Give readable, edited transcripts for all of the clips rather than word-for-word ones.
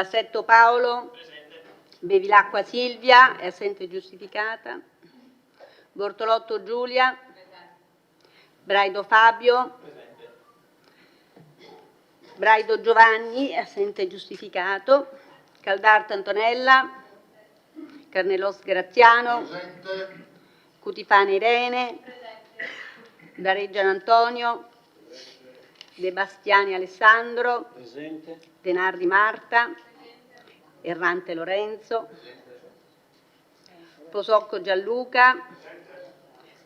Bassetto Paolo. Presente. Bevilacqua Silvia, è assente giustificata. Bortolotto Giulia. Presente. Braido Fabio. Presente. Braido Giovanni, è assente giustificato. Caldarta Antonella. Carnelos Graziano. Presente. Cutifani Irene. Presente. Dareggian Antonio. De Bastiani Alessandro. Presente. Denardi Marta. Presente. Errante Lorenzo. Presente. Posocco Gianluca. Presente.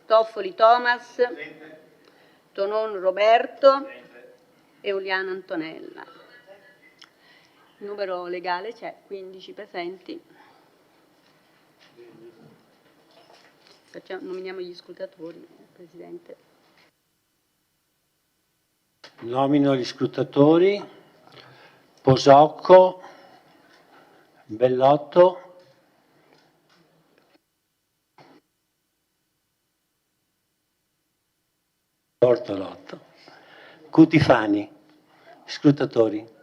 Toffoli Thomas. Presente. Tonon Roberto. Presente. Euliana Antonella. Il numero legale c'è, 15 presenti. Nominiamo gli scrutatori, Presidente. Nomino gli scrutatori: Posocco, Bellotto, Bortolotto, Cutifani. Scrutatori: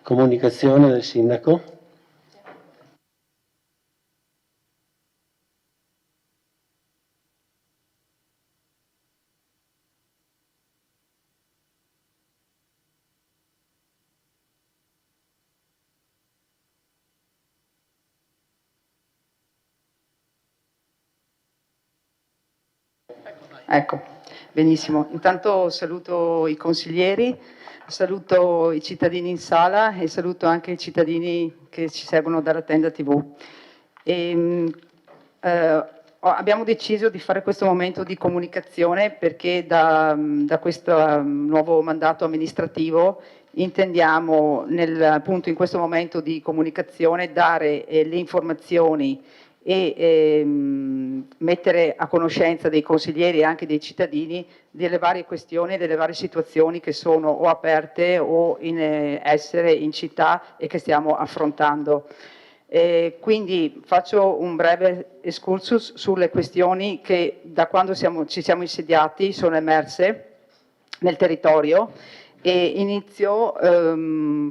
comunicazione del Sindaco. Ecco, benissimo. Intanto saluto i consiglieri, saluto i cittadini in sala e saluto anche i cittadini che ci seguono dalla tenda TV. Abbiamo deciso di fare questo momento di comunicazione perché da questo nuovo mandato amministrativo intendiamo appunto in questo momento di comunicazione dare le informazioni e mettere a conoscenza dei consiglieri e anche dei cittadini delle varie questioni e delle varie situazioni che sono o aperte o in essere in città e che stiamo affrontando. Quindi faccio un breve excursus sulle questioni che da quando ci siamo insediati sono emerse nel territorio. E inizio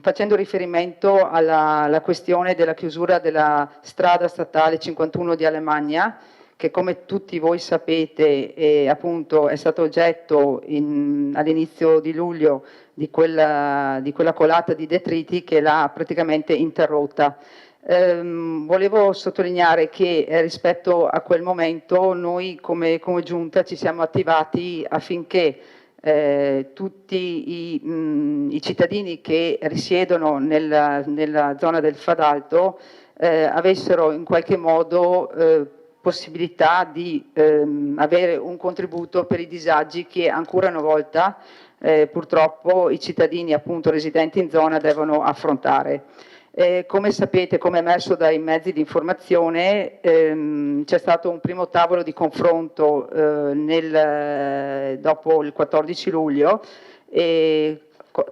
facendo riferimento alla questione della chiusura della strada statale 51 di Alemagna, che come tutti voi sapete appunto è stato oggetto all'inizio di luglio di quella colata di detriti che l'ha praticamente interrotta. Volevo sottolineare che rispetto a quel momento noi come giunta ci siamo attivati affinché tutti i cittadini che risiedono nella zona del Fadalto avessero in qualche modo possibilità di avere un contributo per i disagi che ancora una volta purtroppo i cittadini appunto residenti in zona devono affrontare. Come sapete, come è emerso dai mezzi di informazione, c'è stato un primo tavolo di confronto dopo il 14 luglio,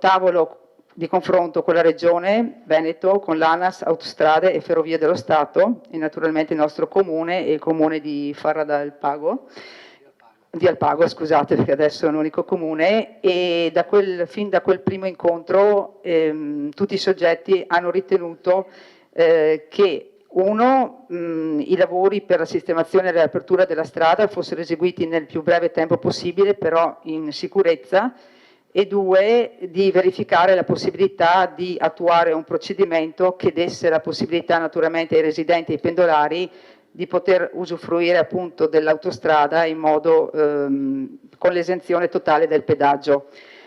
tavolo di confronto con la Regione Veneto, con l'ANAS, Autostrade e Ferrovie dello Stato e naturalmente il nostro comune e il comune di Farra del Pago. Di Alpago, scusate, perché adesso è un unico comune, e fin da quel primo incontro tutti i soggetti hanno ritenuto che i lavori per la sistemazione e l'apertura della strada fossero eseguiti nel più breve tempo possibile, però in sicurezza, e due, di verificare la possibilità di attuare un procedimento che desse la possibilità naturalmente ai residenti e ai pendolari di poter usufruire appunto dell'autostrada in modo con l'esenzione totale del pedaggio.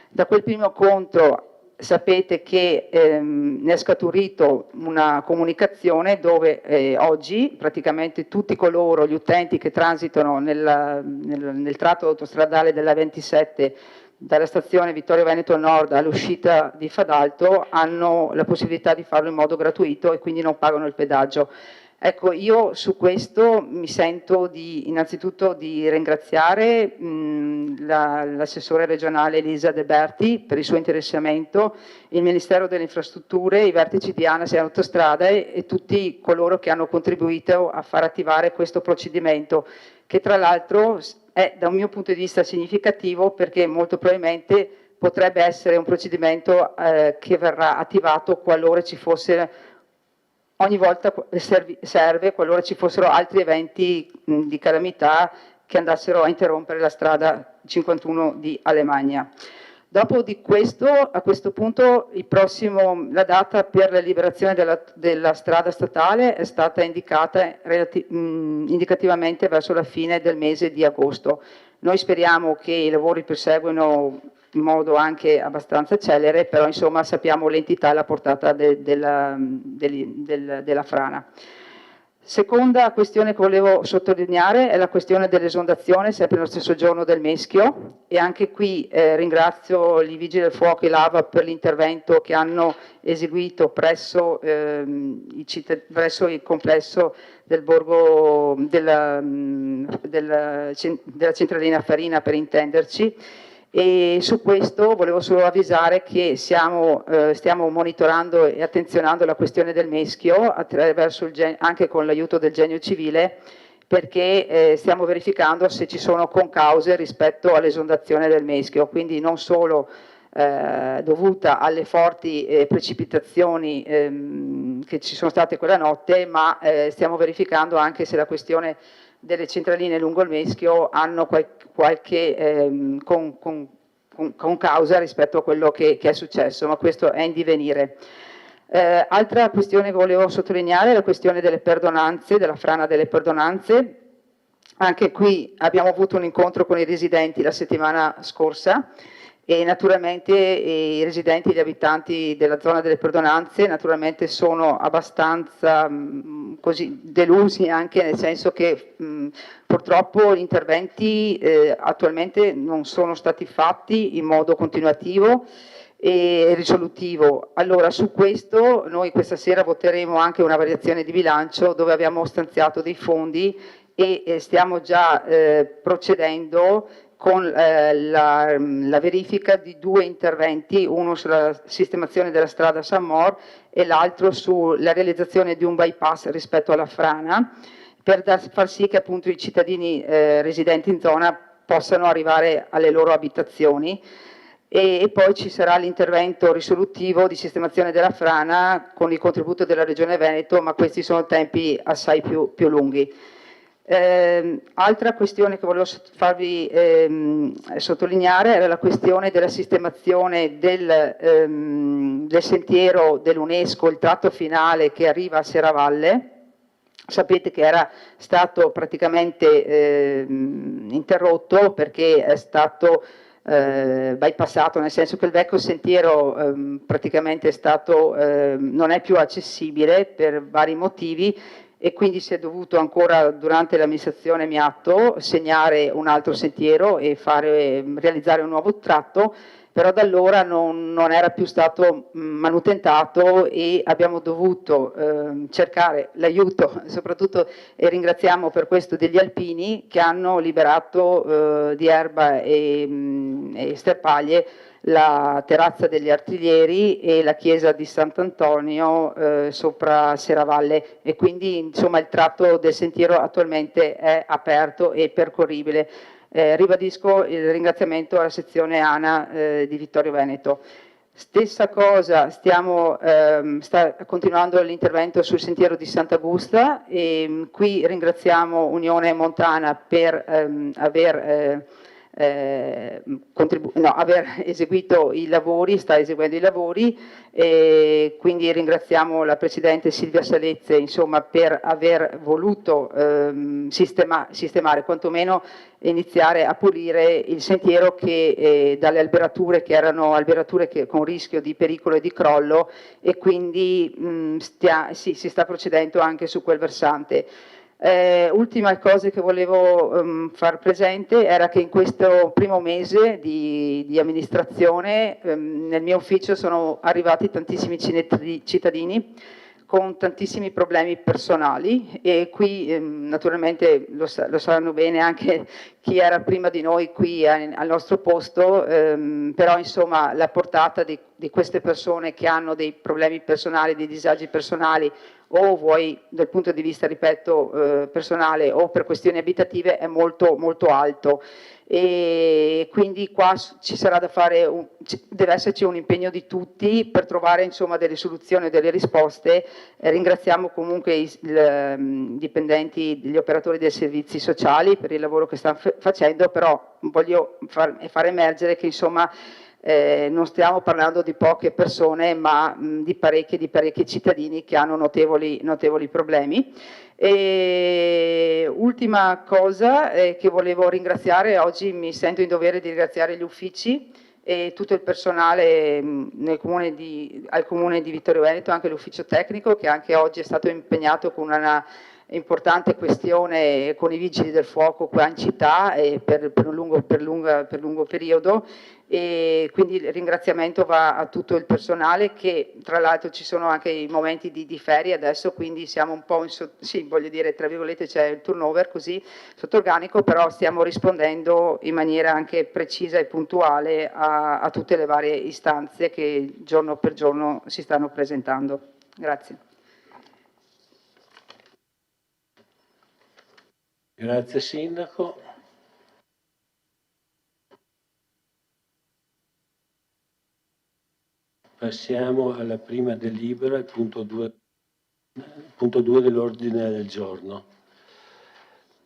Da quel primo incontro sapete che ne è scaturito una comunicazione dove oggi praticamente tutti coloro, gli utenti che transitano nel tratto autostradale della 27 dalla stazione Vittorio Veneto Nord all'uscita di Fadalto hanno la possibilità di farlo in modo gratuito e quindi non pagano il pedaggio. Ecco, io su questo mi sento innanzitutto di ringraziare l'assessore regionale Elisa De Berti per il suo interessamento, il Ministero delle Infrastrutture, i vertici di ANAS e Autostrade e tutti coloro che hanno contribuito a far attivare questo procedimento che tra l'altro è da un mio punto di vista significativo perché molto probabilmente potrebbe essere un procedimento che verrà attivato qualora ci fosse, ogni volta serve qualora ci fossero altri eventi di calamità che andassero a interrompere la strada 51 di Alemagna. Dopo di questo, a questo punto, la data per la liberazione della strada statale è stata indicata indicativamente verso la fine del mese di agosto. Noi speriamo che i lavori proseguano in modo anche abbastanza celere, però insomma sappiamo l'entità e la portata della frana. Seconda questione che volevo sottolineare è la questione dell'esondazione, sempre nello stesso giorno del Meschio, e anche qui ringrazio i Vigili del Fuoco e l'AVA per l'intervento che hanno eseguito presso il complesso del borgo della centralina Farina, per intenderci. E su questo volevo solo avvisare che stiamo monitorando e attenzionando la questione del Meschio anche con l'aiuto del Genio Civile, perché stiamo verificando se ci sono concause rispetto all'esondazione del Meschio, quindi non solo dovuta alle forti precipitazioni che ci sono state quella notte, ma stiamo verificando anche se la questione delle centraline lungo il Meschio hanno qualche concausa rispetto a quello che è successo, ma questo è in divenire. Altra questione che volevo sottolineare è la questione delle perdonanze, della frana delle perdonanze. Anche qui abbiamo avuto un incontro con i residenti la settimana scorsa e naturalmente i residenti, gli abitanti della zona delle perdonanze naturalmente sono abbastanza così delusi, anche nel senso che purtroppo gli interventi attualmente non sono stati fatti in modo continuativo e risolutivo. Allora su questo noi questa sera voteremo anche una variazione di bilancio dove abbiamo stanziato dei fondi e stiamo già procedendo con la verifica di 2 interventi, uno sulla sistemazione della strada San Mor e l'altro sulla realizzazione di un bypass rispetto alla frana, per far sì che appunto i cittadini residenti in zona possano arrivare alle loro abitazioni. E poi ci sarà l'intervento risolutivo di sistemazione della frana con il contributo della Regione Veneto, ma questi sono tempi assai più lunghi. Altra questione che volevo farvi sottolineare era la questione della sistemazione del sentiero dell'UNESCO, il tratto finale che arriva a Serravalle. Sapete che era stato praticamente interrotto perché è stato bypassato, nel senso che il vecchio sentiero praticamente è stato, non è più accessibile per vari motivi e quindi si è dovuto ancora durante l'amministrazione Miatto segnare un altro sentiero e realizzare un nuovo tratto, però da allora non era più stato manutentato e abbiamo dovuto cercare l'aiuto, soprattutto, e ringraziamo per questo, degli alpini che hanno liberato di erba e sterpaglie la terrazza degli artiglieri e la chiesa di Sant'Antonio sopra Serravalle, e quindi insomma il tratto del sentiero attualmente è aperto e percorribile. Ribadisco il ringraziamento alla sezione ANA di Vittorio Veneto. Stessa cosa, sta continuando l'intervento sul sentiero di Sant'Augusta e qui ringraziamo Unione Montana per aver eseguito i lavori, sta eseguendo i lavori, e quindi ringraziamo la Presidente Silvia Salezze insomma, per aver voluto sistemare, quantomeno iniziare a pulire il sentiero che dalle alberature che erano alberature con rischio di pericolo e di crollo, e quindi si sta procedendo anche su quel versante. Ultima cosa che volevo far presente era che in questo primo mese di amministrazione nel mio ufficio sono arrivati tantissimi cittadini con tantissimi problemi personali, e qui naturalmente lo sanno bene anche chi era prima di noi qui al nostro posto, però insomma la portata di queste persone che hanno dei problemi personali, dei disagi personali, o vuoi dal punto di vista, ripeto, personale o per questioni abitative, è molto, molto alto. E quindi qua ci sarà da fare, deve esserci un impegno di tutti per trovare insomma delle soluzioni, delle risposte. Ringraziamo comunque i dipendenti, gli operatori dei servizi sociali per il lavoro che stanno facendo, però voglio far emergere che insomma non stiamo parlando di poche persone, ma di parecchi cittadini che hanno notevoli problemi. E ultima cosa che volevo ringraziare, oggi mi sento in dovere di ringraziare gli uffici e tutto il personale al comune di Vittorio Veneto, anche l'ufficio tecnico che anche oggi è stato impegnato con una importante questione con i vigili del fuoco qua in città per un lungo periodo, e quindi il ringraziamento va a tutto il personale, che tra l'altro ci sono anche i momenti di ferie adesso, quindi siamo un po' sì, voglio dire, tra virgolette, c'è il turnover così sotto organico, però stiamo rispondendo in maniera anche precisa e puntuale a tutte le varie istanze che giorno per giorno si stanno presentando. Grazie. Grazie Sindaco. Passiamo alla prima delibera, il punto 2 dell'ordine del giorno.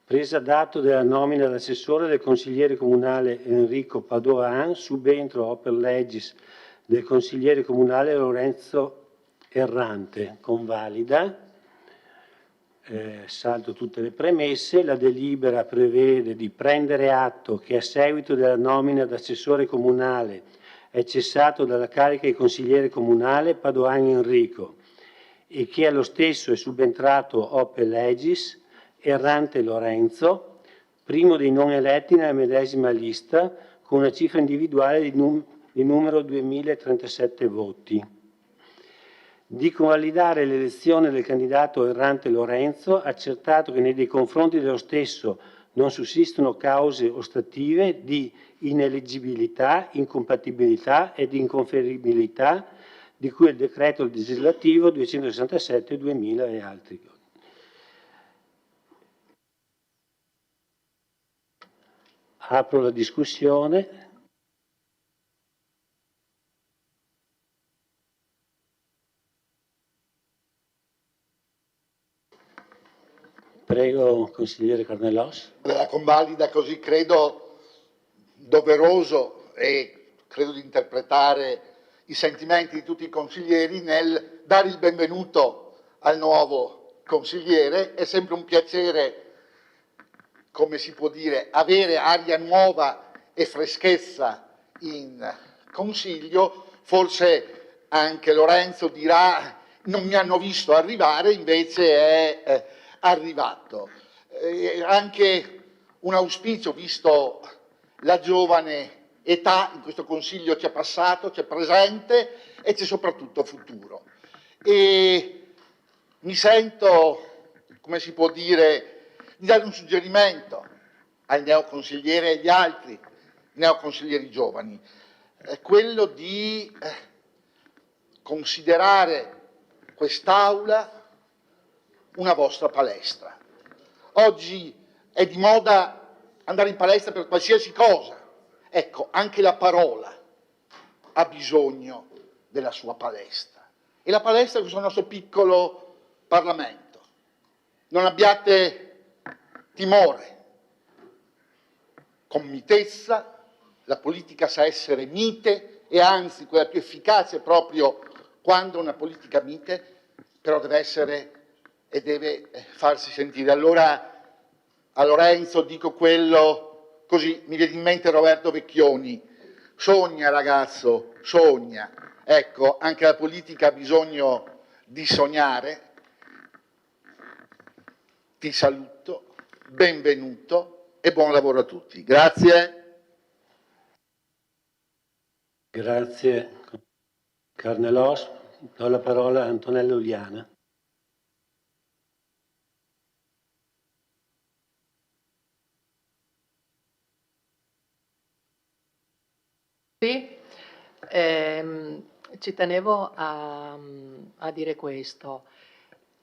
Presa d'atto della nomina d'assessore del consigliere comunale Enrico Padoan, subentro oper legis del consigliere comunale Lorenzo Errante, convalida. Salto tutte le premesse. La delibera prevede di prendere atto che a seguito della nomina d'assessore comunale è cessato dalla carica di consigliere comunale Padoan Enrico e che allo stesso è subentrato oper legis Errante Lorenzo, primo dei non eletti nella medesima lista, con una cifra individuale di numero 2037 voti. Di convalidare l'elezione del candidato Errante Lorenzo, accertato che nei confronti dello stesso non sussistono cause ostative di ineleggibilità, incompatibilità ed inconferibilità di cui il decreto legislativo 267/2000 e altri. Apro la discussione. Prego, consigliere Carnellos. La convalida così, credo doveroso, e credo di interpretare i sentimenti di tutti i consiglieri nel dare il benvenuto al nuovo consigliere. È sempre un piacere, come si può dire, avere aria nuova e freschezza in consiglio. Forse anche Lorenzo dirà: non mi hanno visto arrivare, invece è arrivato. Anche un auspicio, visto la giovane età, in questo consiglio c'è passato, c'è presente e c'è soprattutto futuro. E mi sento, come si può dire, di dare un suggerimento al neoconsigliere e agli altri neoconsiglieri giovani, quello di considerare quest'Aula una vostra palestra. Oggi è di moda andare in palestra per qualsiasi cosa. Ecco, anche la parola ha bisogno della sua palestra. E la palestra è questo nostro piccolo Parlamento. Non abbiate timore. Con mitezza, la politica sa essere mite, e anzi quella più efficace è proprio quando una politica mite, però deve essere e deve farsi sentire. Allora a Lorenzo dico quello, così mi viene in mente Roberto Vecchioni: sogna ragazzo, sogna. Ecco, anche la politica ha bisogno di sognare. Ti saluto, benvenuto e buon lavoro a tutti. Grazie. Grazie Carnellos. Do la parola a Antonella Uliana. ci tenevo a dire questo,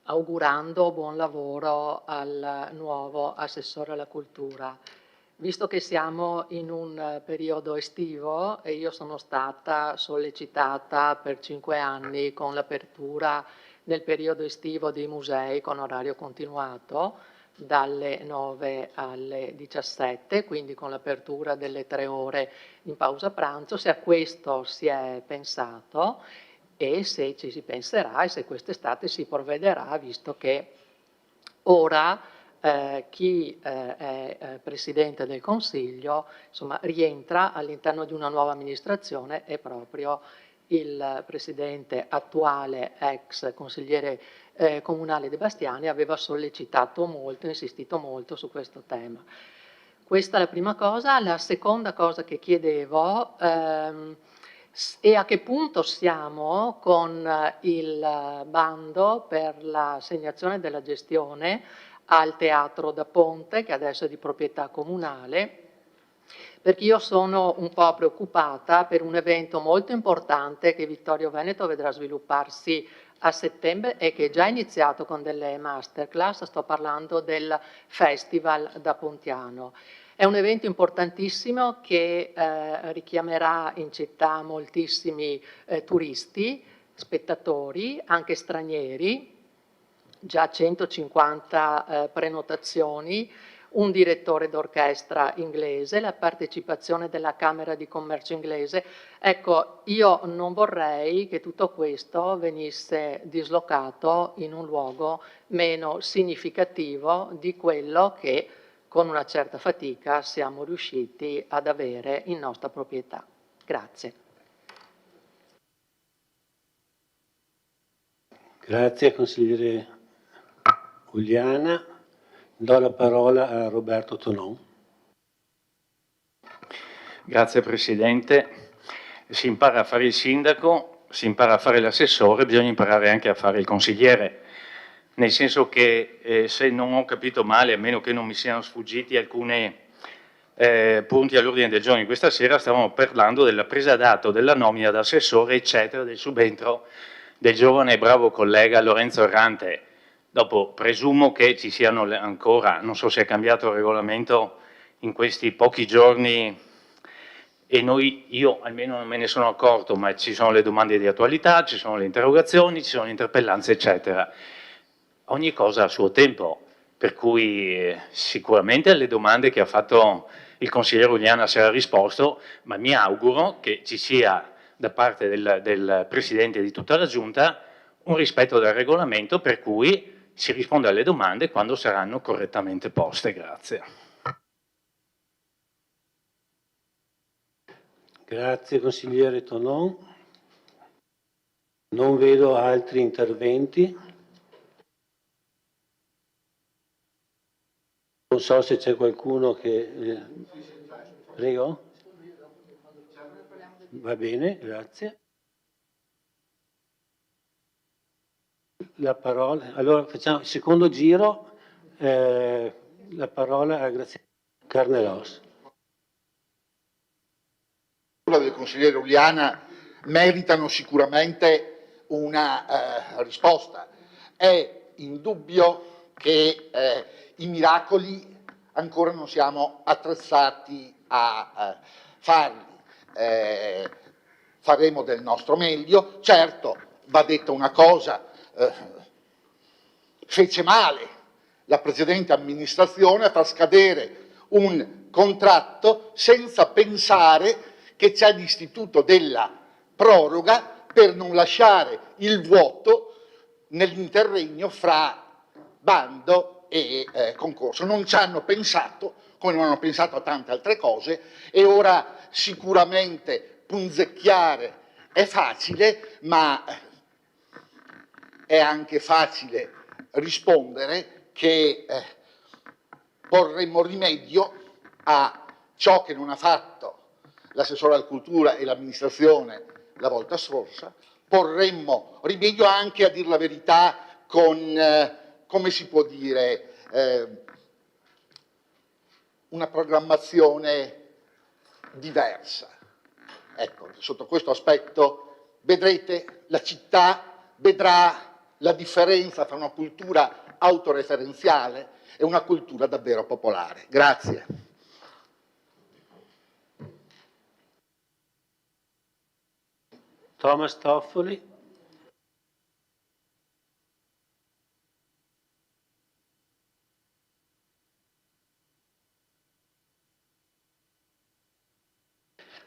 augurando buon lavoro al nuovo assessore alla cultura. Visto che siamo in un periodo estivo e io sono stata sollecitata per 5 anni con l'apertura nel periodo estivo dei musei con orario continuato, dalle 9 alle 17, quindi con l'apertura delle 3 ore in pausa pranzo, se a questo si è pensato e se ci si penserà e se quest'estate si provvederà, visto che ora chi è Presidente del Consiglio, insomma, rientra all'interno di una nuova amministrazione e proprio il Presidente attuale, ex consigliere comunale De Bastiani, aveva sollecitato molto, insistito molto su questo tema. Questa è la prima cosa. La seconda cosa che chiedevo è a che punto siamo con il bando per l'assegnazione della gestione al Teatro da Ponte, che adesso è di proprietà comunale, perché io sono un po' preoccupata per un evento molto importante che Vittorio Veneto vedrà svilupparsi a settembre e che è già iniziato con delle masterclass. Sto parlando del Festival da Pontiano. È un evento importantissimo che richiamerà in città moltissimi turisti, spettatori, anche stranieri, già 150 prenotazioni, un direttore d'orchestra inglese, la partecipazione della Camera di Commercio inglese. Ecco, io non vorrei che tutto questo venisse dislocato in un luogo meno significativo di quello che con una certa fatica siamo riusciti ad avere in nostra proprietà. Grazie. Grazie consigliere Uliana. Do la parola a Roberto Tonon. Grazie Presidente. Si impara a fare il sindaco, si impara a fare l'assessore, bisogna imparare anche a fare il consigliere. Nel senso che, se non ho capito male, a meno che non mi siano sfuggiti alcuni punti all'ordine del giorno di questa sera, stavamo parlando della presa d'atto, della nomina d'assessore, eccetera, del subentro del giovane e bravo collega Lorenzo Errante. Dopo presumo che ci siano ancora, non so se è cambiato il regolamento in questi pochi giorni e io almeno non me ne sono accorto, ma ci sono le domande di attualità, ci sono le interrogazioni, ci sono le interpellanze, eccetera. Ogni cosa a suo tempo, per cui sicuramente alle domande che ha fatto il consigliere Uliana si era risposto, ma mi auguro che ci sia da parte del Presidente e di tutta la Giunta un rispetto del regolamento per cui si risponde alle domande quando saranno correttamente poste. Grazie. Grazie consigliere Tonon. Non vedo altri interventi. Non so se c'è qualcuno che... Prego? Va bene, grazie. La parola... Allora facciamo il secondo giro. La parola a Graziella Carneros. Del consigliere Uliana meritano sicuramente una risposta. È indubbio che i miracoli ancora non siamo attrezzati a farli. Faremo del nostro meglio. Certo, va detta una cosa, fece male la precedente amministrazione a far scadere un contratto senza pensare che c'è l'istituto della proroga per non lasciare il vuoto nell'interregno fra bando e concorso. Non ci hanno pensato, come non hanno pensato a tante altre cose, e ora sicuramente punzecchiare è facile, ma è anche facile rispondere che porremmo rimedio a ciò che non ha fatto l'assessore alla cultura e l'amministrazione la volta scorsa, porremmo rimedio anche, a dir la verità, con, come si può dire, una programmazione diversa. Ecco, sotto questo aspetto vedrete, la città vedrà la differenza tra una cultura autoreferenziale e una cultura davvero popolare. Grazie. Thomas Toffoli.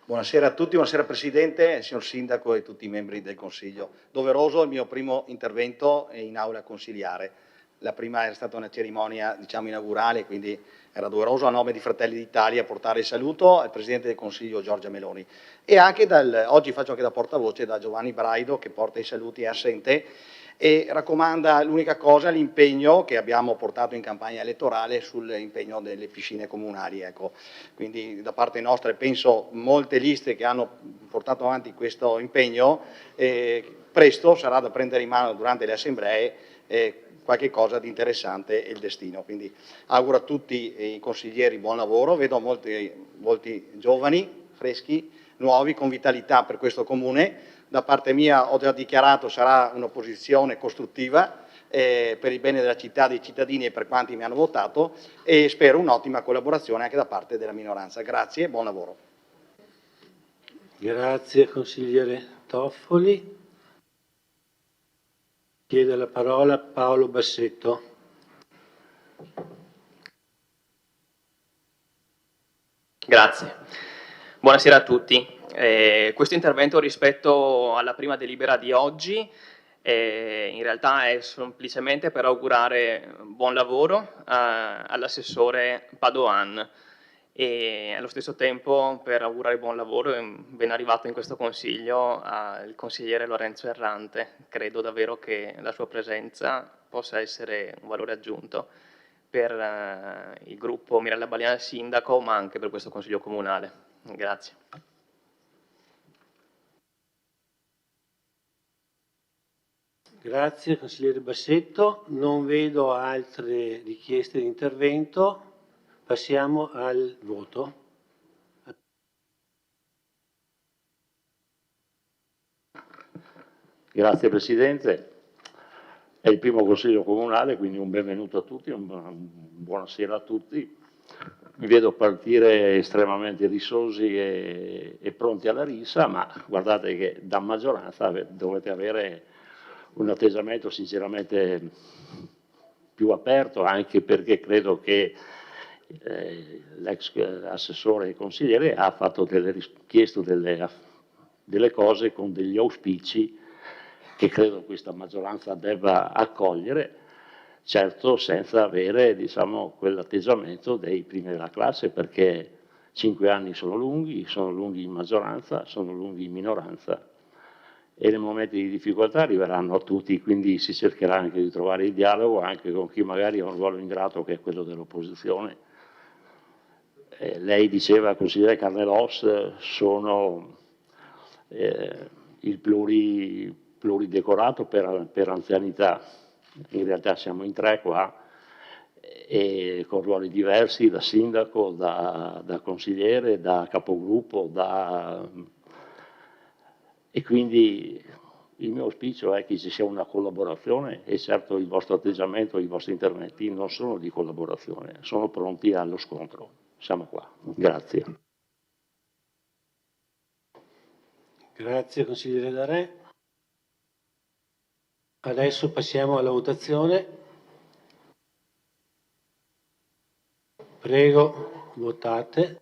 Buonasera a tutti, buonasera Presidente, signor Sindaco e tutti i membri del Consiglio. Doveroso il mio primo intervento in aula consiliare. La prima era stata una cerimonia, diciamo, inaugurale, quindi era doveroso a nome di Fratelli d'Italia portare il saluto al Presidente del Consiglio Giorgia Meloni. E anche oggi faccio anche da portavoce da Giovanni Braido, che porta i saluti, è assente, e raccomanda l'unica cosa, l'impegno che abbiamo portato in campagna elettorale sull'impegno delle piscine comunali. Ecco. Quindi da parte nostra, penso molte liste che hanno portato avanti questo impegno, presto sarà da prendere in mano durante le assemblee qualche cosa di interessante e il destino. Quindi auguro a tutti i consiglieri buon lavoro, vedo molti giovani, freschi, nuovi, con vitalità per questo Comune. Da parte mia ho già dichiarato sarà un'opposizione costruttiva per il bene della città, dei cittadini e per quanti mi hanno votato, e spero un'ottima collaborazione anche da parte della minoranza. Grazie e buon lavoro. Grazie consigliere Toffoli. Chiede la parola Paolo Bassetto. Grazie. Buonasera a tutti. Questo intervento rispetto alla prima delibera di oggi in realtà è semplicemente per augurare buon lavoro all'assessore Padoan e allo stesso tempo per augurare buon lavoro e ben arrivato in questo consiglio al consigliere Lorenzo Errante. Credo davvero che la sua presenza possa essere un valore aggiunto per il gruppo Mirella Baliana Sindaco, ma anche per questo Consiglio Comunale. Grazie. Grazie consigliere Bassetto. Non vedo altre richieste di intervento. Passiamo al voto. Grazie Presidente. È il primo Consiglio Comunale, quindi un benvenuto a tutti, buonasera a tutti. Mi vedo partire estremamente risosi e pronti alla rissa, ma guardate che da maggioranza dovete avere un atteggiamento sinceramente più aperto, anche perché credo che l'ex assessore e consigliere ha chiesto delle cose con degli auspici che credo questa maggioranza debba accogliere, certo senza avere, diciamo, quell'atteggiamento dei primi della classe, perché 5 anni sono lunghi in maggioranza, sono lunghi in minoranza, e nei momenti di difficoltà arriveranno a tutti, quindi si cercherà anche di trovare il dialogo anche con chi magari ha un ruolo ingrato, che è quello dell'opposizione. Lei diceva, consigliere Carnelos, sono il pluridecorato per anzianità. In realtà siamo in 3 qua, e con ruoli diversi, da sindaco, da consigliere, da capogruppo, e quindi il mio auspicio è che ci sia una collaborazione, e certo il vostro atteggiamento, i vostri interventi non sono di collaborazione, sono pronti allo scontro. Siamo qua. Grazie. Grazie consigliere Darè. Adesso passiamo alla votazione. Prego, votate.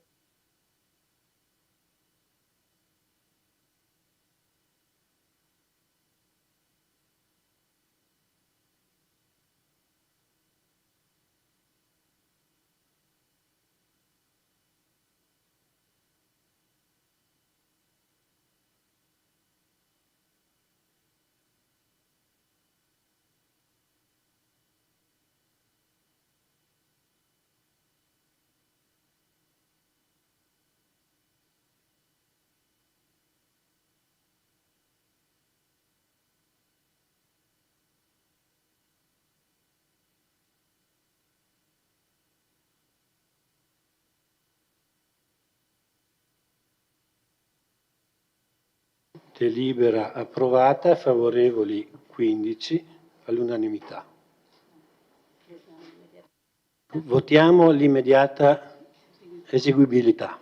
Delibera approvata, favorevoli 15 all'unanimità. Votiamo l'immediata eseguibilità.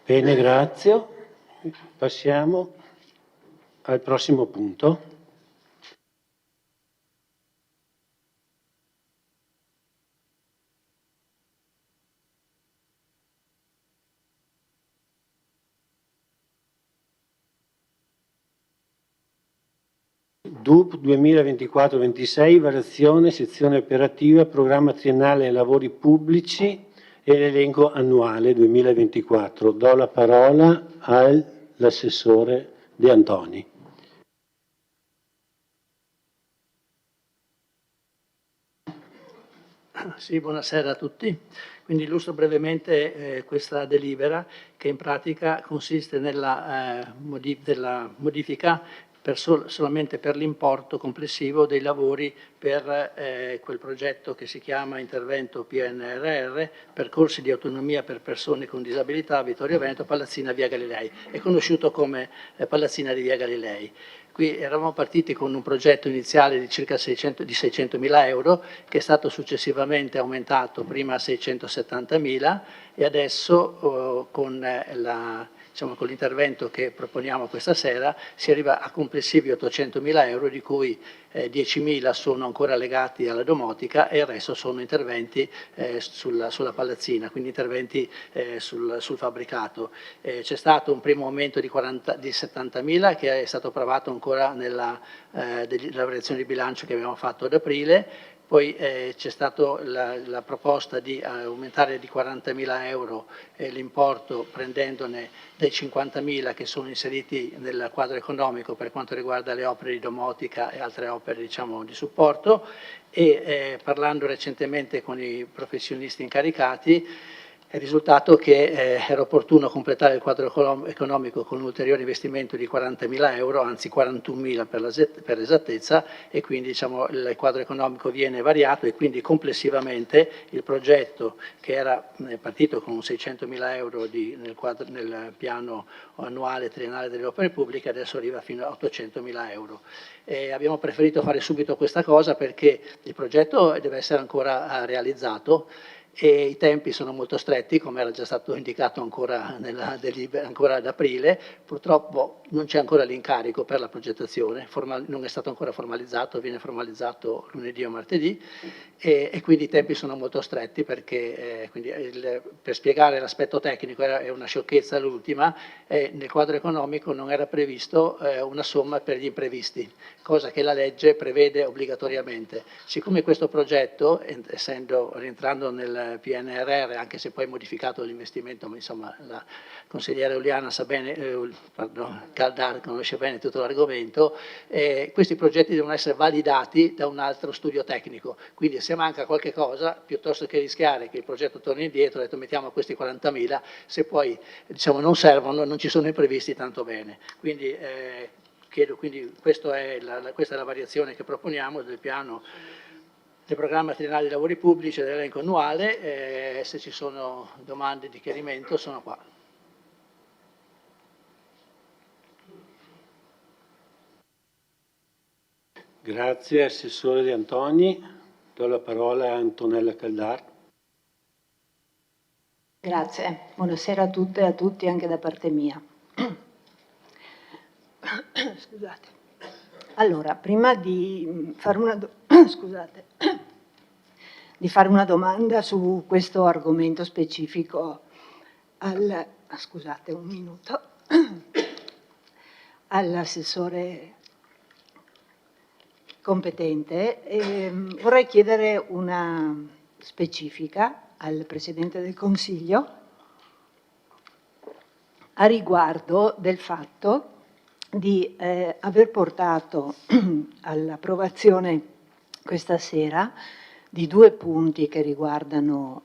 Bene, grazie. Passiamo al prossimo punto. DUP 2024-26, variazione, sezione operativa, programma triennale lavori pubblici e l'elenco annuale 2024. Do la parola all'assessore De Antoni. Sì, buonasera a tutti. Quindi illustro brevemente questa delibera che in pratica consiste nella modifica solamente per l'importo complessivo dei lavori per quel progetto che si chiama Intervento PNRR, Percorsi di autonomia per persone con disabilità, Vittorio Veneto, Palazzina Via Galilei. È conosciuto come Palazzina di Via Galilei. Qui eravamo partiti con un progetto iniziale di circa 600.000 euro, che è stato successivamente aumentato prima a 670.000 e adesso con l'intervento che proponiamo questa sera si arriva a complessivi 800.000 euro, di cui 10.000 sono ancora legati alla domotica e il resto sono interventi sulla palazzina, quindi interventi sul fabbricato. C'è stato un primo aumento di 70.000 che è stato approvato ancora nella variazione di bilancio che abbiamo fatto ad aprile. Poi c'è stata la proposta di aumentare di 40.000 euro l'importo, prendendone dai 50.000 che sono inseriti nel quadro economico per quanto riguarda le opere di domotica e altre opere di supporto, e parlando recentemente con i professionisti incaricati è risultato che era opportuno completare il quadro economico con un ulteriore investimento di 40.000 euro, anzi 41.000 per l'esattezza, e quindi il quadro economico viene variato e quindi complessivamente il progetto che era partito con 600.000 euro nel piano annuale triennale delle opere pubbliche adesso arriva fino a 800.000 euro. Abbiamo preferito fare subito questa cosa perché il progetto deve essere ancora realizzato e i tempi sono molto stretti, come era già stato indicato ancora ad aprile. Purtroppo non c'è ancora l'incarico per la progettazione, non è stato ancora formalizzato, viene formalizzato lunedì o martedì, e quindi i tempi sono molto stretti perché per spiegare l'aspetto tecnico è una sciocchezza l'ultima, nel quadro economico non era previsto una somma per gli imprevisti, cosa che la legge prevede obbligatoriamente. Siccome questo progetto, rientrando nel PNRR, anche se poi modificato l'investimento, ma insomma la consigliera Uliana sa bene, Caldar conosce bene tutto l'argomento, questi progetti devono essere validati da un altro studio tecnico, quindi se manca qualche cosa, piuttosto che rischiare che il progetto torni indietro, ho detto mettiamo questi 40.000, se poi non servono, non ci sono imprevisti, tanto bene. Quindi questa è la variazione che proponiamo del piano del programma triennale dei lavori pubblici e dell'elenco annuale. Se ci sono domande di chiarimento sono qua. Grazie Assessore De Antoni. Do la parola a Antonella Caldar. Grazie, buonasera a tutte e a tutti anche da parte mia. Scusate. Allora, prima di fare una domanda su questo argomento specifico all'assessore competente, vorrei chiedere una specifica al Presidente del Consiglio a riguardo del fatto di aver portato all'approvazione questa sera di 2 punti che riguardano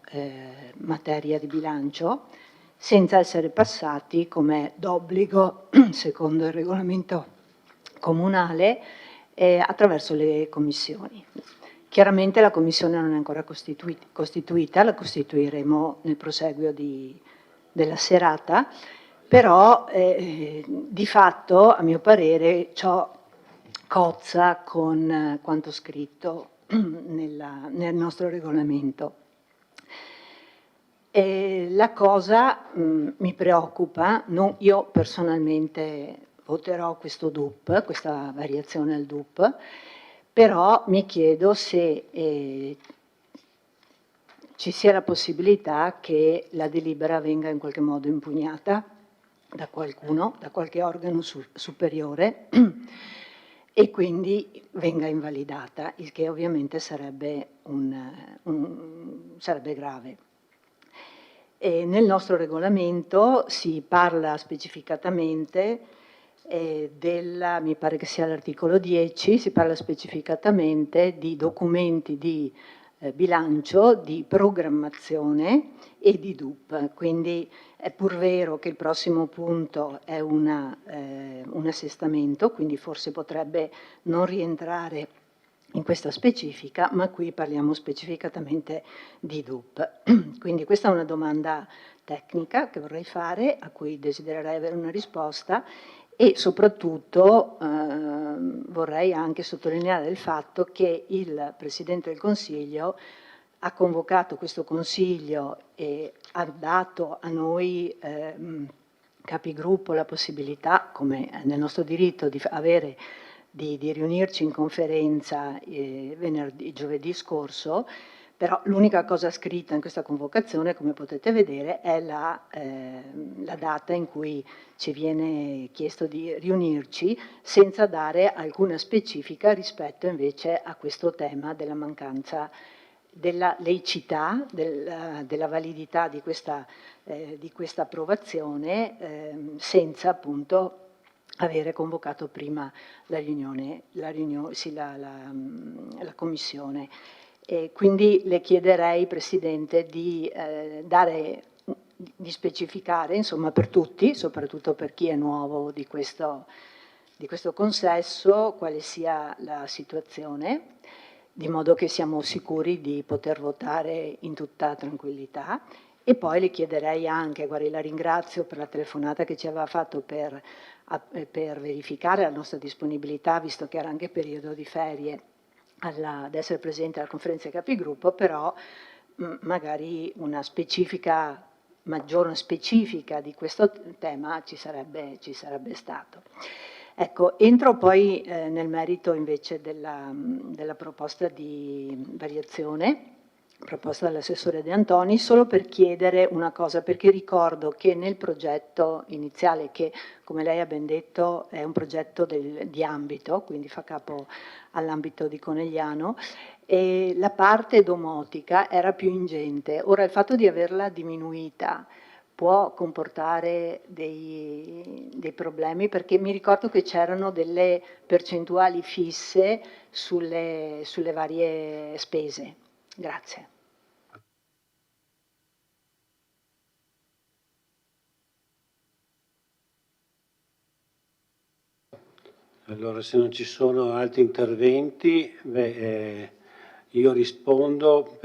materia di bilancio, senza essere passati, come d'obbligo, secondo il regolamento comunale, attraverso le commissioni. Chiaramente la commissione non è ancora costituita, la costituiremo nel proseguio della serata, però di fatto, a mio parere, ciò cozza con quanto scritto nel nostro regolamento. La cosa mi preoccupa, io personalmente voterò questo DUP, questa variazione al DUP, però mi chiedo se ci sia la possibilità che la delibera venga in qualche modo impugnata da qualcuno, da qualche organo superiore e quindi venga invalidata, il che ovviamente sarebbe grave. Nel nostro regolamento si parla specificatamente mi pare che sia l'articolo 10, si parla specificatamente di documenti di bilancio, di programmazione e di DUP. Quindi è pur vero che il prossimo punto è un assestamento, quindi forse potrebbe non rientrare in questa specifica, ma qui parliamo specificatamente di DUP. Quindi questa è una domanda tecnica che vorrei fare, a cui desidererei avere una risposta, e soprattutto vorrei anche sottolineare il fatto che il Presidente del Consiglio ha convocato questo Consiglio e ha dato a noi capigruppo la possibilità, come è nel nostro diritto, di riunirci in conferenza giovedì scorso, però l'unica cosa scritta in questa convocazione, come potete vedere, è la data in cui ci viene chiesto di riunirci, senza dare alcuna specifica rispetto invece a questo tema della mancanza della laicità, della validità di questa approvazione, senza appunto avere convocato prima la commissione. Quindi le chiederei, Presidente, di specificare, insomma, per tutti, soprattutto per chi è nuovo di questo consesso, quale sia la situazione, di modo che siamo sicuri di poter votare in tutta tranquillità. E poi le chiederei anche, guardi, la ringrazio per la telefonata che ci aveva fatto per verificare la nostra disponibilità, visto che era anche periodo di ferie, ad essere presente alla conferenza dei capigruppo, però magari una maggiore specifica di questo tema ci sarebbe stato. Ecco, entro poi nel merito invece della proposta di variazione proposta dall'assessore De Antoni, solo per chiedere una cosa, perché ricordo che nel progetto iniziale, che come lei ha ben detto è un progetto di ambito, quindi fa capo all'ambito di Conegliano, e la parte domotica era più ingente. Ora il fatto di averla diminuita può comportare dei problemi, perché mi ricordo che c'erano delle percentuali fisse sulle varie spese. Grazie. Allora, se non ci sono altri interventi, io rispondo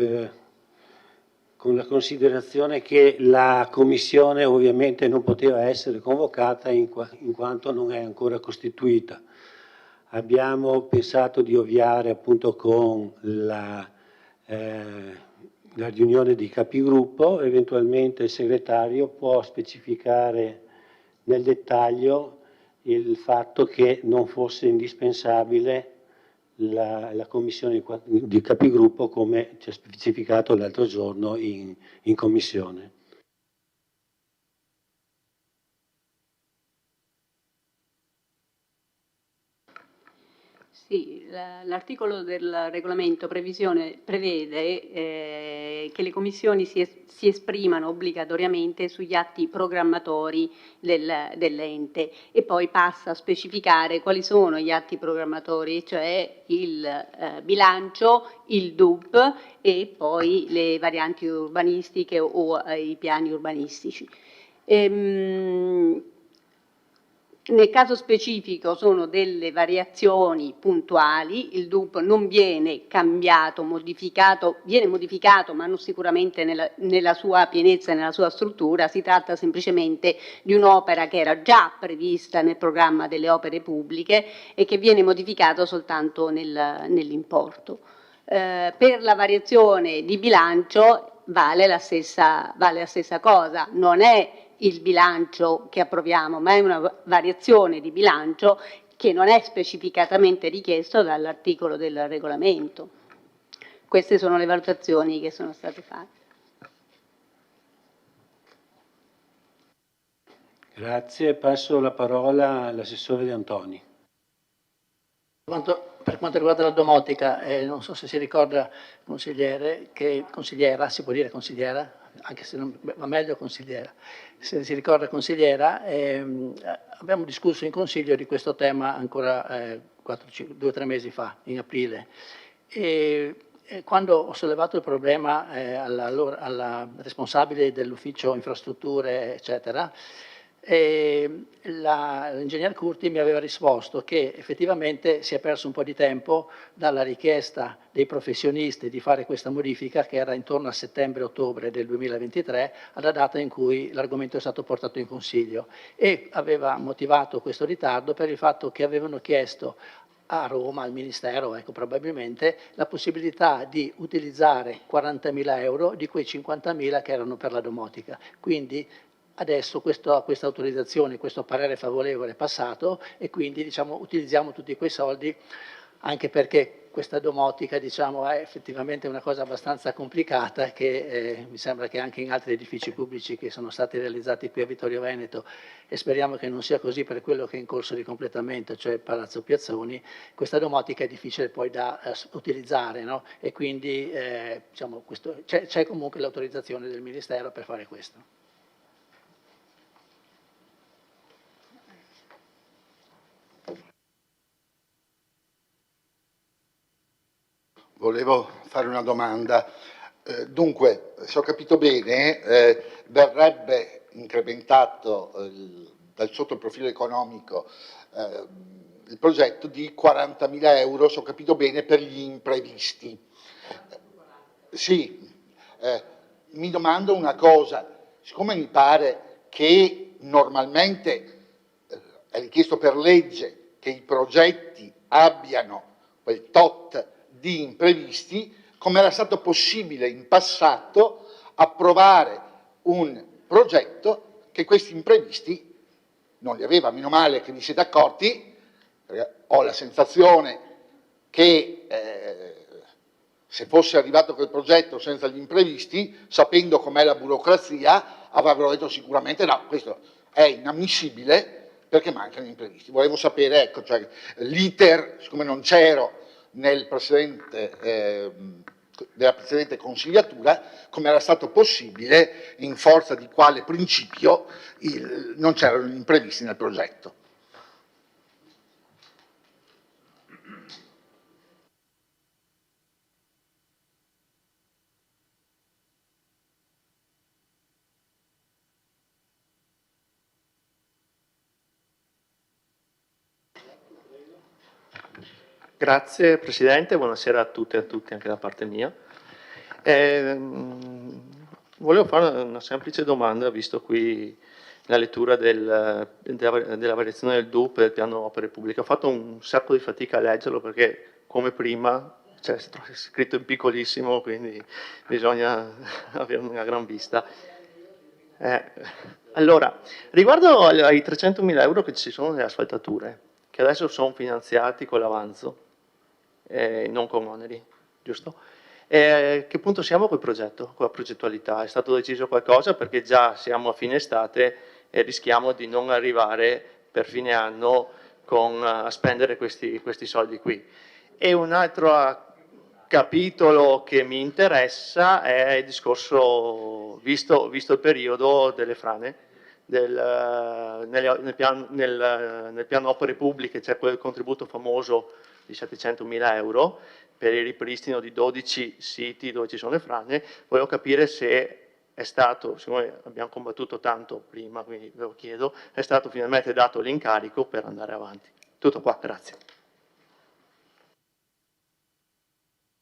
con la considerazione che la Commissione ovviamente non poteva essere convocata in quanto non è ancora costituita. Abbiamo pensato di ovviare appunto con la riunione di capigruppo, eventualmente il segretario può specificare nel dettaglio il fatto che non fosse indispensabile la commissione di capigruppo come ci ha specificato l'altro giorno in commissione. Sì, l'articolo del regolamento prevede che le commissioni si esprimano obbligatoriamente sugli atti programmatori dell'ente e poi passa a specificare quali sono gli atti programmatori, cioè il bilancio, il DUP e poi le varianti urbanistiche o i piani urbanistici. Nel caso specifico sono delle variazioni puntuali, il DUP non viene cambiato, modificato, viene modificato ma non sicuramente nella sua pienezza e nella sua struttura, si tratta semplicemente di un'opera che era già prevista nel programma delle opere pubbliche e che viene modificato soltanto nell'importo. Per la variazione di bilancio vale la stessa cosa, non è il bilancio che approviamo, ma è una variazione di bilancio che non è specificatamente richiesto dall'articolo del regolamento. Queste sono le valutazioni che sono state fatte. Grazie, passo la parola all'assessore De Antoni. Per quanto riguarda la domotica, non so se si ricorda, consigliere, che consigliera, si può dire consigliera? Anche se non va meglio consigliera. Se si ricorda consigliera, abbiamo discusso in consiglio di questo tema ancora 2 o 3 mesi fa, in aprile. E quando ho sollevato il problema alla responsabile dell'ufficio infrastrutture, eccetera, l'ingegner Curti mi aveva risposto che effettivamente si è perso un po' di tempo dalla richiesta dei professionisti di fare questa modifica, che era intorno a settembre-ottobre del 2023, alla data in cui l'argomento è stato portato in consiglio, e aveva motivato questo ritardo per il fatto che avevano chiesto a Roma, al Ministero, ecco, probabilmente, la possibilità di utilizzare 40.000 euro di quei 50.000 che erano per la domotica. Quindi adesso questa autorizzazione, questo parere favorevole è passato e quindi utilizziamo tutti quei soldi, anche perché questa domotica è effettivamente una cosa abbastanza complicata che mi sembra che anche in altri edifici pubblici che sono stati realizzati qui a Vittorio Veneto, e speriamo che non sia così per quello che è in corso di completamento, cioè Palazzo Piazzoni, questa domotica è difficile poi da utilizzare, no? E quindi c'è comunque l'autorizzazione del Ministero per fare questo. Volevo fare una domanda. Dunque, se ho capito bene, verrebbe incrementato sotto il profilo economico il progetto di 40.000 euro, se ho capito bene, per gli imprevisti. Sì, mi domando una cosa, siccome mi pare che normalmente è richiesto per legge che i progetti abbiano quel tot di imprevisti, come era stato possibile in passato approvare un progetto che questi imprevisti non li aveva. Meno male che vi siete accorti, perché ho la sensazione che se fosse arrivato quel progetto senza gli imprevisti, sapendo com'è la burocrazia, avrebbero detto sicuramente no, questo è inammissibile perché mancano gli imprevisti. Volevo sapere, ecco, cioè, l'iter, siccome non c'ero nella precedente consigliatura, come era stato possibile, in forza di quale principio non c'erano gli imprevisti nel progetto. Grazie Presidente, buonasera a tutte e a tutti anche da parte mia. Volevo fare una semplice domanda, visto qui la lettura della variazione del DUP del piano opere pubbliche. Ho fatto un sacco di fatica a leggerlo perché, come prima, è scritto in piccolissimo, quindi bisogna avere una gran vista. Allora, riguardo ai 300.000 euro che ci sono nelle asfaltature, che adesso sono finanziati con l'avanzo, non con oneri, giusto? Che punto siamo col progetto, con la progettualità? È stato deciso qualcosa? Perché già siamo a fine estate e rischiamo di non arrivare per fine anno a spendere questi soldi qui. E un altro capitolo che mi interessa è il discorso, visto il periodo delle frane, nel piano opere pubbliche c'è quel contributo famoso di 700.000 euro per il ripristino di 12 siti dove ci sono le frane. Volevo capire se è stato, siccome abbiamo combattuto tanto prima, quindi ve lo chiedo, è stato finalmente dato l'incarico per andare avanti. Tutto qua, grazie.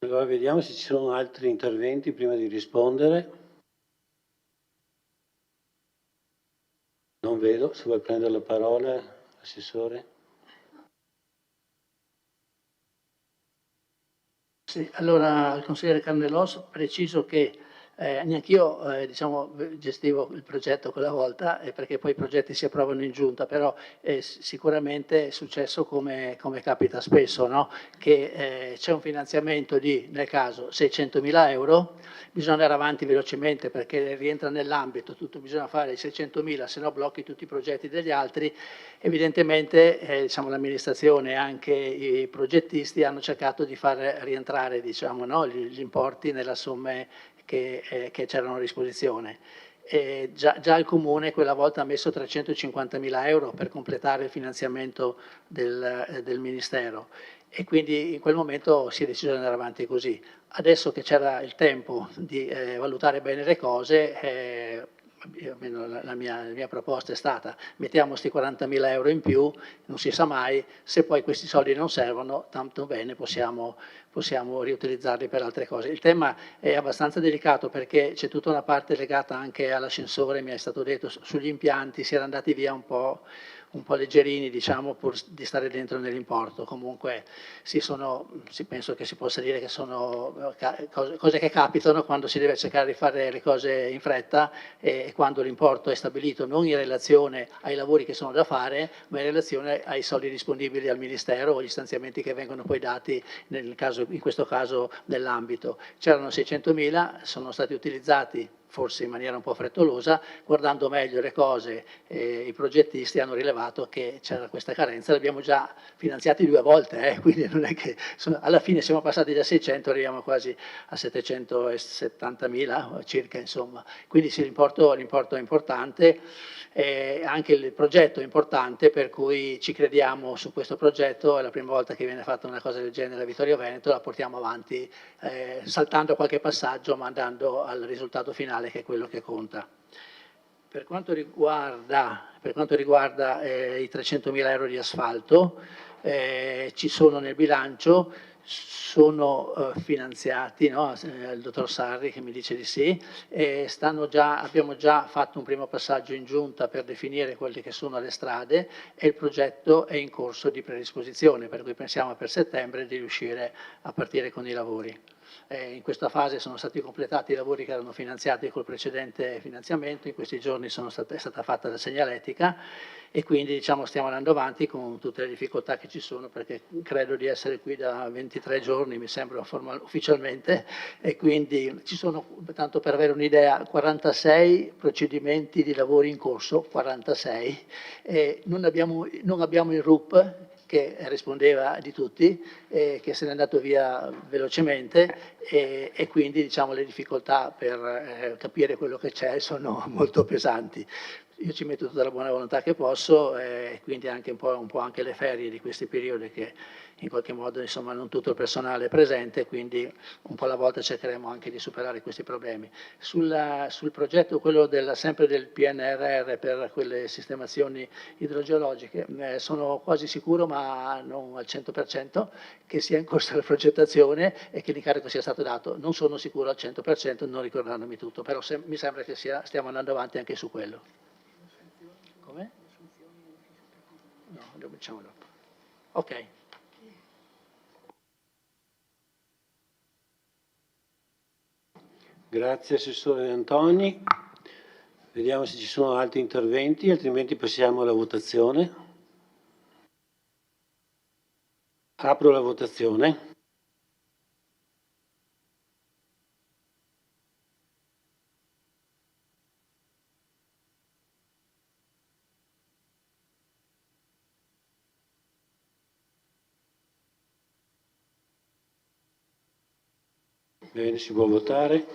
Allora vediamo se ci sono altri interventi prima di rispondere. Non vedo, se vuoi prendere la parola, Assessore. Sì, allora, al consigliere Carnellos, preciso che neanch'io diciamo, gestivo il progetto quella volta, perché poi i progetti si approvano in giunta, però sicuramente è successo come capita spesso, no? Che c'è un finanziamento di, nel caso, 600.000 euro, bisogna andare avanti velocemente perché rientra nell'ambito, tutto bisogna fare i 600.000, se no blocchi tutti i progetti degli altri. Evidentemente diciamo, l'amministrazione e anche i progettisti hanno cercato di far rientrare diciamo, no, gli importi nelle somme che c'erano a disposizione. Già il Comune quella volta ha messo 350.000 euro per completare il finanziamento del Ministero e quindi in quel momento si è deciso di andare avanti così. Adesso che c'era il tempo di valutare bene le cose, almeno la mia proposta è stata mettiamo questi 40.000 euro in più, non si sa mai, se poi questi soldi non servono, tanto bene, possiamo riutilizzarli per altre cose. Il tema è abbastanza delicato perché c'è tutta una parte legata anche all'ascensore, mi è stato detto, sugli impianti, si era andati via un po' leggerini, diciamo, pur di stare dentro nell'importo. Comunque penso che si possa dire che sono cose che capitano quando si deve cercare di fare le cose in fretta e quando l'importo è stabilito non in relazione ai lavori che sono da fare, ma in relazione ai soldi disponibili al Ministero o agli stanziamenti che vengono poi dati in questo caso nell'ambito. C'erano 600.000, sono stati utilizzati forse in maniera un po' frettolosa, guardando meglio le cose i progettisti hanno rilevato che c'era questa carenza, l'abbiamo già finanziati 2 volte, quindi non è che alla fine siamo passati da 600, arriviamo quasi a 770.000 circa, insomma. Quindi sì, l'importo è importante, anche il progetto è importante, per cui ci crediamo su questo progetto, è la prima volta che viene fatta una cosa del genere a Vittorio Veneto, la portiamo avanti saltando qualche passaggio ma andando al risultato finale che è quello che conta. Per quanto riguarda i 300.000 euro di asfalto, ci sono nel bilancio, sono finanziati, no? Il dottor Sarri che mi dice di sì, abbiamo già fatto un primo passaggio in giunta per definire quelle che sono le strade e il progetto è in corso di predisposizione, per cui pensiamo per settembre di riuscire a partire con i lavori. In questa fase sono stati completati i lavori che erano finanziati col precedente finanziamento, in questi giorni è stata fatta la segnaletica e quindi diciamo, stiamo andando avanti con tutte le difficoltà che ci sono perché credo di essere qui da 23 giorni, mi sembra ufficialmente, e quindi ci sono, tanto per avere un'idea, 46 procedimenti di lavori in corso, 46, e non abbiamo il RUP che rispondeva di tutti, che se n'è andato via velocemente e quindi diciamo, le difficoltà per capire quello che c'è sono molto pesanti. Io ci metto tutta la buona volontà che posso e quindi anche un po' anche le ferie di questi periodi che in qualche modo insomma non tutto il personale è presente, quindi un po' alla volta cercheremo anche di superare questi problemi. Sul progetto, quello sempre del PNRR per quelle sistemazioni idrogeologiche, sono quasi sicuro, ma non al 100%, che sia in corso la progettazione e che l'incarico sia stato dato. Non sono sicuro al 100%, non ricordandomi tutto, però mi sembra che stiamo andando avanti anche su quello. Come? No, lo facciamo dopo. Ok. Grazie Assessore Antoni. Vediamo se ci sono altri interventi, altrimenti passiamo alla votazione. Apro la votazione. Bene, si può votare.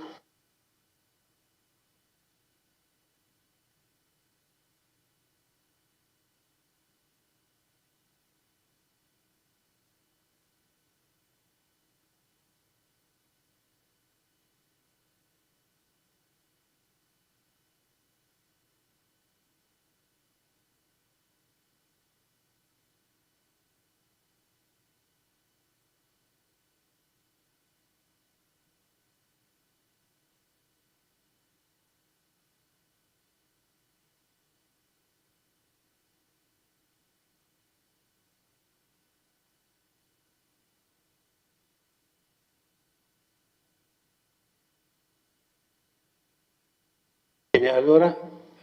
Bene, allora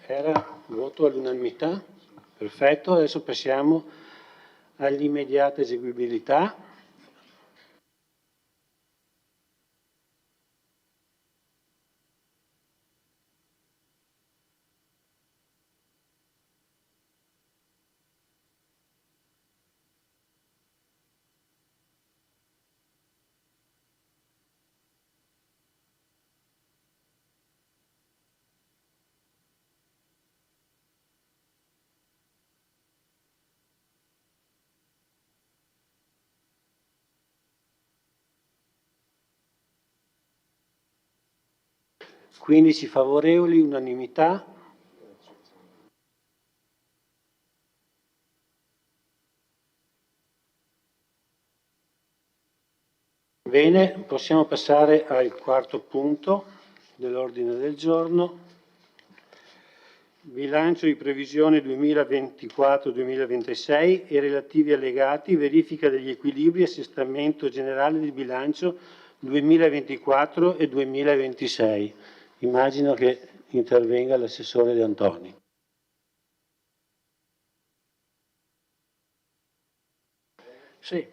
era voto all'unanimità, perfetto, adesso passiamo all'immediata eseguibilità. Quindici favorevoli, unanimità. Bene, possiamo passare al quarto punto dell'ordine del giorno. Bilancio di previsione 2024-2026 e relativi allegati, verifica degli equilibri, assestamento generale di bilancio 2024 e 2026. Immagino che intervenga l'assessore De Antoni. Sì,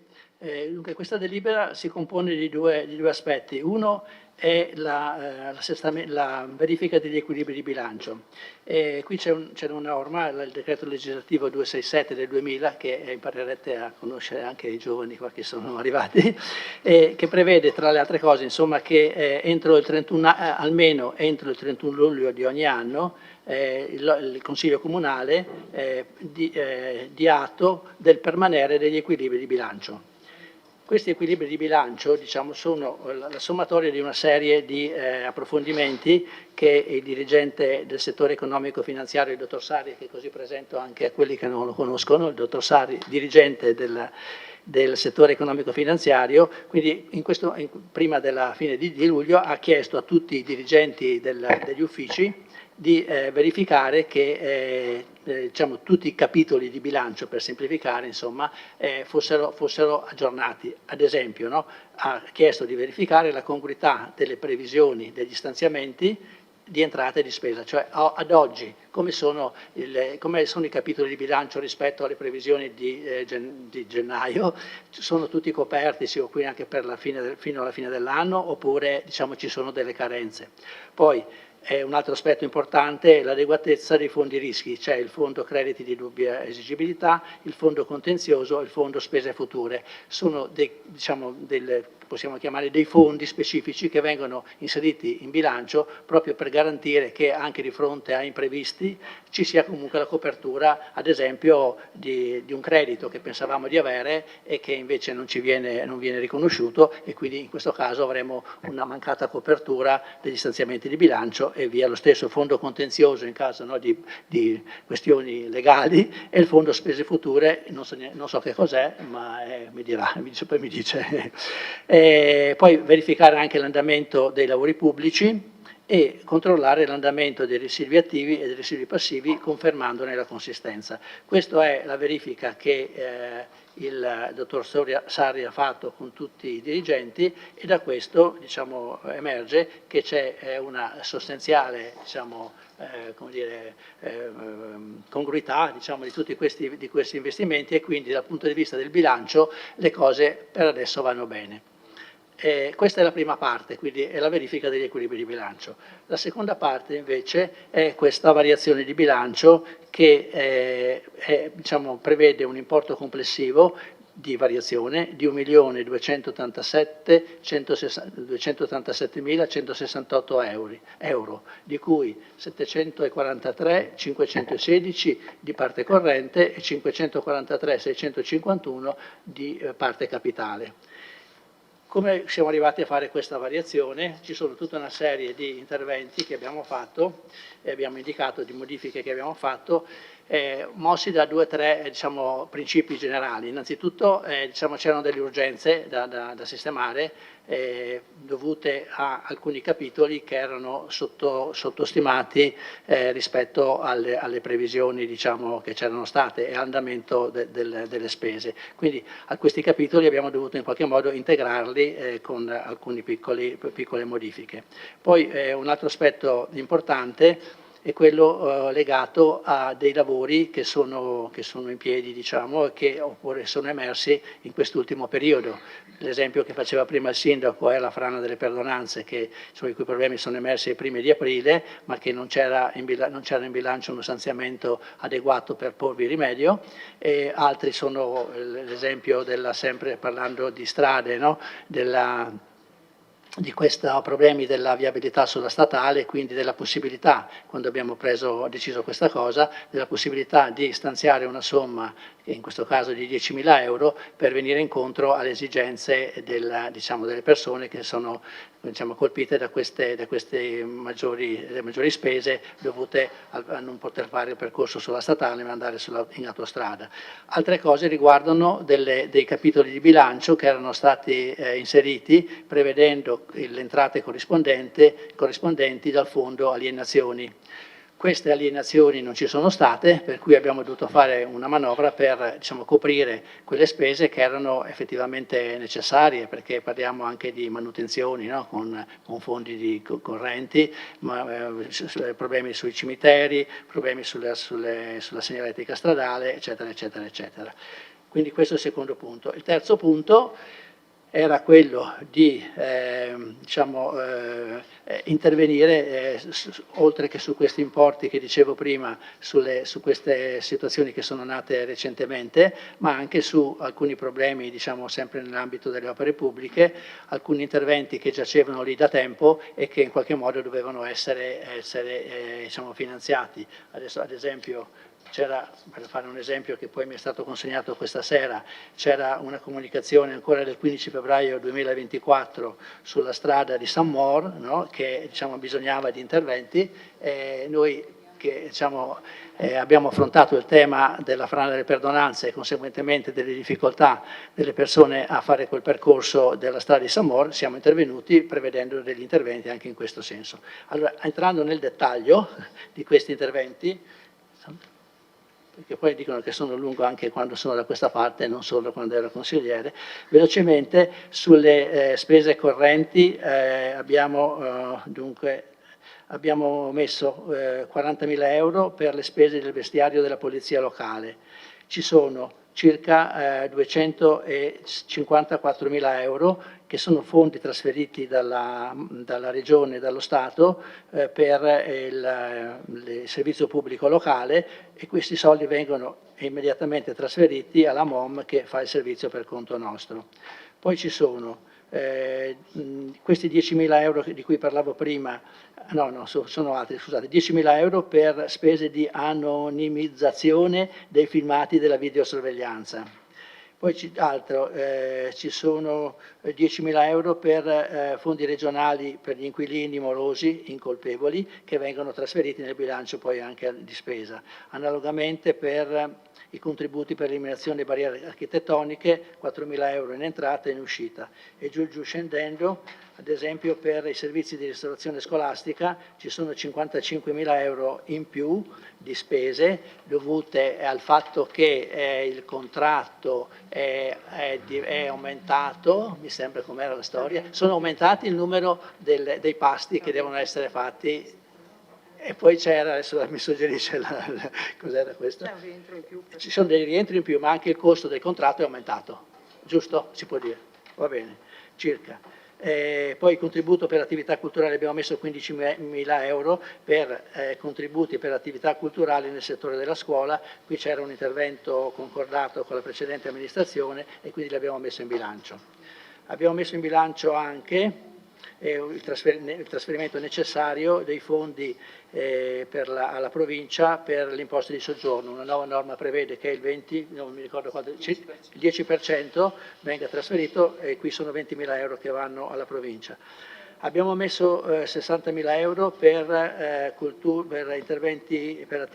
dunque questa delibera si compone di due aspetti. Uno è la verifica degli equilibri di bilancio. Qui c'è una norma, il decreto legislativo 267 del 2000, che imparerete a conoscere anche i giovani qua che sono arrivati, che prevede tra le altre cose insomma, che almeno entro il 31 luglio di ogni anno il Consiglio Comunale dia atto del permanere degli equilibri di bilancio. Questi equilibri di bilancio sono la sommatoria di una serie di approfondimenti che il dirigente del settore economico-finanziario, il dottor Sarri, che così presento anche a quelli che non lo conoscono, il dottor Sarri, dirigente del settore economico-finanziario, quindi prima della fine di luglio ha chiesto a tutti i dirigenti degli uffici di verificare che tutti i capitoli di bilancio, per semplificare, insomma, fossero aggiornati. Ad esempio, ha chiesto di verificare la congruità delle previsioni degli stanziamenti di entrata e di spesa, cioè ad oggi come sono i capitoli di bilancio rispetto alle previsioni di gennaio, sono tutti coperti, si qui anche fino alla fine dell'anno, oppure ci sono delle carenze. Poi, un altro aspetto importante è l'adeguatezza dei fondi rischi, cioè il fondo crediti di dubbia esigibilità, il fondo contenzioso e il fondo spese future. Sono possiamo chiamare dei fondi specifici che vengono inseriti in bilancio proprio per garantire che anche di fronte a imprevisti ci sia comunque la copertura, ad esempio, di un credito che pensavamo di avere e che invece non viene riconosciuto, e quindi in questo caso avremo una mancata copertura degli stanziamenti di bilancio e via lo stesso fondo contenzioso in caso di questioni legali, e il fondo spese future, non so che cos'è, ma poi mi dice. Poi verificare anche l'andamento dei lavori pubblici e controllare l'andamento dei residui attivi e dei residui passivi, confermandone la consistenza. Questa è la verifica che il dottor Sarri ha fatto con tutti i dirigenti, e da questo emerge che c'è una sostanziale congruità di tutti questi investimenti, e quindi dal punto di vista del bilancio le cose per adesso vanno bene. Questa è la prima parte, quindi è la verifica degli equilibri di bilancio. La seconda parte invece è questa variazione di bilancio che prevede un importo complessivo di variazione di 1.287.168 euro, di cui 743.516 di parte corrente e 543.651 di parte capitale. Come siamo arrivati a fare questa variazione? Ci sono tutta una serie di interventi che abbiamo fatto e abbiamo indicato, di modifiche che abbiamo fatto, mossi da 2 o 3 diciamo, principi generali. Innanzitutto diciamo, c'erano delle urgenze da sistemare dovute a alcuni capitoli che erano sottostimati rispetto alle previsioni diciamo, che c'erano state e all'andamento delle spese. Quindi a questi capitoli abbiamo dovuto in qualche modo integrarli con alcune piccole modifiche. Poi un altro aspetto importante è quello legato a dei lavori che sono in piedi, diciamo, e che oppure sono emersi in quest'ultimo periodo. L'esempio che faceva prima il Sindaco è la frana delle perdonanze, i cui problemi sono emersi ai primi di aprile, ma che non c'era in bilancio uno stanziamento adeguato per porvi rimedio, e altri sono l'esempio sempre parlando di strade, no? Di questi problemi della viabilità sulla statale, quindi della possibilità, quando abbiamo deciso questa cosa, della possibilità di stanziare una somma, in questo caso di 10.000 euro, per venire incontro alle esigenze delle persone che sono colpite da queste maggiori spese dovute a non poter fare il percorso sulla statale ma andare in autostrada. Altre cose riguardano dei capitoli di bilancio che erano stati inseriti prevedendo le entrate corrispondenti dal fondo alienazioni. Queste alienazioni non ci sono state, per cui abbiamo dovuto fare una manovra per coprire quelle spese che erano effettivamente necessarie, perché parliamo anche di manutenzioni, no? con fondi correnti, problemi sui cimiteri, problemi sulla segnaletica stradale, eccetera, eccetera, eccetera. Quindi questo è il secondo punto. Il terzo punto era quello di intervenire, oltre che su questi importi che dicevo prima, su queste situazioni che sono nate recentemente, ma anche su alcuni problemi, sempre nell'ambito delle opere pubbliche, alcuni interventi che giacevano lì da tempo e che in qualche modo dovevano essere finanziati. Adesso, ad esempio, per fare un esempio che poi mi è stato consegnato questa sera, c'era una comunicazione ancora del 15 febbraio 2024 sulla strada di San Maur, no? Che bisognava di interventi, noi che abbiamo affrontato il tema della frana delle perdonanze e conseguentemente delle difficoltà delle persone a fare quel percorso della strada di San Maur, siamo intervenuti prevedendo degli interventi anche in questo senso. Allora, entrando nel dettaglio di questi interventi, perché poi dicono che sono lungo anche quando sono da questa parte, non solo quando ero consigliere. Velocemente, sulle spese correnti abbiamo messo 40.000 euro per le spese del vestiario della polizia locale. Ci sono circa 254.000 euro che sono fondi trasferiti dalla Regione e dallo Stato per il servizio pubblico locale, e questi soldi vengono immediatamente trasferiti alla MOM che fa il servizio per conto nostro. Poi ci sono questi 10.000 euro di cui parlavo prima, sono altri, scusate, 10.000 euro per spese di anonimizzazione dei filmati della videosorveglianza. Poi ci sono 10.000 euro per fondi regionali per gli inquilini morosi incolpevoli che vengono trasferiti nel bilancio poi anche di spesa. Analogamente per i contributi per l'eliminazione delle barriere architettoniche, 4.000 euro in entrata e in uscita. E giù scendendo, ad esempio per i servizi di ristorazione scolastica ci sono 55.000 euro in più di spese dovute al fatto che il contratto è aumentato, mi sembra com'era la storia, sono aumentati il numero dei pasti che devono essere fatti. E poi c'era, adesso mi suggerisce, cos'era questo? C'è un rientro in più. Ci sono dei rientri in più, ma anche il costo del contratto è aumentato, giusto? Si può dire, va bene, circa. Poi contributo per attività culturali abbiamo messo 15.000 euro per contributi per attività culturali nel settore della scuola. Qui c'era un intervento concordato con la precedente amministrazione e quindi l'abbiamo messo in bilancio. Abbiamo messo in bilancio anche il trasferimento necessario dei fondi alla provincia per l'imposta di soggiorno. Una nuova norma prevede che il 20, non mi ricordo quanto, il 10% venga trasferito e qui sono 20.000 euro che vanno alla provincia. Abbiamo messo 60.000 euro per interventi, per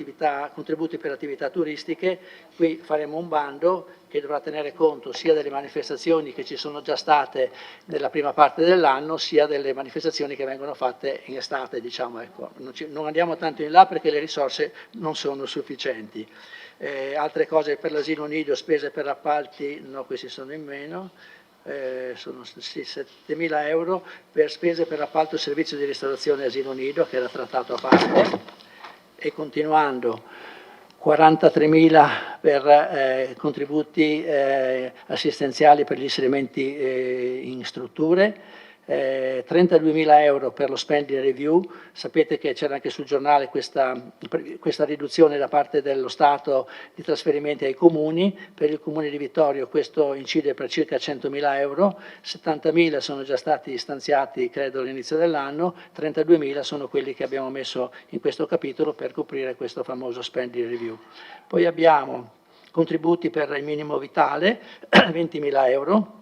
contributi per attività turistiche. Qui faremo un bando che dovrà tenere conto sia delle manifestazioni che ci sono già state nella prima parte dell'anno, sia delle manifestazioni che vengono fatte in estate, diciamo, ecco. Non andiamo tanto in là perché le risorse non sono sufficienti. Altre cose per l'asilo nido, spese per appalti, no, questi sono in meno. Sono 7.000 euro per spese per appalto servizio di ristorazione asilo nido, che era trattato a parte, e continuando 43.000 per contributi assistenziali per gli inserimenti in strutture, 32.000 euro per lo spending review. Sapete che c'era anche sul giornale questa riduzione da parte dello Stato di trasferimenti ai comuni. Per il comune di Vittorio questo incide per circa 100.000 euro, 70.000 sono già stati stanziati credo all'inizio dell'anno, 32.000 sono quelli che abbiamo messo in questo capitolo per coprire questo famoso spending review. Poi abbiamo contributi per il minimo vitale, 20.000 euro,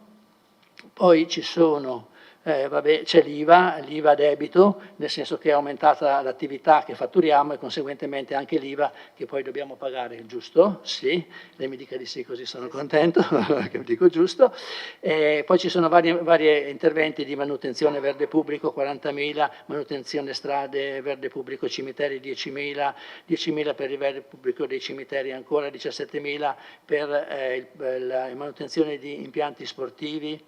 poi ci sono c'è l'IVA a debito, nel senso che è aumentata l'attività che fatturiamo e conseguentemente anche l'IVA che poi dobbiamo pagare, giusto? Sì, lei mi dica di sì così sono contento, che dico giusto. Poi ci sono vari interventi di manutenzione verde pubblico, 40.000, manutenzione strade, verde pubblico, cimiteri 10.000, 10.000 per il verde pubblico dei cimiteri ancora, 17.000 per la manutenzione di impianti sportivi,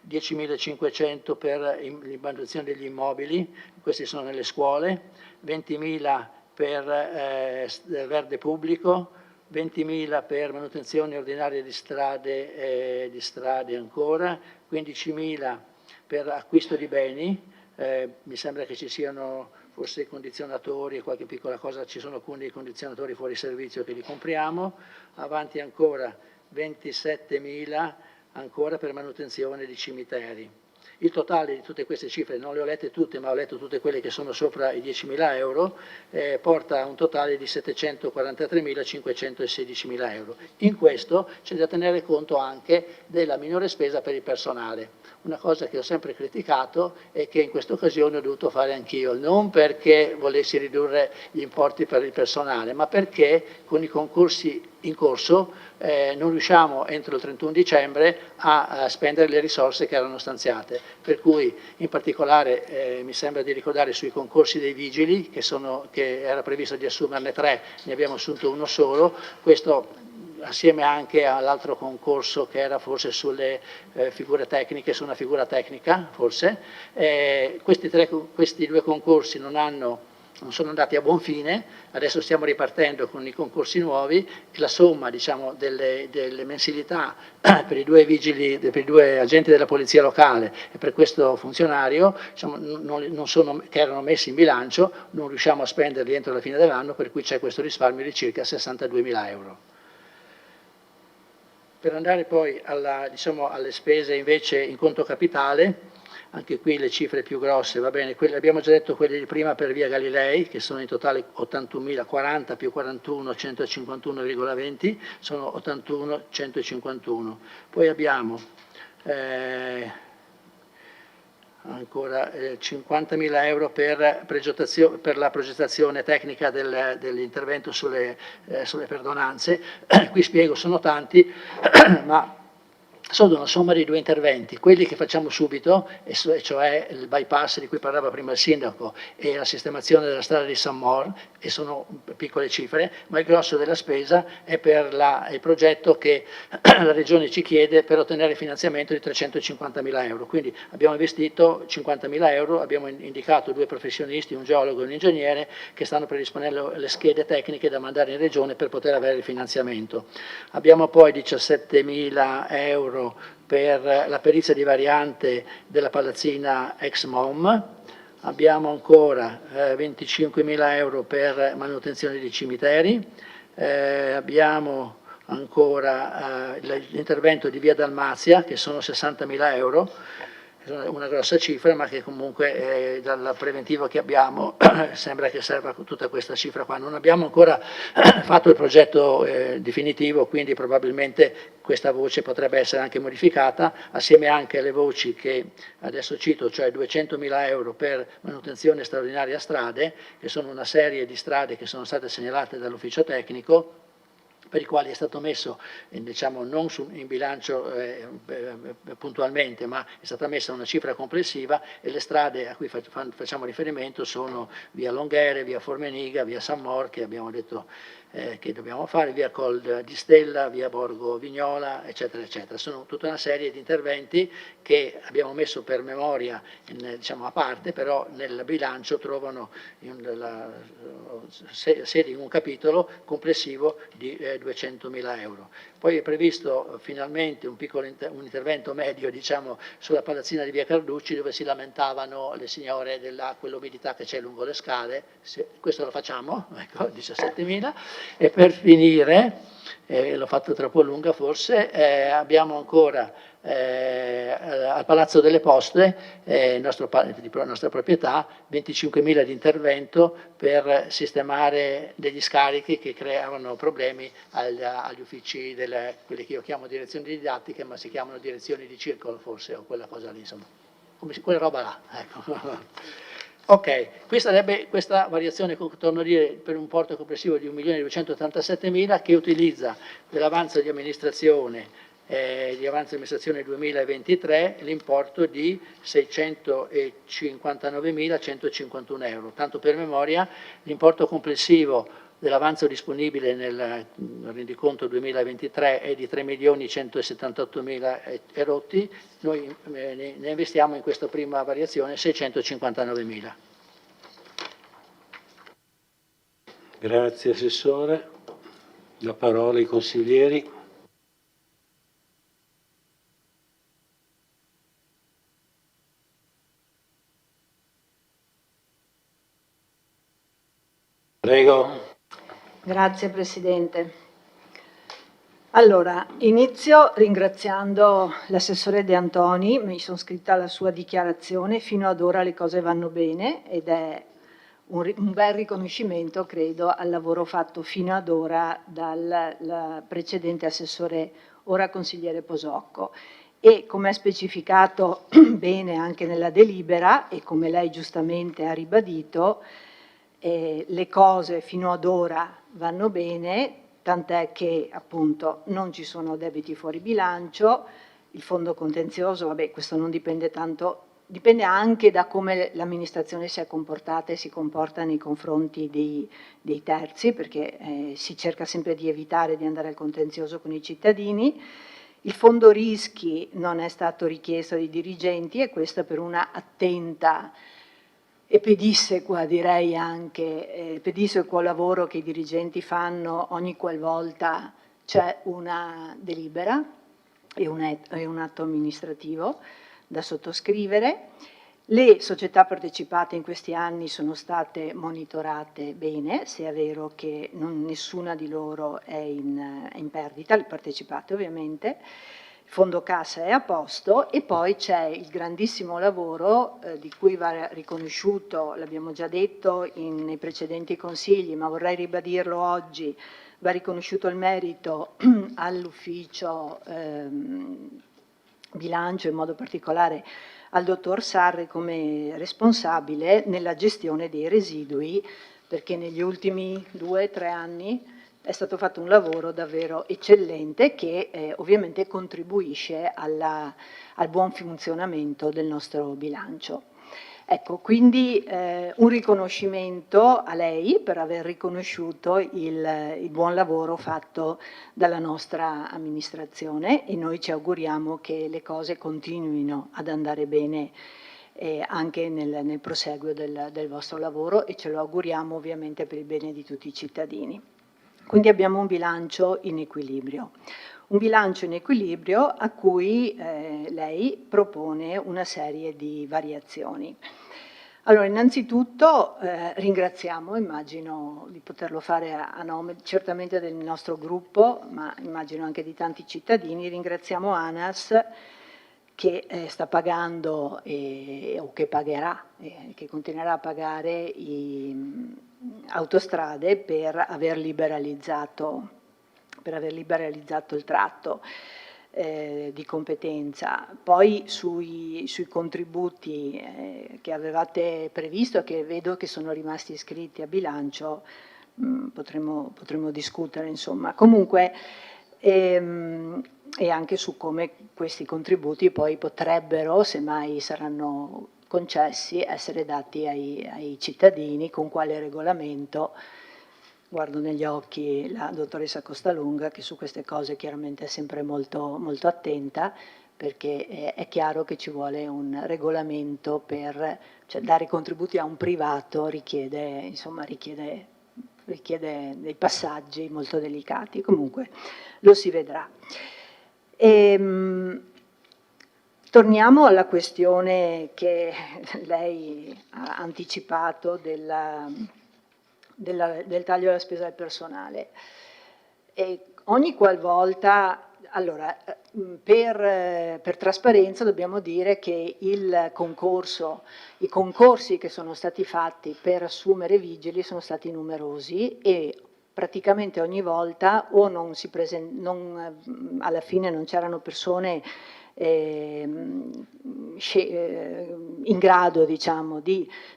10.500 per la manutenzione degli immobili, questi sono nelle scuole, 20.000 per verde pubblico, 20.000 per manutenzione ordinaria di strade ancora, 15.000 per acquisto di beni, mi sembra che ci siano forse i condizionatori e qualche piccola cosa, ci sono alcuni dei condizionatori fuori servizio che li compriamo, avanti ancora 27.000 ancora per manutenzione di cimiteri. Il totale di tutte queste cifre, non le ho lette tutte, ma ho letto tutte quelle che sono sopra i 10.000 euro, porta a un totale di 743.516.000 euro. In questo c'è da tenere conto anche della minore spesa per il personale. Una cosa che ho sempre criticato e che in questa occasione ho dovuto fare anch'io, non perché volessi ridurre gli importi per il personale, ma perché con i concorsi in corso non riusciamo entro il 31 dicembre a spendere le risorse che erano stanziate, per cui in particolare mi sembra di ricordare sui concorsi dei vigili che era previsto di assumerne 3, ne abbiamo assunto uno solo, questo assieme anche all'altro concorso che era forse sulle figure tecniche, su una figura tecnica forse, questi due concorsi non sono andati a buon fine, adesso stiamo ripartendo con i concorsi nuovi e la somma diciamo, delle mensilità per i due vigili, per i due agenti della polizia locale e per questo funzionario diciamo, che erano messi in bilancio, non riusciamo a spenderli entro la fine dell'anno, per cui c'è questo risparmio di circa 62.000 euro. Per andare poi diciamo, alle spese invece in conto capitale, anche qui le cifre più grosse, va bene, abbiamo già detto quelle di prima per via Galilei, che sono in totale 81.000, 40 più 41, 151,20, sono 81, 151. Poi abbiamo ancora 50.000 euro per la progettazione tecnica dell'intervento sulle perdonanze. Qui spiego, sono tanti, ma sono una somma di due interventi, quelli che facciamo subito, e cioè il bypass di cui parlava prima il sindaco e la sistemazione della strada di San Mor, e sono piccole cifre, ma il grosso della spesa è per il progetto che la Regione ci chiede per ottenere finanziamento di 350.000 euro. Quindi abbiamo investito 50.000 euro, abbiamo indicato due professionisti, un geologo e un ingegnere, che stanno predisponendo le schede tecniche da mandare in Regione per poter avere il finanziamento. Abbiamo poi 17.000 euro euro per la perizia di variante della palazzina ex MOM, abbiamo ancora 25.000 euro per manutenzione dei cimiteri, abbiamo ancora l'intervento di via Dalmazia che sono 60.000 euro, una grossa cifra, ma che comunque dal preventivo che abbiamo sembra che serva tutta questa cifra qua. Non abbiamo ancora fatto il progetto definitivo, quindi probabilmente questa voce potrebbe essere anche modificata, assieme anche alle voci che adesso cito, cioè 200.000 euro per manutenzione straordinaria strade, che sono una serie di strade che sono state segnalate dall'ufficio tecnico, per i quali è stato messo, diciamo, non in bilancio puntualmente, ma è stata messa una cifra complessiva, e le strade a cui facciamo riferimento sono via Longhere, via Formeniga, via San Mor, che abbiamo detto che dobbiamo fare, via Col di Stella, via Borgo Vignola, eccetera, eccetera. Sono tutta una serie di interventi che abbiamo messo per memoria, diciamo, a parte, però nel bilancio trovano sede in un capitolo complessivo di 200.000 euro. Poi è previsto finalmente un intervento medio, diciamo, sulla palazzina di via Carducci, dove si lamentavano le signore dell'acqua e l'umidità che c'è lungo le scale. Questo lo facciamo, ecco, 17.000. E per finire, l'ho fatto troppo lunga forse, abbiamo ancora al Palazzo delle Poste, di nostra proprietà, 25.000 di intervento per sistemare degli scarichi che creavano problemi agli uffici, quelle che io chiamo direzioni didattiche, ma si chiamano direzioni di circolo forse, o quella cosa lì, insomma, quella roba là, ecco. Ok, qui sarebbe questa variazione, torno a dire, per un importo complessivo di 1.287.000, che utilizza dell'avanzo di amministrazione 2023 l'importo di 659.151 euro. Tanto per memoria, l'importo complessivo dell'avanzo disponibile nel rendiconto 2023 è di 3.178.000 e rotti, noi ne investiamo in questa prima variazione 659.000. Grazie Assessore. La parola ai consiglieri. Prego. Grazie Presidente. Allora, inizio ringraziando l'assessore De Antoni, mi sono scritta la sua dichiarazione, fino ad ora le cose vanno bene, ed è un bel riconoscimento, credo, al lavoro fatto fino ad ora dal precedente assessore, ora consigliere Posocco. E come è specificato bene anche nella delibera, e come lei giustamente ha ribadito, le cose fino ad ora vanno bene, tant'è che appunto non ci sono debiti fuori bilancio, il fondo contenzioso, vabbè, questo non dipende tanto, dipende anche da come l'amministrazione si è comportata e si comporta nei confronti dei terzi, perché si cerca sempre di evitare di andare al contenzioso con i cittadini. Il fondo rischi non è stato richiesto ai dirigenti, e questo per una attenta e pedissequa, direi anche, pedissequo lavoro che i dirigenti fanno ogni qualvolta c'è una delibera e un atto amministrativo da sottoscrivere. Le società partecipate in questi anni sono state monitorate bene, se è vero che nessuna di loro è in perdita, le partecipate ovviamente. Il fondo cassa è a posto, e poi c'è il grandissimo lavoro di cui va riconosciuto, l'abbiamo già detto nei precedenti consigli, ma vorrei ribadirlo oggi, va riconosciuto il merito all'ufficio bilancio, in modo particolare al dottor Sarri come responsabile nella gestione dei residui, perché negli ultimi 2 o 3 anni è stato fatto un lavoro davvero eccellente che ovviamente contribuisce al buon funzionamento del nostro bilancio. Ecco, quindi un riconoscimento a lei per aver riconosciuto il buon lavoro fatto dalla nostra amministrazione, e noi ci auguriamo che le cose continuino ad andare bene anche nel proseguo del vostro lavoro, e ce lo auguriamo ovviamente per il bene di tutti i cittadini. Quindi abbiamo un bilancio in equilibrio. Un bilancio in equilibrio a cui lei propone una serie di variazioni. Allora, innanzitutto ringraziamo, immagino di poterlo fare a nome certamente del nostro gruppo, ma immagino anche di tanti cittadini, ringraziamo ANAS che sta pagando o che pagherà, che continuerà a pagare autostrade per aver liberalizzato il tratto di competenza. Poi sui contributi che avevate previsto, che vedo che sono rimasti iscritti a bilancio, potremo discutere, insomma. Comunque, e anche su come questi contributi poi potrebbero, se mai saranno concessi, essere dati ai cittadini, con quale regolamento. Guardo negli occhi la dottoressa Costalunga, che su queste cose chiaramente è sempre molto, molto attenta, perché è chiaro che ci vuole un regolamento cioè dare contributi a un privato richiede dei passaggi molto delicati. Comunque lo si vedrà. Torniamo alla questione che lei ha anticipato del taglio della spesa del personale. E ogni qualvolta, allora, per trasparenza dobbiamo dire che i concorsi che sono stati fatti per assumere vigili sono stati numerosi e praticamente ogni volta o alla fine non c'erano persone in grado, diciamo,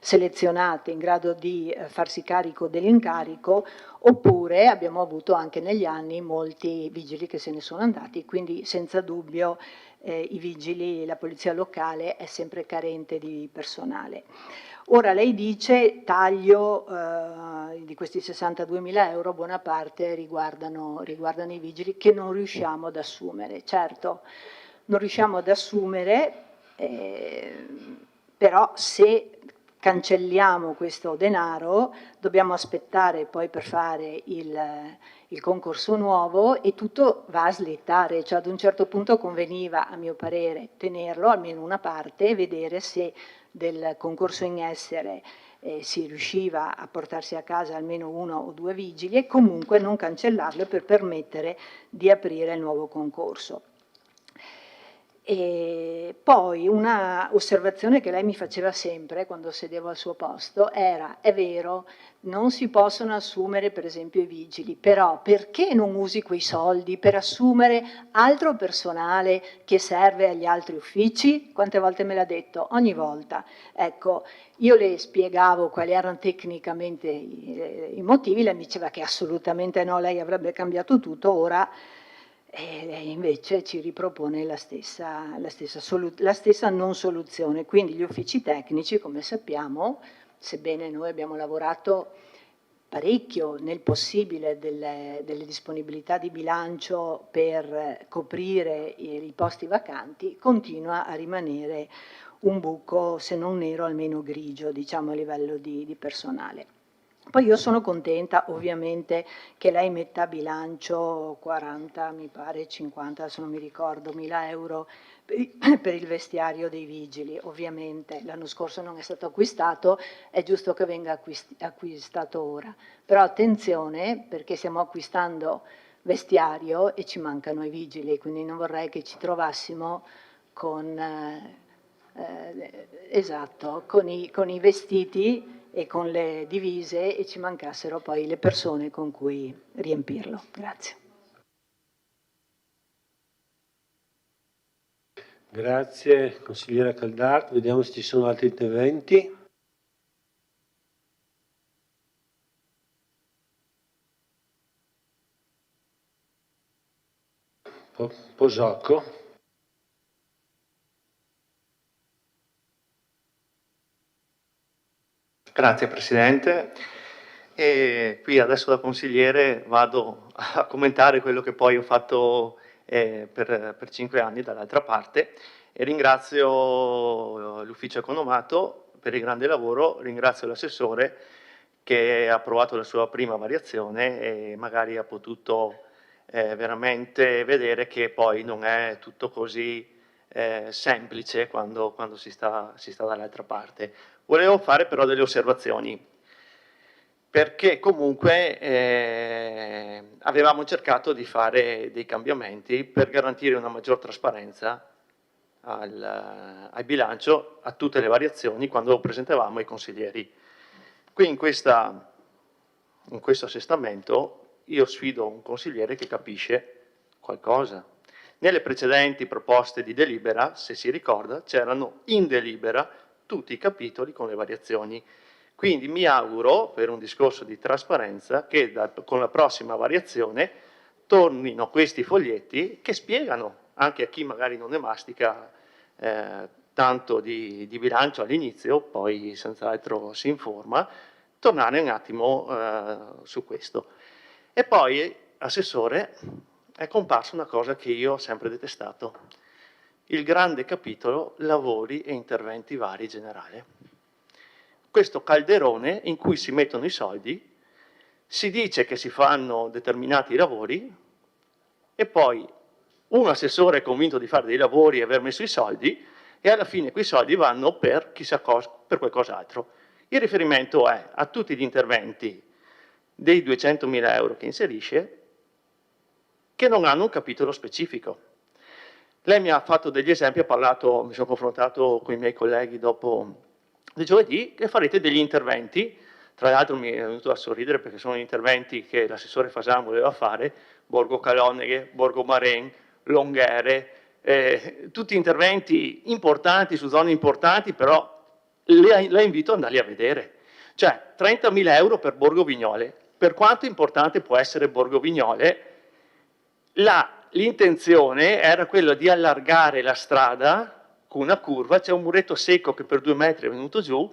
selezionate, in grado di farsi carico dell'incarico, oppure abbiamo avuto anche negli anni molti vigili che se ne sono andati, quindi senza dubbio i vigili, la polizia locale è sempre carente di personale. Ora lei dice taglio di questi 62.000 euro, buona parte riguardano i vigili che non riusciamo ad assumere. Certo, non riusciamo ad assumere, però se cancelliamo questo denaro dobbiamo aspettare poi per fare il concorso nuovo e tutto va a slittare, cioè ad un certo punto conveniva, a mio parere, tenerlo almeno una parte e vedere se del concorso in essere si riusciva a portarsi a casa almeno 1 o 2 vigili e comunque non cancellarlo per permettere di aprire il nuovo concorso. E poi una osservazione che lei mi faceva sempre quando sedevo al suo posto era: è vero, non si possono assumere per esempio i vigili, però perché non usi quei soldi per assumere altro personale che serve agli altri uffici? Quante volte me l'ha detto? Ogni volta. Ecco, io le spiegavo quali erano tecnicamente i motivi, lei mi diceva che assolutamente no, lei avrebbe cambiato tutto, ora e invece ci ripropone la stessa non soluzione. Quindi gli uffici tecnici, come sappiamo, sebbene noi abbiamo lavorato parecchio nel possibile delle disponibilità di bilancio per coprire i posti vacanti, continua a rimanere un buco, se non nero, almeno grigio, diciamo, a livello di personale. Poi io sono contenta ovviamente che lei metta a bilancio 40, mi pare 50, adesso non mi ricordo, 1.000 euro per il vestiario dei vigili. Ovviamente l'anno scorso non è stato acquistato, è giusto che venga acquistato ora. Però attenzione, perché stiamo acquistando vestiario e ci mancano i vigili, quindi non vorrei che ci trovassimo con i vestiti e con le divise e ci mancassero poi le persone con cui riempirlo. Grazie. Grazie consigliera Caldart, vediamo se ci sono altri interventi. Posocco. Grazie Presidente. E qui adesso da consigliere vado a commentare quello che poi ho fatto per 5 anni dall'altra parte e ringrazio l'ufficio economato per il grande lavoro, ringrazio l'assessore che ha approvato la sua prima variazione e magari ha potuto veramente vedere che poi non è tutto così semplice quando si sta dall'altra parte. Volevo fare però delle osservazioni, perché comunque avevamo cercato di fare dei cambiamenti per garantire una maggior trasparenza al bilancio, a tutte le variazioni, quando lo presentavamo ai consiglieri. Qui in questo assestamento io sfido un consigliere che capisce qualcosa. Nelle precedenti proposte di delibera, se si ricorda, c'erano in delibera tutti i capitoli con le variazioni. Quindi mi auguro, per un discorso di trasparenza, che con la prossima variazione tornino questi foglietti che spiegano, anche a chi magari non ne mastica tanto di bilancio all'inizio, poi senz'altro si informa, tornare un attimo su questo. E poi, Assessore, è comparsa una cosa che io ho sempre detestato, il grande capitolo lavori e interventi vari generale. Questo calderone in cui si mettono i soldi, si dice che si fanno determinati lavori e poi un assessore è convinto di fare dei lavori e aver messo i soldi e alla fine quei soldi vanno per chissà cosa, per qualcos'altro. Il riferimento è a tutti gli interventi dei 200.000 euro che inserisce che non hanno un capitolo specifico. Lei mi ha fatto degli esempi, ha parlato, mi sono confrontato con i miei colleghi dopo di giovedì, che farete degli interventi, tra l'altro mi è venuto a sorridere perché sono interventi che l'assessore Fasan voleva fare, Borgo Caloneghe, Borgo Maren, Longhere, tutti interventi importanti su zone importanti, però la invito ad andarli a vedere. Cioè 30.000 euro per Borgo Vignole, per quanto importante può essere Borgo Vignole, l'intenzione era quella di allargare la strada con una curva, c'è un muretto secco che per 2 metri è venuto giù,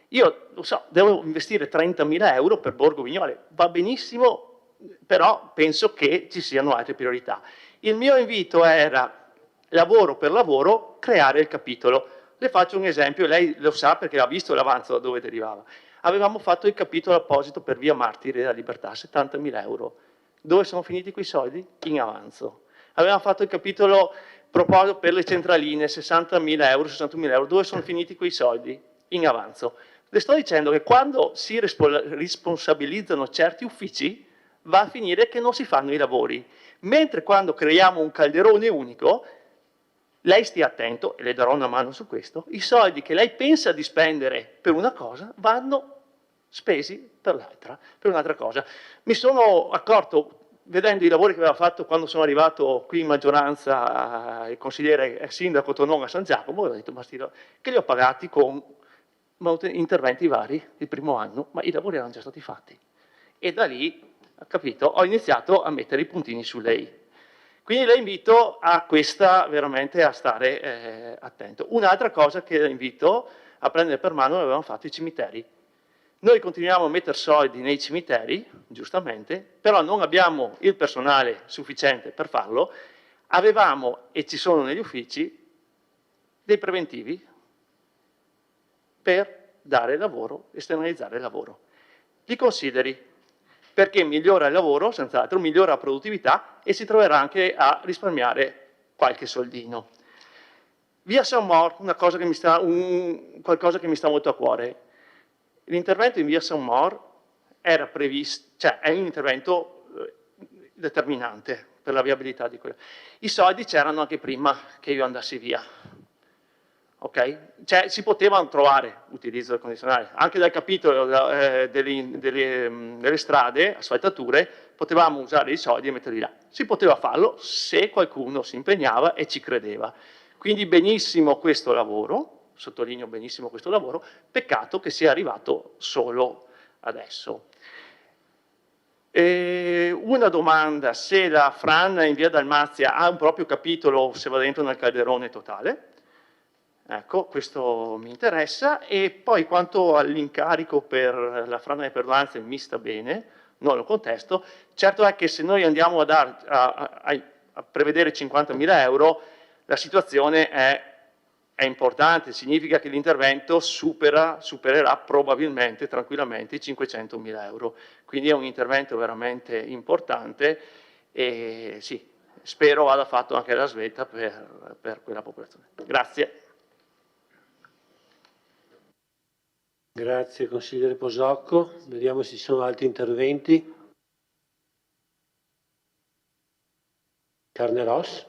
io lo so, devo investire 30.000 euro per Borgo Vignole, va benissimo, però penso che ci siano altre priorità. Il mio invito era, lavoro per lavoro, creare il capitolo. Le faccio un esempio, lei lo sa perché ha visto l'avanzo da dove derivava. Avevamo fatto il capitolo apposito per via Martiri della Libertà, 70.000 euro. Dove sono finiti quei soldi? In avanzo. Avevamo fatto il capitolo proposito per le centraline, 60.000 euro, 61.000 euro. Dove sono finiti quei soldi? In avanzo. Le sto dicendo che quando si responsabilizzano certi uffici, va a finire che non si fanno i lavori. Mentre quando creiamo un calderone unico, lei stia attento, e le darò una mano su questo, i soldi che lei pensa di spendere per una cosa vanno spesi per l'altra, per un'altra cosa. Mi sono accorto, vedendo i lavori che aveva fatto quando sono arrivato qui in maggioranza, il consigliere sindaco Tonon a San Giacomo, ho detto, che li ho pagati con interventi vari il primo anno, ma i lavori erano già stati fatti. E da lì, capito, ho iniziato a mettere i puntini su lei. Quindi la invito a questa veramente a stare attento. Un'altra cosa che la invito a prendere per mano l'avevamo fatto i cimiteri. Noi continuiamo a mettere soldi nei cimiteri, giustamente, però non abbiamo il personale sufficiente per farlo. Avevamo, e ci sono negli uffici, dei preventivi per dare lavoro, esternalizzare il lavoro. Li consideri, perché migliora il lavoro, senz'altro, migliora la produttività e si troverà anche a risparmiare qualche soldino. Via San Mor, qualcosa che mi sta molto a cuore. L'intervento in via San Mor era previsto, cioè è un intervento determinante per la viabilità di quello. I soldi c'erano anche prima che io andassi via. Okay? Cioè, si potevano trovare utilizzo del condizionale, anche dal capitolo delle strade, asfaltature, potevamo usare i soldi e metterli là. Si poteva farlo se qualcuno si impegnava e ci credeva. Quindi benissimo questo lavoro, sottolineo benissimo questo lavoro, peccato che sia arrivato solo adesso. Una domanda, se la Fran in via Dalmazia ha un proprio capitolo, se va dentro nel calderone totale. Ecco, questo mi interessa. E poi quanto all'incarico per la frana e per l'anza mi sta bene, non lo contesto. Certo è che se noi andiamo a prevedere 50.000 euro, la situazione è importante, significa che l'intervento supererà probabilmente, tranquillamente, i 500.000 euro. Quindi è un intervento veramente importante e sì, spero vada fatto anche la svelta per quella popolazione. Grazie. Grazie consigliere Posocco. Vediamo se ci sono altri interventi. Carneros.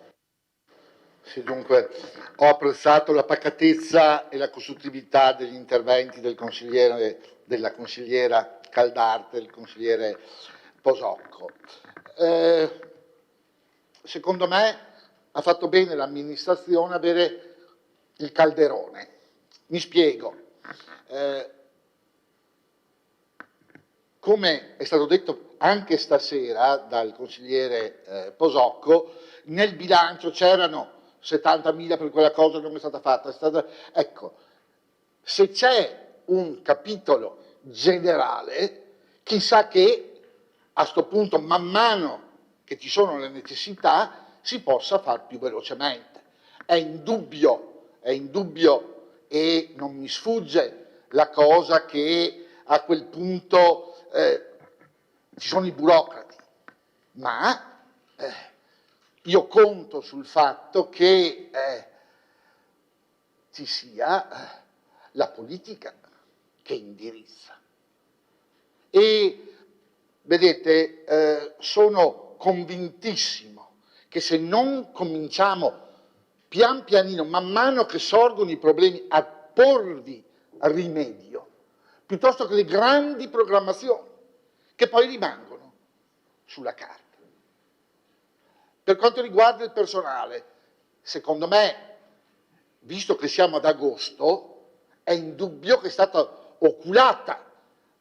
Sì, dunque, ho apprezzato la pacatezza e la costruttività degli interventi del consigliere, della consigliera Caldarte, del consigliere Posocco. Secondo me ha fatto bene l'amministrazione avere il calderone. Mi spiego. Come è stato detto anche stasera dal consigliere Posocco, nel bilancio c'erano 70.000 per quella cosa che non è stata fatta. Ecco, se c'è un capitolo generale, chissà che a sto punto, man mano che ci sono le necessità, si possa far più velocemente. È indubbio e non mi sfugge la cosa che a quel punto ci sono i burocrati, ma io conto sul fatto che ci sia la politica che indirizza. E vedete, sono convintissimo che se non cominciamo pian pianino, man mano che sorgono i problemi, a porvi rimedio, piuttosto che le grandi programmazioni, che poi rimangono sulla carta. Per quanto riguarda il personale, secondo me, visto che siamo ad agosto, è indubbio che è stata oculata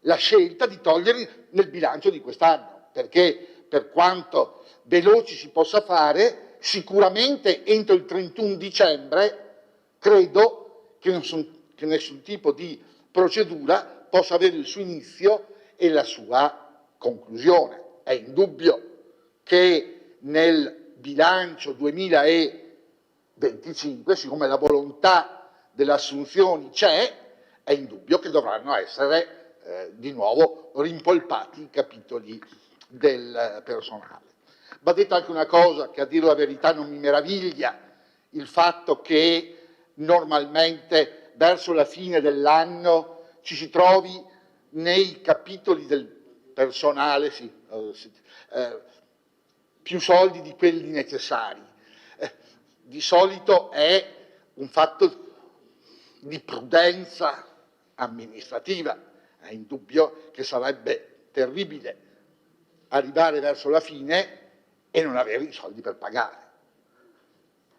la scelta di togliere nel bilancio di quest'anno, perché per quanto veloci si possa fare, sicuramente entro il 31 dicembre credo che nessun tipo di procedura possa avere il suo inizio e la sua conclusione. È indubbio che nel bilancio 2025, siccome la volontà delle assunzioni c'è, è indubbio che dovranno essere di nuovo rimpolpati i capitoli del personale. Va detto anche una cosa che a dire la verità non mi meraviglia, il fatto che normalmente verso la fine dell'anno ci si trovi nei capitoli del personale più soldi di quelli necessari. Di solito è un fatto di prudenza amministrativa. È indubbio che sarebbe terribile arrivare verso la fine e non avere i soldi per pagare.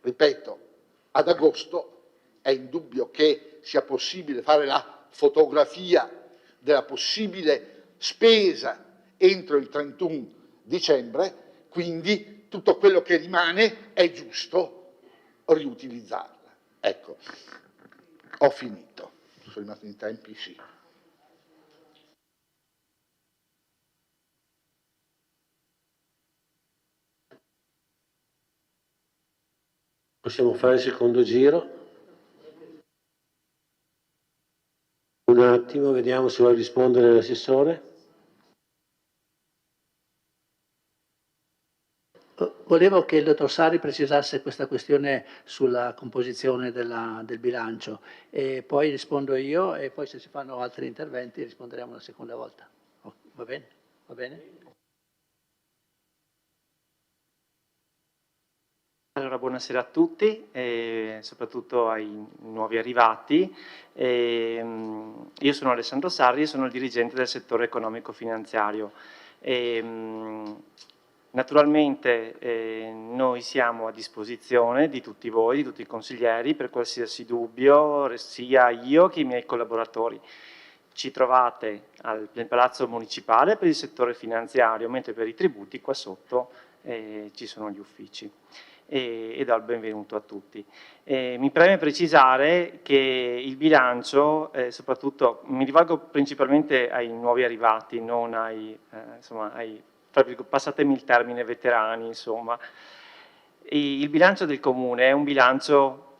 Ripeto, ad agosto è indubbio che sia possibile fare la fotografia della possibile spesa entro il 31 dicembre, quindi tutto quello che rimane è giusto riutilizzarla. Ecco, ho finito. Sono rimasto in tempi, sì. Possiamo fare il secondo giro. Un attimo, vediamo se vuole rispondere l'assessore. Volevo che il dottor Sari precisasse questa questione sulla composizione del bilancio e poi rispondo io e poi se si fanno altri interventi risponderemo una seconda volta. Va bene? Va bene? Allora, buonasera a tutti e soprattutto ai nuovi arrivati. Io sono Alessandro Sarri e sono il dirigente del settore economico-finanziario. Naturalmente noi siamo a disposizione di tutti voi, di tutti i consiglieri, per qualsiasi dubbio, sia io che i miei collaboratori. Ci trovate nel Palazzo Municipale per il settore finanziario, mentre per i tributi qua sotto ci sono gli uffici. E do il benvenuto a tutti. Mi preme precisare che il bilancio, soprattutto, mi rivolgo principalmente ai nuovi arrivati, non ai, passatemi il termine, veterani, insomma. Il bilancio del Comune è un bilancio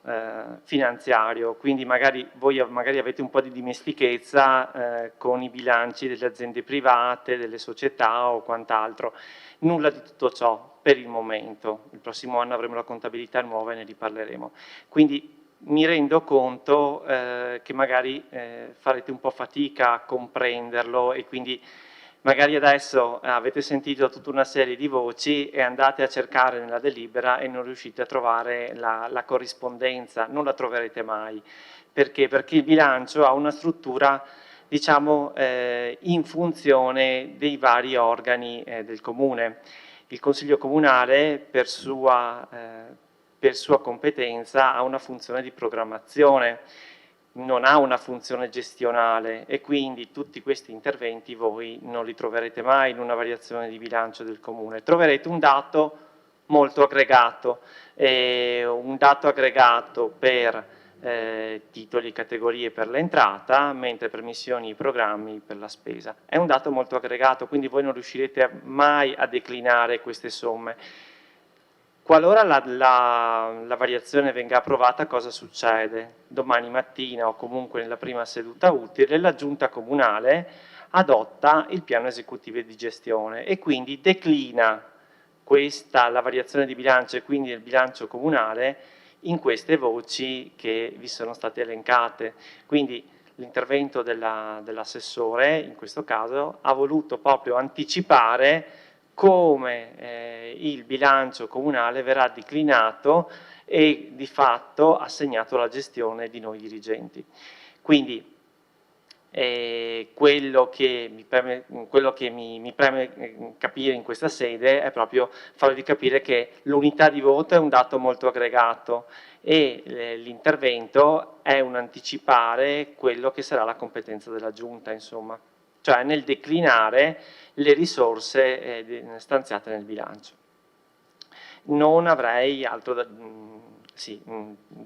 finanziario, quindi voi magari avete un po' di dimestichezza con i bilanci delle aziende private, delle società o quant'altro. Nulla di tutto ciò per il momento. Il prossimo anno avremo la contabilità nuova e ne riparleremo. Quindi mi rendo conto che magari farete un po' fatica a comprenderlo e quindi magari adesso avete sentito tutta una serie di voci e andate a cercare nella delibera e non riuscite a trovare la corrispondenza, non la troverete mai. Perché? Perché il bilancio ha una struttura, diciamo, in funzione dei vari organi del Comune. Il Consiglio Comunale, per sua competenza, ha una funzione di programmazione, non ha una funzione gestionale e quindi tutti questi interventi voi non li troverete mai in una variazione di bilancio del Comune. Troverete un dato molto aggregato, per titoli e categorie per l'entrata, mentre per missioni e programmi per la spesa. È un dato molto aggregato, quindi voi non riuscirete mai a declinare queste somme. Qualora la variazione venga approvata, cosa succede? Domani mattina o comunque nella prima seduta utile, la Giunta Comunale adotta il piano esecutivo di gestione e quindi declina la variazione di bilancio e quindi il bilancio comunale in queste voci che vi sono state elencate. Quindi l'intervento dell'assessore, in questo caso, ha voluto proprio anticipare come il bilancio comunale verrà declinato e di fatto assegnato alla gestione di noi dirigenti. Quindi quello che mi preme capire in questa sede è proprio farvi capire che l'unità di voto è un dato molto aggregato e l'intervento è un anticipare quello che sarà la competenza della Giunta, insomma, cioè nel declinare le risorse stanziate nel bilancio. Non avrei altro da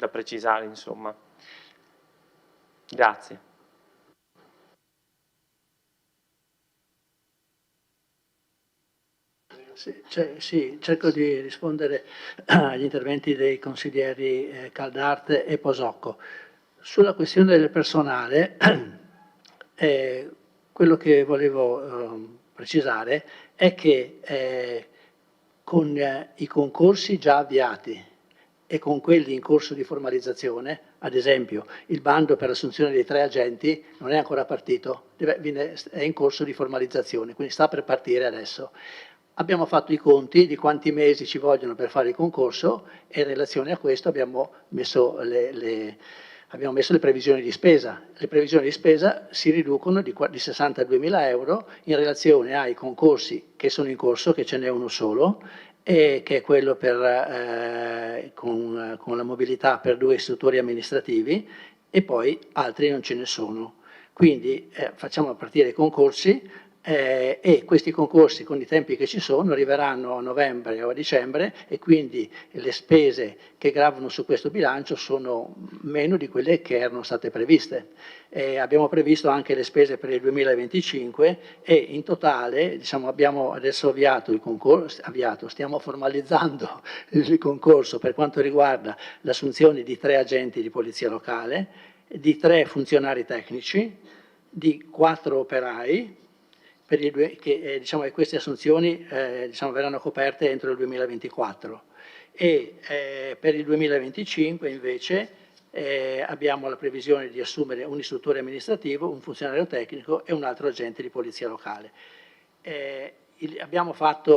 precisare, insomma. Grazie. Sì, cerco di rispondere agli interventi dei consiglieri Caldarte e Posocco. Sulla questione del personale, quello che volevo precisare è che con i concorsi già avviati e con quelli in corso di formalizzazione, ad esempio il bando per l'assunzione dei 3 agenti non è ancora partito, è in corso di formalizzazione, quindi sta per partire adesso. Abbiamo fatto i conti di quanti mesi ci vogliono per fare il concorso e in relazione a questo abbiamo messo le previsioni di spesa. Le previsioni di spesa si riducono di 62.000 euro in relazione ai concorsi che sono in corso, che ce n'è uno solo, e che è quello con la mobilità per 2 istruttori amministrativi e poi altri non ce ne sono. Quindi facciamo partire i concorsi e questi concorsi con i tempi che ci sono arriveranno a novembre o a dicembre e quindi le spese che gravano su questo bilancio sono meno di quelle che erano state previste. Abbiamo previsto anche le spese per il 2025 e in totale abbiamo adesso avviato il concorso, stiamo formalizzando il concorso per quanto riguarda l'assunzione di 3 agenti di polizia locale, di 3 funzionari tecnici, di 4 operai, che queste assunzioni verranno coperte entro il 2024 e per il 2025 invece abbiamo la previsione di assumere un istruttore amministrativo, un funzionario tecnico e un altro agente di polizia locale. Abbiamo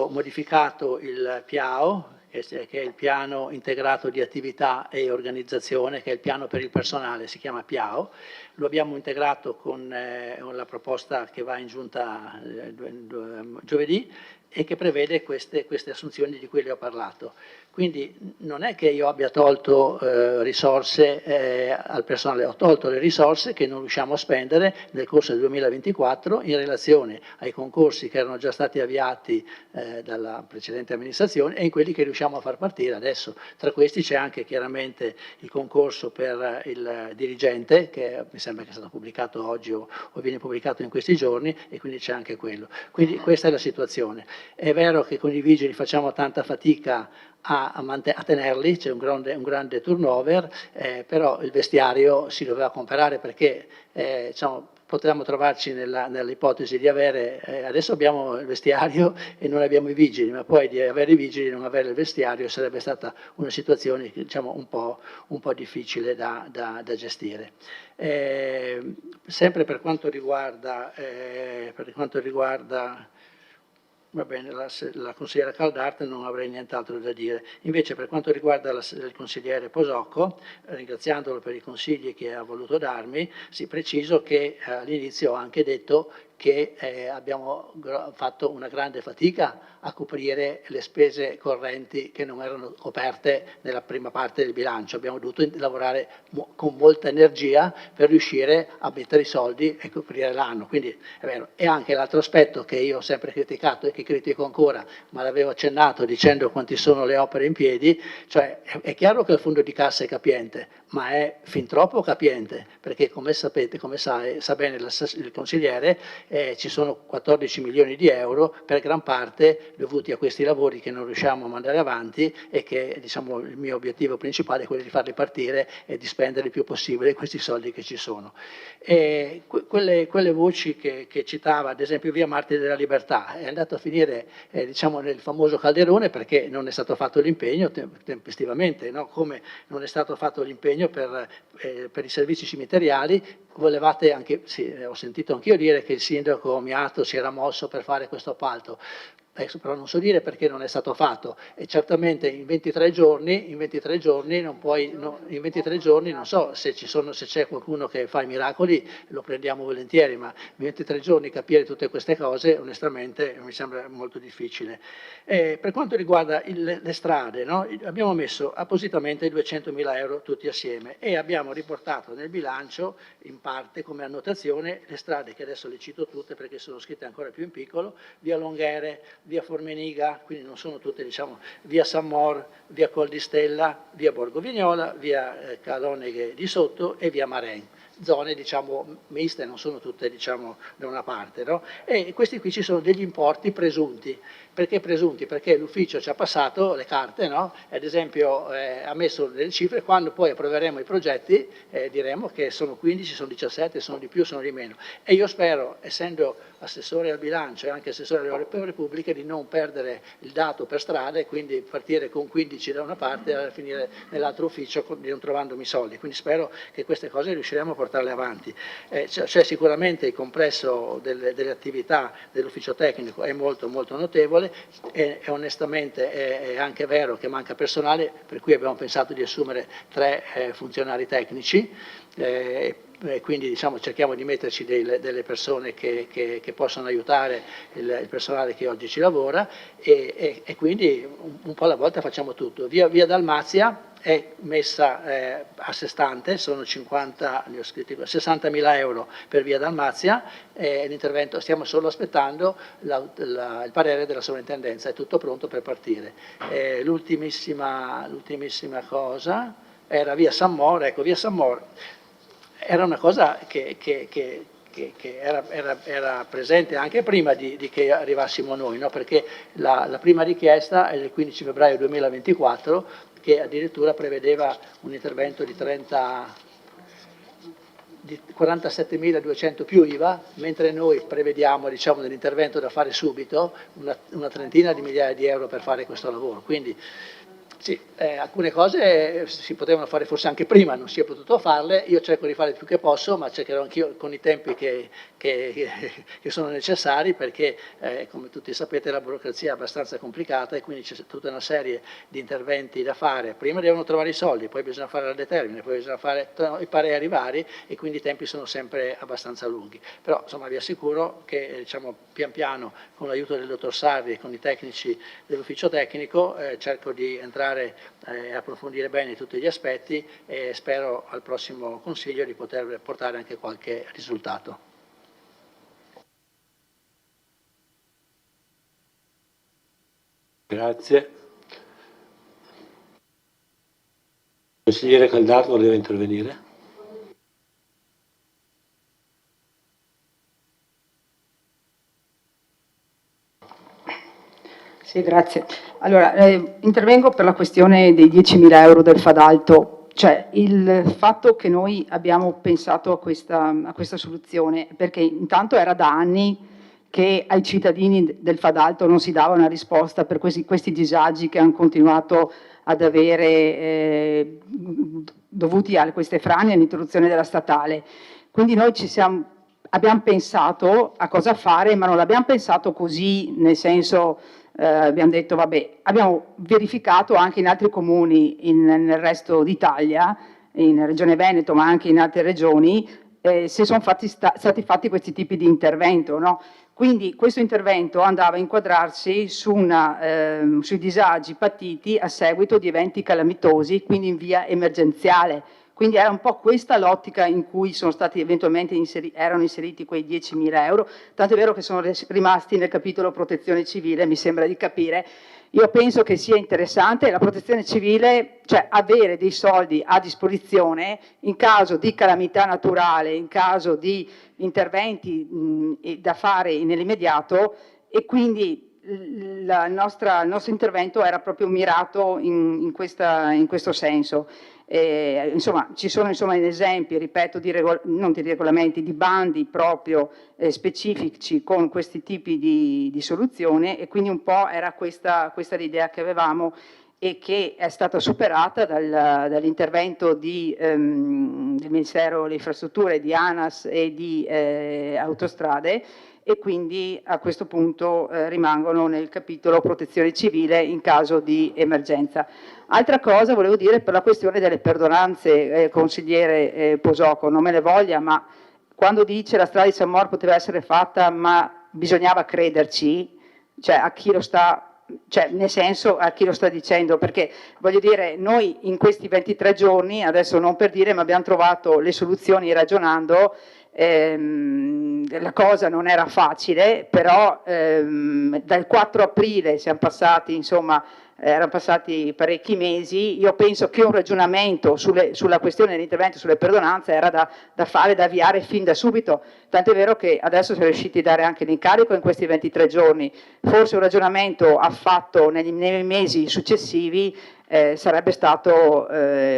modificato il PIAO, che è il piano integrato di attività e organizzazione, che è il piano per il personale, si chiama PIAO. Lo abbiamo integrato con la proposta che va in giunta giovedì e che prevede queste assunzioni di cui le ho parlato. Quindi non è che io abbia tolto risorse al personale, ho tolto le risorse che non riusciamo a spendere nel corso del 2024 in relazione ai concorsi che erano già stati avviati dalla precedente amministrazione e in quelli che riusciamo a far partire adesso. Tra questi c'è anche chiaramente il concorso per il dirigente, che mi sembra che è stato pubblicato oggi o viene pubblicato in questi giorni, e quindi c'è anche quello. Quindi questa è la situazione. È vero che con i vigili facciamo tanta fatica a tenerli, c'è un grande turnover, però il vestiario si doveva comprare perché diciamo, potevamo trovarci nell'ipotesi di avere, adesso abbiamo il vestiario e non abbiamo i vigili, ma poi di avere i vigili e non avere il vestiario sarebbe stata una situazione diciamo, un po' difficile da gestire. Sempre per quanto riguarda va bene, la consigliera Caldarte non avrei nient'altro da dire. Invece per quanto riguarda il consigliere Posocco, ringraziandolo per i consigli che ha voluto darmi, sì preciso che all'inizio ho anche detto che abbiamo fatto una grande fatica a coprire le spese correnti che non erano coperte nella prima parte del bilancio. Abbiamo dovuto lavorare con molta energia per riuscire a mettere i soldi e coprire l'anno. Quindi è vero. E anche l'altro aspetto che io ho sempre criticato e che critico ancora, ma l'avevo accennato dicendo quanti sono le opere in piedi, cioè è chiaro che il fondo di cassa è capiente, ma è fin troppo capiente, perché come sapete, come sa bene il consigliere, ci sono 14 milioni di euro per gran parte dovuti a questi lavori che non riusciamo a mandare avanti e che diciamo, il mio obiettivo principale è quello di farli partire e di spendere il più possibile questi soldi che ci sono. E quelle voci che citava, ad esempio via Martiri della Libertà, è andato a finire diciamo, nel famoso calderone perché non è stato fatto l'impegno tempestivamente, no? Come non è stato fatto l'impegno per i servizi cimiteriali. Volevate anche, sì, ho sentito anch'io dire che il sindaco Miato si era mosso per fare questo appalto. Adesso però non so dire perché non è stato fatto e certamente in 23 giorni non so se c'è qualcuno che fa i miracoli, lo prendiamo volentieri, ma in 23 giorni capire tutte queste cose onestamente mi sembra molto difficile. Per quanto riguarda le strade, no? Abbiamo messo appositamente 200.000 euro tutti assieme e abbiamo riportato nel bilancio in parte come annotazione le strade che adesso le cito tutte perché sono scritte ancora più in piccolo, via Longhere, via Formeniga, quindi non sono tutte, diciamo, via San Mor, via Col di Stella, via Borgo Vignola, via Caloneghe di Sotto e via Maren. Zone, diciamo, miste, non sono tutte, diciamo, da una parte, no? E questi qui ci sono degli importi presunti. Perché presunti? Perché l'ufficio ci ha passato le carte, no? Ad esempio ha messo delle cifre, quando poi approveremo i progetti diremo che sono 15, sono 17, sono di più, sono di meno. E io spero, essendo assessore al bilancio e anche assessore alle opere pubbliche, di non perdere il dato per strada e quindi partire con 15 da una parte e finire nell'altro ufficio non trovandomi soldi. Quindi spero che queste cose riusciremo a portarle avanti. C'è sicuramente il complesso delle attività dell'ufficio tecnico è molto molto notevole e onestamente è anche vero che manca personale, per cui abbiamo pensato di assumere 3 funzionari tecnici. Quindi diciamo, cerchiamo di metterci delle persone che possono aiutare il personale che oggi ci lavora e quindi un po' alla volta facciamo tutto. Via Dalmazia è messa a sé stante, sono 60.000 euro per via Dalmazia, l'intervento stiamo solo aspettando il parere della sovrintendenza, è tutto pronto per partire. L'ultimissima cosa era via San Mor, ecco via San Mor era una cosa che era presente anche prima di che arrivassimo noi, no? Perché la prima richiesta è del 15 febbraio 2024 che addirittura prevedeva un intervento di 47.200 più IVA, mentre noi prevediamo diciamo, dell'intervento da fare subito una trentina di migliaia di euro per fare questo lavoro. Quindi, sì, alcune cose si potevano fare forse anche prima, non si è potuto farle, io cerco di fare il più che posso, ma cercherò anch'io con i tempi che sono necessari perché come tutti sapete la burocrazia è abbastanza complicata e quindi c'è tutta una serie di interventi da fare, prima devono trovare i soldi, poi bisogna fare la determine, poi bisogna fare i pareri vari e quindi i tempi sono sempre abbastanza lunghi, però insomma vi assicuro che diciamo, pian piano con l'aiuto del dottor Sarri e con i tecnici dell'ufficio tecnico cerco di entrare e approfondire bene tutti gli aspetti e spero al prossimo Consiglio di poter portare anche qualche risultato. Grazie. Consigliere Caldardo voleva intervenire? Sì, grazie. Allora, intervengo per la questione dei 10.000 euro del Fadalto. Cioè, il fatto che noi abbiamo pensato a questa soluzione, perché intanto era da anni che ai cittadini del Fadalto non si dava una risposta per questi disagi che hanno continuato ad avere dovuti a queste frane e all'interruzione della statale. Quindi noi abbiamo pensato a cosa fare, ma non l'abbiamo pensato così, nel senso abbiamo detto vabbè, abbiamo verificato anche in altri comuni nel resto d'Italia, in Regione Veneto ma anche in altre regioni, se sono stati fatti questi tipi di intervento, no? Quindi questo intervento andava a inquadrarsi sui disagi patiti a seguito di eventi calamitosi, quindi in via emergenziale. Quindi era un po' questa l'ottica in cui sono stati eventualmente erano inseriti quei 10.000 euro, tanto è vero che sono rimasti nel capitolo protezione civile, mi sembra di capire. Io penso che sia interessante la protezione civile, cioè avere dei soldi a disposizione in caso di calamità naturale, in caso di interventi da fare nell'immediato, e quindi il nostro intervento era proprio mirato in questo senso. Insomma, ci sono esempi, ripeto, non di regolamenti, di bandi proprio specifici con questi tipi di soluzione, e quindi un po' era questa l'idea che avevamo e che è stata superata dall'intervento del Ministero delle Infrastrutture, di ANAS e di Autostrade, e quindi a questo punto rimangono nel capitolo protezione civile in caso di emergenza. Altra cosa volevo dire per la questione delle perdonanze, consigliere Posocco, non me ne voglia, ma quando dice la strada di San Mor poteva essere fatta ma bisognava crederci, cioè a chi lo sta, cioè nel senso a chi lo sta dicendo, perché voglio dire, noi in questi 23 giorni, adesso non per dire, ma abbiamo trovato le soluzioni ragionando. La cosa non era facile, però dal 4 aprile siamo passati, insomma, erano passati parecchi mesi. Io penso che un ragionamento sulla questione dell'intervento sulle perdonanze era da fare, da avviare fin da subito, tant'è vero che adesso siamo riusciti a dare anche l'incarico in questi 23 giorni. Forse un ragionamento affatto nei mesi successivi sarebbe stato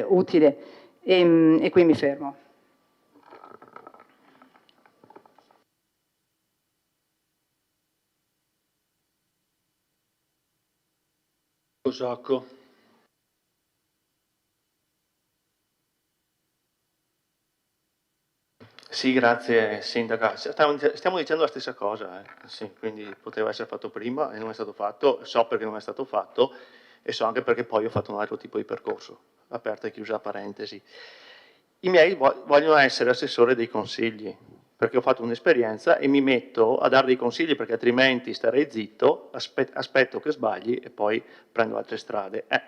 utile, e qui mi fermo. Posocco. Sì, grazie Sindaca. Stiamo dicendo la stessa cosa, sì, quindi poteva essere fatto prima e non è stato fatto, so perché non è stato fatto e so anche perché poi ho fatto un altro tipo di percorso, aperta e chiusa parentesi. I miei vogliono essere assessore dei consigli, perché ho fatto un'esperienza e mi metto a dare dei consigli, perché altrimenti starei zitto, aspetto che sbagli e poi prendo altre strade. Le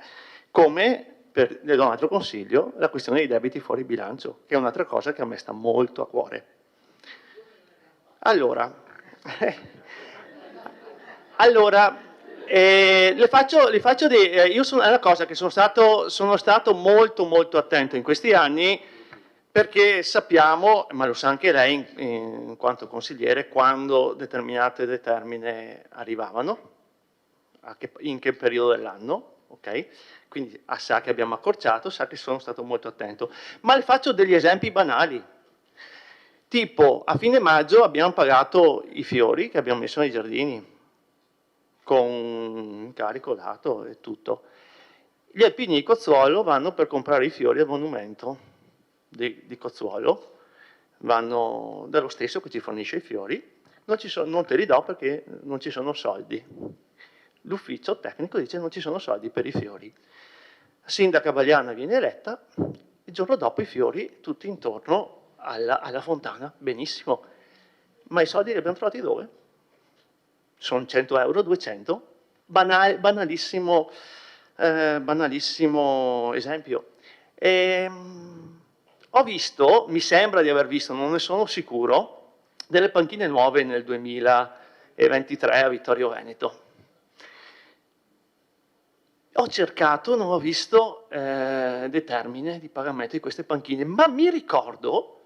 do un altro consiglio, la questione dei debiti fuori bilancio, che è un'altra cosa che a me sta molto a cuore. Allora, le faccio io è una cosa che sono stato molto molto attento in questi anni, perché sappiamo, ma lo sa anche lei in quanto consigliere, quando determinate determine arrivavano, in che periodo dell'anno, ok? Quindi sa che abbiamo accorciato, sa che sono stato molto attento. Ma le faccio degli esempi banali. Tipo, a fine maggio abbiamo pagato i fiori che abbiamo messo nei giardini, con incarico dato e tutto. Gli alpini di Cozzuolo vanno per comprare i fiori al monumento di Cozzuolo, vanno dallo stesso che ci fornisce i fiori, non te li do perché non ci sono soldi. L'ufficio tecnico dice non ci sono soldi per i fiori. Sindaca Bagliana viene eletta, il giorno dopo i fiori tutti intorno alla fontana, benissimo. Ma i soldi li abbiamo trovati dove? Sono 100 euro, 200? Banalissimo esempio. Ho visto, mi sembra di aver visto, non ne sono sicuro, delle panchine nuove nel 2023 a Vittorio Veneto. Ho cercato, non ho visto determine di pagamento di queste panchine, ma mi ricordo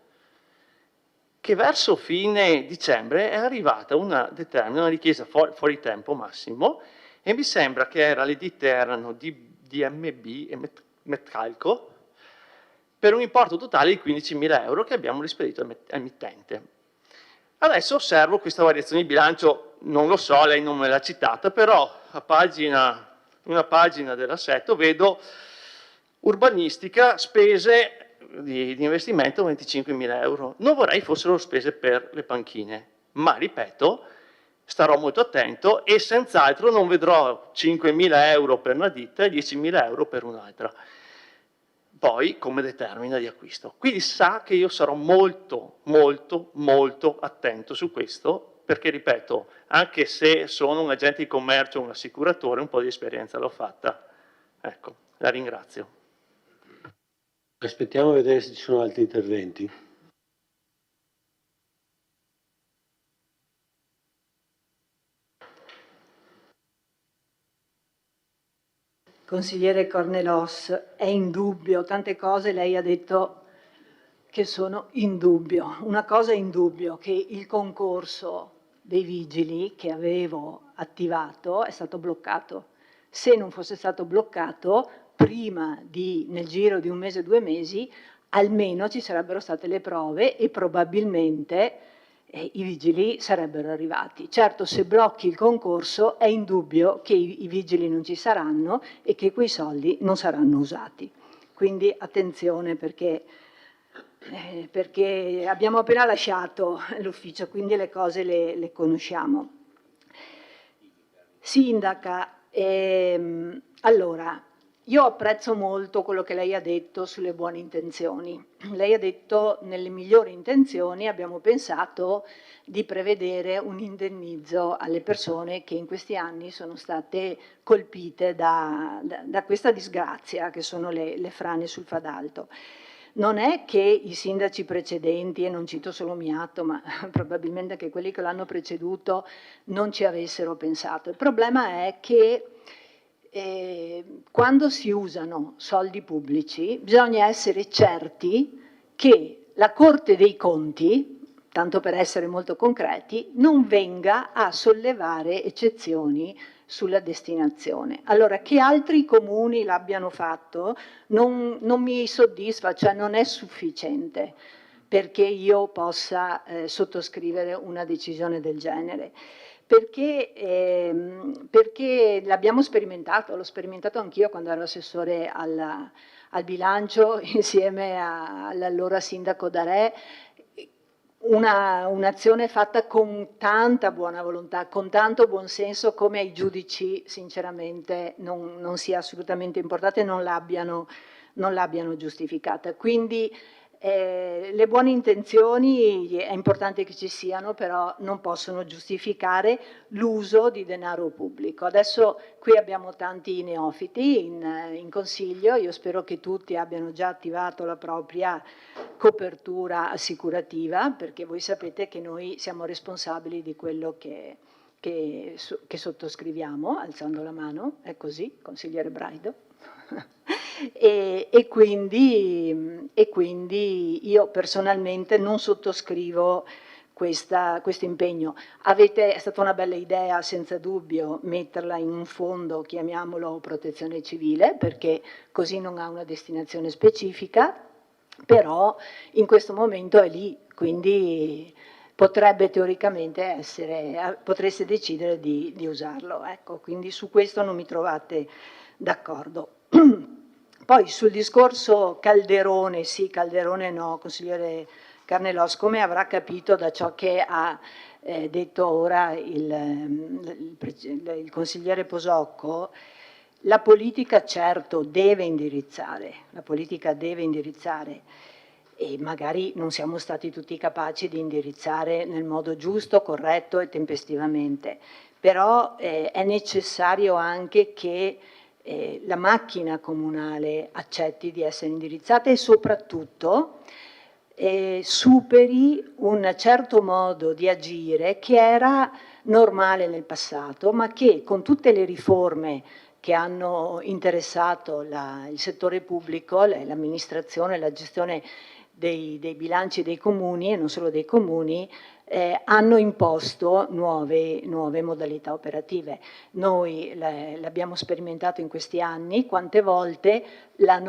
che verso fine dicembre è arrivata una richiesta fuori tempo massimo, e mi sembra che le ditte erano DMB e Metcalco, per un importo totale di 15.000 euro che abbiamo rispedito al mittente. Adesso osservo questa variazione di bilancio, non lo so, lei non me l'ha citata, però una pagina dell'assetto vedo urbanistica, spese di investimento 25.000 euro. Non vorrei fossero spese per le panchine, ma ripeto, starò molto attento e senz'altro non vedrò 5.000 euro per una ditta e 10.000 euro per un'altra. Poi come determina di acquisto. Quindi sa che io sarò molto, molto, molto attento su questo, perché ripeto, anche se sono un agente di commercio, un assicuratore, un po' di esperienza l'ho fatta. Ecco, la ringrazio. Aspettiamo a vedere se ci sono altri interventi. Consigliere Cornelos, è indubbio, tante cose lei ha detto che sono indubbio. Una cosa è indubbio, che il concorso dei vigili che avevo attivato è stato bloccato. Se non fosse stato bloccato, nel giro di un mese, 2 mesi, almeno ci sarebbero state le prove e probabilmente i vigili sarebbero arrivati. Certo, se blocchi il concorso è indubbio che i vigili non ci saranno e che quei soldi non saranno usati. Quindi attenzione perché abbiamo appena lasciato l'ufficio, quindi le cose le conosciamo. Sindaca, allora, io apprezzo molto quello che lei ha detto sulle buone intenzioni. Lei ha detto nelle migliori intenzioni abbiamo pensato di prevedere un indennizzo alle persone che in questi anni sono state colpite da questa disgrazia che sono le frane sul Fadalto. Non è che i sindaci precedenti, e non cito solo Miatto, ma probabilmente anche quelli che l'hanno preceduto, non ci avessero pensato. Il problema è che quando si usano soldi pubblici bisogna essere certi che la Corte dei Conti, tanto per essere molto concreti, non venga a sollevare eccezioni sulla destinazione. Allora, che altri comuni l'abbiano fatto non mi soddisfa, cioè non è sufficiente perché io possa sottoscrivere una decisione del genere. Perché l'abbiamo sperimentato, l'ho sperimentato anch'io quando ero assessore al bilancio insieme all'allora sindaco D'Arè, un'azione fatta con tanta buona volontà, con tanto buonsenso, come ai giudici sinceramente non sia assolutamente importata e non l'abbiano giustificata. Quindi le buone intenzioni è importante che ci siano, però non possono giustificare l'uso di denaro pubblico. Adesso qui abbiamo tanti neofiti in consiglio, io spero che tutti abbiano già attivato la propria copertura assicurativa, perché voi sapete che noi siamo responsabili di quello che sottoscriviamo, alzando la mano, è così, consigliere Braido. E quindi io personalmente non sottoscrivo questo impegno. È stata una bella idea, senza dubbio, metterla in un fondo, chiamiamolo protezione civile, perché così non ha una destinazione specifica, però in questo momento è lì, quindi potrebbe teoricamente potreste decidere di usarlo. Ecco, quindi su questo non mi trovate d'accordo. Poi sul discorso Calderone, sì, Calderone no, consigliere Cornelos, come avrà capito da ciò che ha detto ora il consigliere Posocco, la politica certo deve indirizzare, e magari non siamo stati tutti capaci di indirizzare nel modo giusto, corretto e tempestivamente, però è necessario anche che la macchina comunale accetti di essere indirizzata e soprattutto superi un certo modo di agire che era normale nel passato, ma che con tutte le riforme che hanno interessato il settore pubblico, l'amministrazione, la gestione dei bilanci dei comuni e non solo dei comuni, hanno imposto nuove modalità operative. Noi l'abbiamo sperimentato in questi anni, quante volte il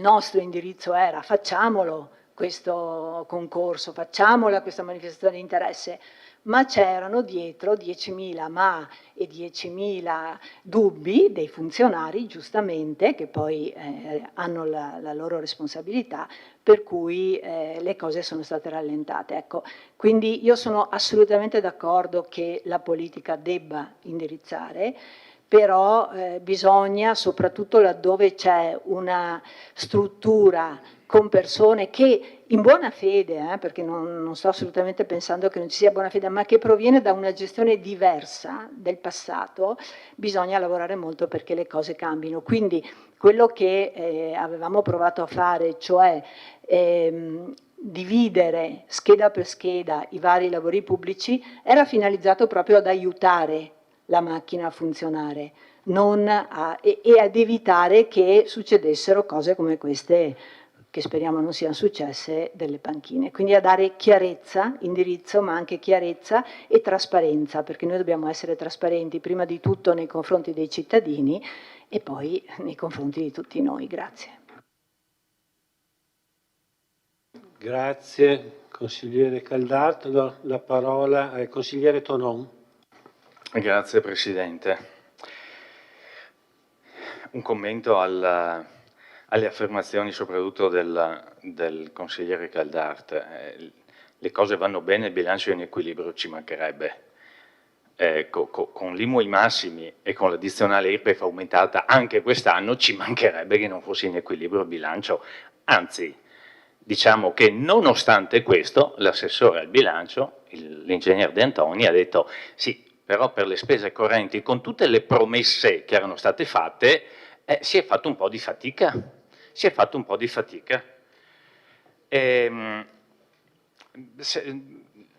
nostro indirizzo era facciamolo questo concorso, facciamola questa manifestazione di interesse, ma c'erano dietro 10.000 ma e 10.000 dubbi dei funzionari, giustamente, che poi hanno la loro responsabilità, per cui le cose sono state rallentate. Ecco, quindi io sono assolutamente d'accordo che la politica debba indirizzare, però bisogna, soprattutto laddove c'è una struttura con persone che in buona fede, perché non sto assolutamente pensando che non ci sia buona fede, ma che proviene da una gestione diversa del passato, bisogna lavorare molto perché le cose cambino. Quindi quello che avevamo provato a fare, cioè dividere scheda per scheda i vari lavori pubblici, era finalizzato proprio ad aiutare la macchina a funzionare e ad evitare che succedessero cose come queste, che speriamo non siano successe, delle panchine. Quindi a dare chiarezza, indirizzo, ma anche chiarezza e trasparenza, perché noi dobbiamo essere trasparenti prima di tutto nei confronti dei cittadini e poi nei confronti di tutti noi. Grazie. Grazie consigliere Caldarto. Do la parola al consigliere Tonon. Grazie Presidente. Un commento alle affermazioni soprattutto del consigliere Caldart. Le cose vanno bene, il bilancio è in equilibrio, ci mancherebbe. Con l'IMU ai massimi e con l'addizionale IRPEF aumentata anche quest'anno ci mancherebbe che non fosse in equilibrio il bilancio. Anzi, diciamo che nonostante questo l'assessore al bilancio, l'ingegner De Antoni, ha detto sì, però per le spese correnti, con tutte le promesse che erano state fatte, si è fatto un po' di fatica. Si è fatto un po' di fatica.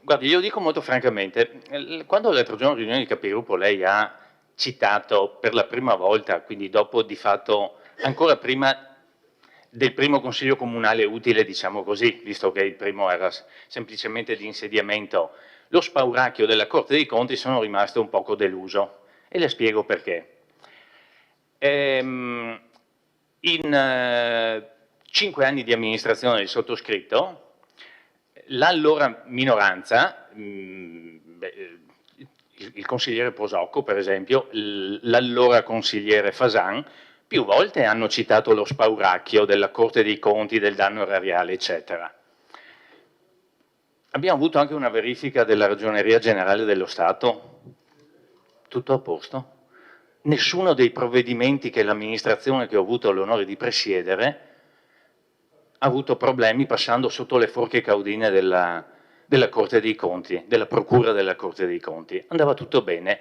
Guardi, io dico molto francamente, quando l'altro giorno in riunione di Capigruppo lei ha citato per la prima volta, quindi dopo di fatto, ancora prima del primo consiglio comunale utile, diciamo così, visto che il primo era semplicemente di insediamento, lo spauracchio della Corte dei Conti, sono rimasto un poco deluso e le spiego perché. In 5 anni di amministrazione del sottoscritto, l'allora minoranza, il consigliere Posocco per esempio, l'allora consigliere Fasan, più volte hanno citato lo spauracchio della Corte dei Conti, del danno erariale, eccetera. Abbiamo avuto anche una verifica della Ragioneria Generale dello Stato, tutto a posto. Nessuno dei provvedimenti che l'amministrazione che ho avuto l'onore di presiedere ha avuto problemi passando sotto le forche caudine della Corte dei Conti, della Procura della Corte dei Conti. Andava tutto bene.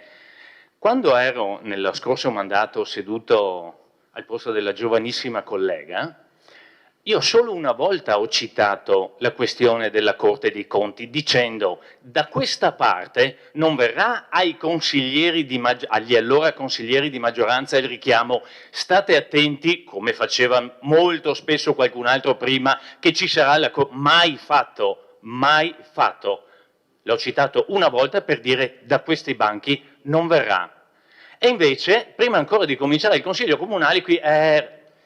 Quando ero nello scorso mandato seduto al posto della giovanissima collega, io solo una volta ho citato la questione della Corte dei Conti dicendo da questa parte non verrà agli allora consiglieri di maggioranza il richiamo state attenti, come faceva molto spesso qualcun altro prima, che ci sarà la Corte. Mai fatto, mai fatto. L'ho citato una volta per dire da questi banchi non verrà. E invece, prima ancora di cominciare il Consiglio Comunale, qui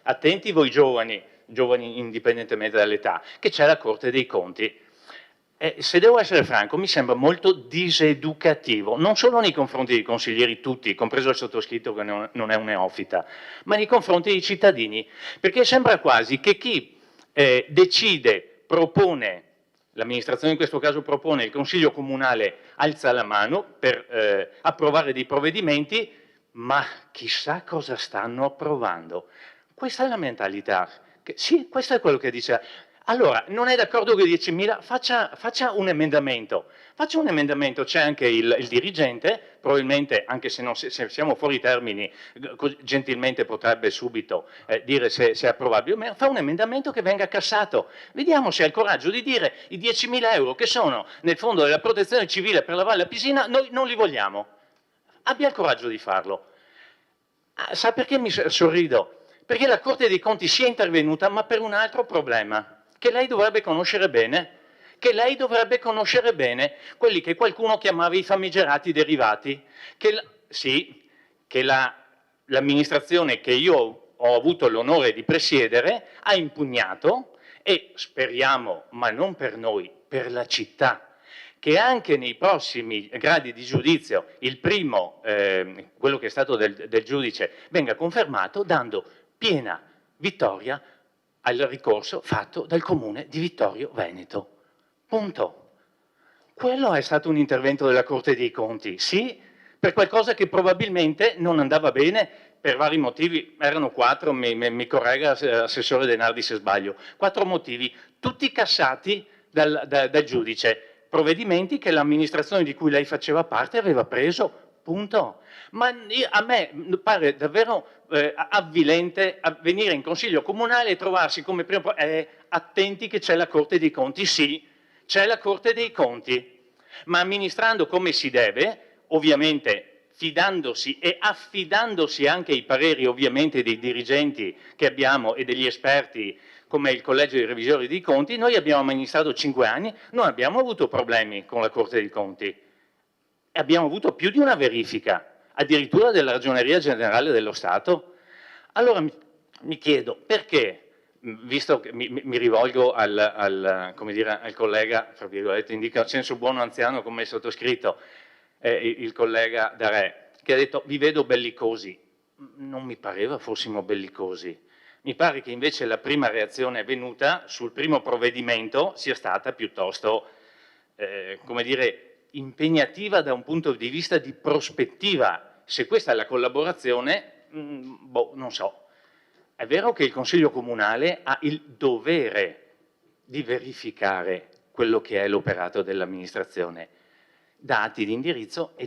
attenti voi giovani indipendentemente dall'età, che c'è la Corte dei Conti. Se devo essere franco, mi sembra molto diseducativo, non solo nei confronti dei consiglieri tutti, compreso il sottoscritto che non è un neofita, ma nei confronti dei cittadini, perché sembra quasi che chi decide, propone, l'amministrazione in questo caso propone, il Consiglio Comunale alza la mano per approvare dei provvedimenti, ma chissà cosa stanno approvando. Questa è la mentalità. Sì, questo è quello che dice. Allora, non è d'accordo con i 10.000? Faccia un emendamento. Faccia un emendamento, c'è anche il dirigente, probabilmente, anche se siamo fuori termini, gentilmente potrebbe subito dire se è approvabile, ma fa un emendamento che venga cassato. Vediamo se ha il coraggio di dire i 10.000 euro che sono nel fondo della protezione civile per la Valle Pisina, noi non li vogliamo. Abbia il coraggio di farlo. Sa perché mi sorrido? Perché la Corte dei Conti sia intervenuta, ma per un altro problema, che lei dovrebbe conoscere bene, che lei dovrebbe conoscere bene, quelli che qualcuno chiamava i famigerati derivati, che l'amministrazione che io ho avuto l'onore di presiedere ha impugnato, e speriamo, ma non per noi, per la città, che anche nei prossimi gradi di giudizio il primo, quello che è stato del giudice, venga confermato, dando piena vittoria al ricorso fatto dal Comune di Vittorio Veneto. Punto. Quello è stato un intervento della Corte dei Conti, sì, per qualcosa che probabilmente non andava bene per vari motivi, erano 4, mi corregga Assessore De Nardi se sbaglio, 4 motivi, tutti cassati dal giudice, provvedimenti che l'amministrazione di cui lei faceva parte aveva preso, punto. Ma a me pare davvero avvilente venire in Consiglio Comunale e trovarsi come primo... attenti che c'è la Corte dei Conti, sì, c'è la Corte dei Conti, ma amministrando come si deve, ovviamente fidandosi e affidandosi anche ai pareri ovviamente dei dirigenti che abbiamo e degli esperti come il Collegio dei Revisori dei Conti, noi abbiamo amministrato 5 anni, non abbiamo avuto problemi con la Corte dei Conti e abbiamo avuto più di una verifica, addirittura della Ragioneria Generale dello Stato. Allora mi chiedo perché, visto che mi rivolgo come dire, al collega, fra virgolette, indica senso buono anziano come è sottoscritto, il collega Darè, che ha detto vi vedo bellicosi. Non mi pareva fossimo bellicosi. Mi pare che invece la prima reazione venuta sul primo provvedimento sia stata piuttosto, come dire, impegnativa da un punto di vista di prospettiva. Se questa è la collaborazione, boh, non so. È vero che il Consiglio Comunale ha il dovere di verificare quello che è l'operato dell'amministrazione, dà atti di indirizzo e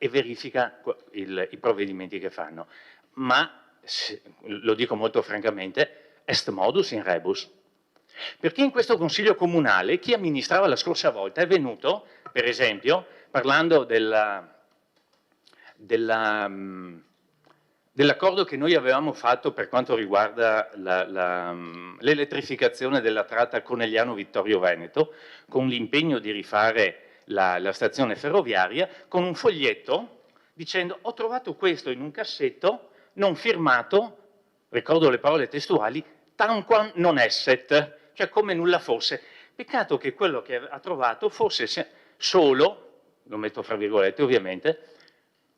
verifica i provvedimenti che fanno. Ma, lo dico molto francamente, est modus in rebus. Perché in questo Consiglio Comunale chi amministrava la volta è venuto, per esempio, parlando dell'accordo che noi avevamo fatto per quanto riguarda l'elettrificazione della tratta Conegliano-Vittorio Veneto, con l'impegno di rifare la stazione ferroviaria, con un foglietto dicendo ho trovato questo in un cassetto non firmato, ricordo le parole testuali, tanquam non esset, cioè come nulla fosse. Peccato che quello che ha trovato fosse solo, lo metto fra virgolette ovviamente,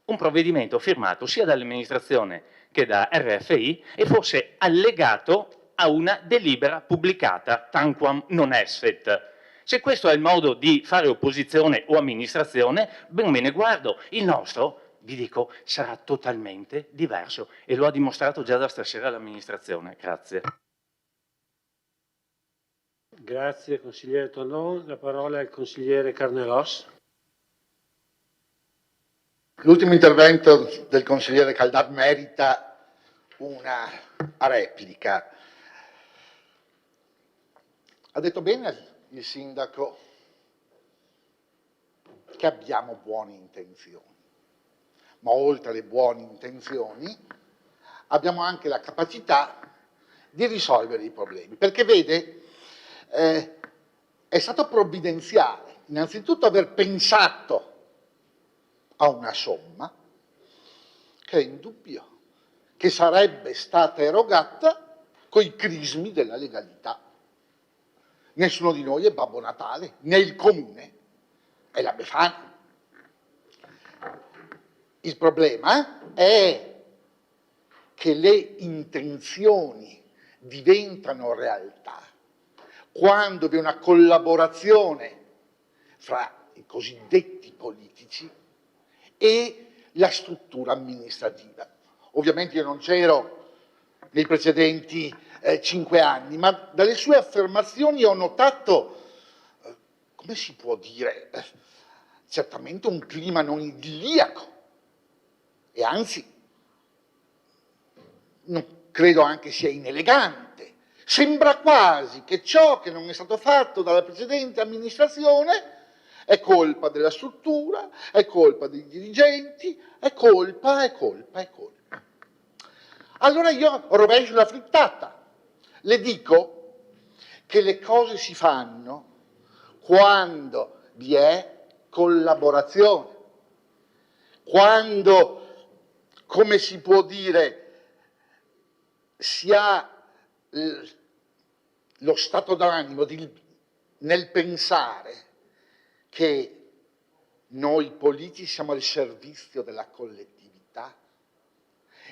un provvedimento firmato sia dall'amministrazione che da RFI e fosse allegato a una delibera pubblicata, tanquam non esset. Se questo è il modo di fare opposizione o amministrazione, ben me ne guardo. Il nostro, vi dico, sarà totalmente diverso e lo ha dimostrato già da stasera l'amministrazione. Grazie. Grazie consigliere Tonon. La parola al consigliere Carnelos. L'ultimo intervento del consigliere Caldà merita una replica. Ha detto bene il sindaco che abbiamo buone intenzioni, ma oltre alle buone intenzioni abbiamo anche la capacità di risolvere i problemi, perché vede, è stato provvidenziale innanzitutto aver pensato a una somma che è indubbio che sarebbe stata erogata coi crismi della legalità. Nessuno di noi è Babbo Natale, né il Comune è la Befana. Il problema è che le intenzioni diventano realtà quando vi è una collaborazione fra i cosiddetti politici e la struttura amministrativa. Ovviamente io non c'ero nei precedenti 5 anni, ma dalle sue affermazioni ho notato, come si può dire, certamente un clima non idilliaco e anzi non credo anche sia inelegante. Sembra quasi che ciò che non è stato fatto dalla precedente amministrazione è colpa della struttura, è colpa dei dirigenti, è colpa. Allora io rovescio la frittata. Le dico che le cose si fanno quando vi è collaborazione, quando, come si può dire, si ha lo stato d'animo nel pensare che noi politici siamo al servizio della collettività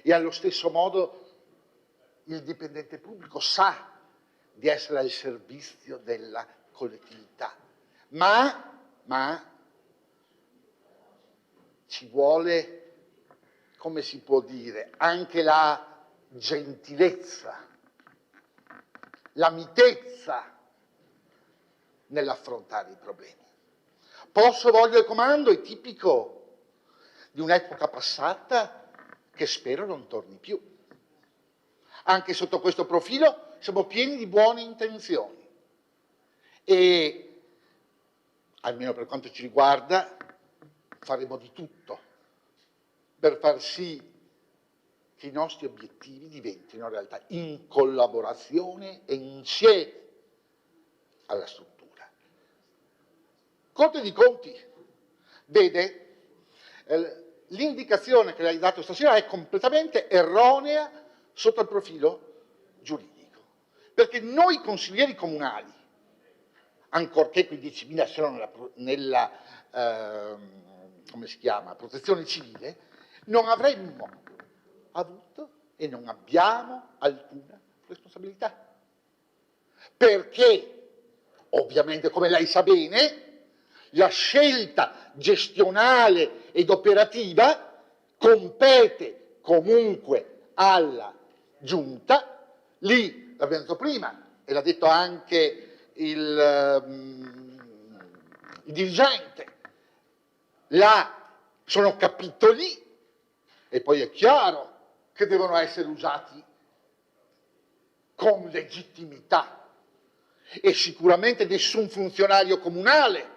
e allo stesso modo il dipendente pubblico sa di essere al servizio della collettività, ma ci vuole, come si può dire, anche la gentilezza, la mitezza nell'affrontare i problemi. Posso, voglio e comando è tipico di un'epoca passata che spero non torni più. Anche sotto questo profilo siamo pieni di buone intenzioni e, almeno per quanto ci riguarda, faremo di tutto per far sì che i nostri obiettivi diventino realtà in collaborazione e insieme alla struttura. Corte dei Conti, vede, l'indicazione che le hai dato stasera è completamente erronea sotto il profilo giuridico, perché noi consiglieri comunali, ancorché quei 10.000 siano nella come si chiama, protezione civile, non avremmo avuto e non abbiamo alcuna responsabilità. Perché, ovviamente, come lei sa bene, la scelta gestionale ed operativa compete comunque alla Giunta, lì, l'abbiamo detto prima, e l'ha detto anche il dirigente, sono capitoli e poi è chiaro che devono essere usati con legittimità e sicuramente nessun funzionario comunale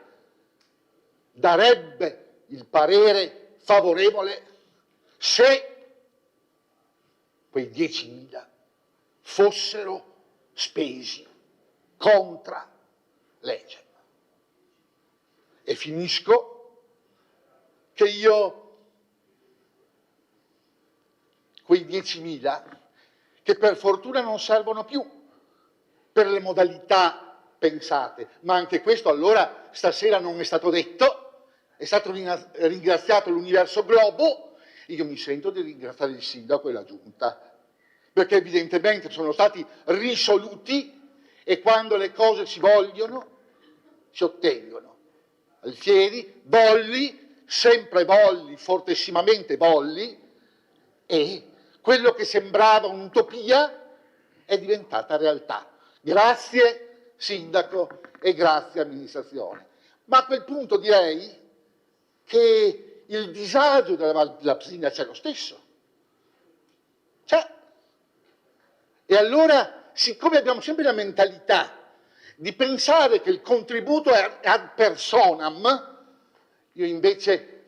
darebbe il parere favorevole se quei 10.000 fossero spesi contra legge. E finisco che io quei 10.000 che per fortuna non servono più per le modalità pensate, ma anche questo allora stasera non è stato detto, è stato ringraziato l'universo globo, io mi sento di ringraziare il sindaco e la giunta, perché evidentemente sono stati risoluti e quando le cose si vogliono si ottengono. Alfieri, bolli, sempre bolli, fortissimamente bolli, e quello che sembrava un'utopia è diventata realtà. Grazie sindaco e grazie amministrazione. Ma a quel punto direi che il disagio della Val di Lapsina c'è lo stesso. C'è. E allora, siccome abbiamo sempre la mentalità di pensare che il contributo è ad personam, io invece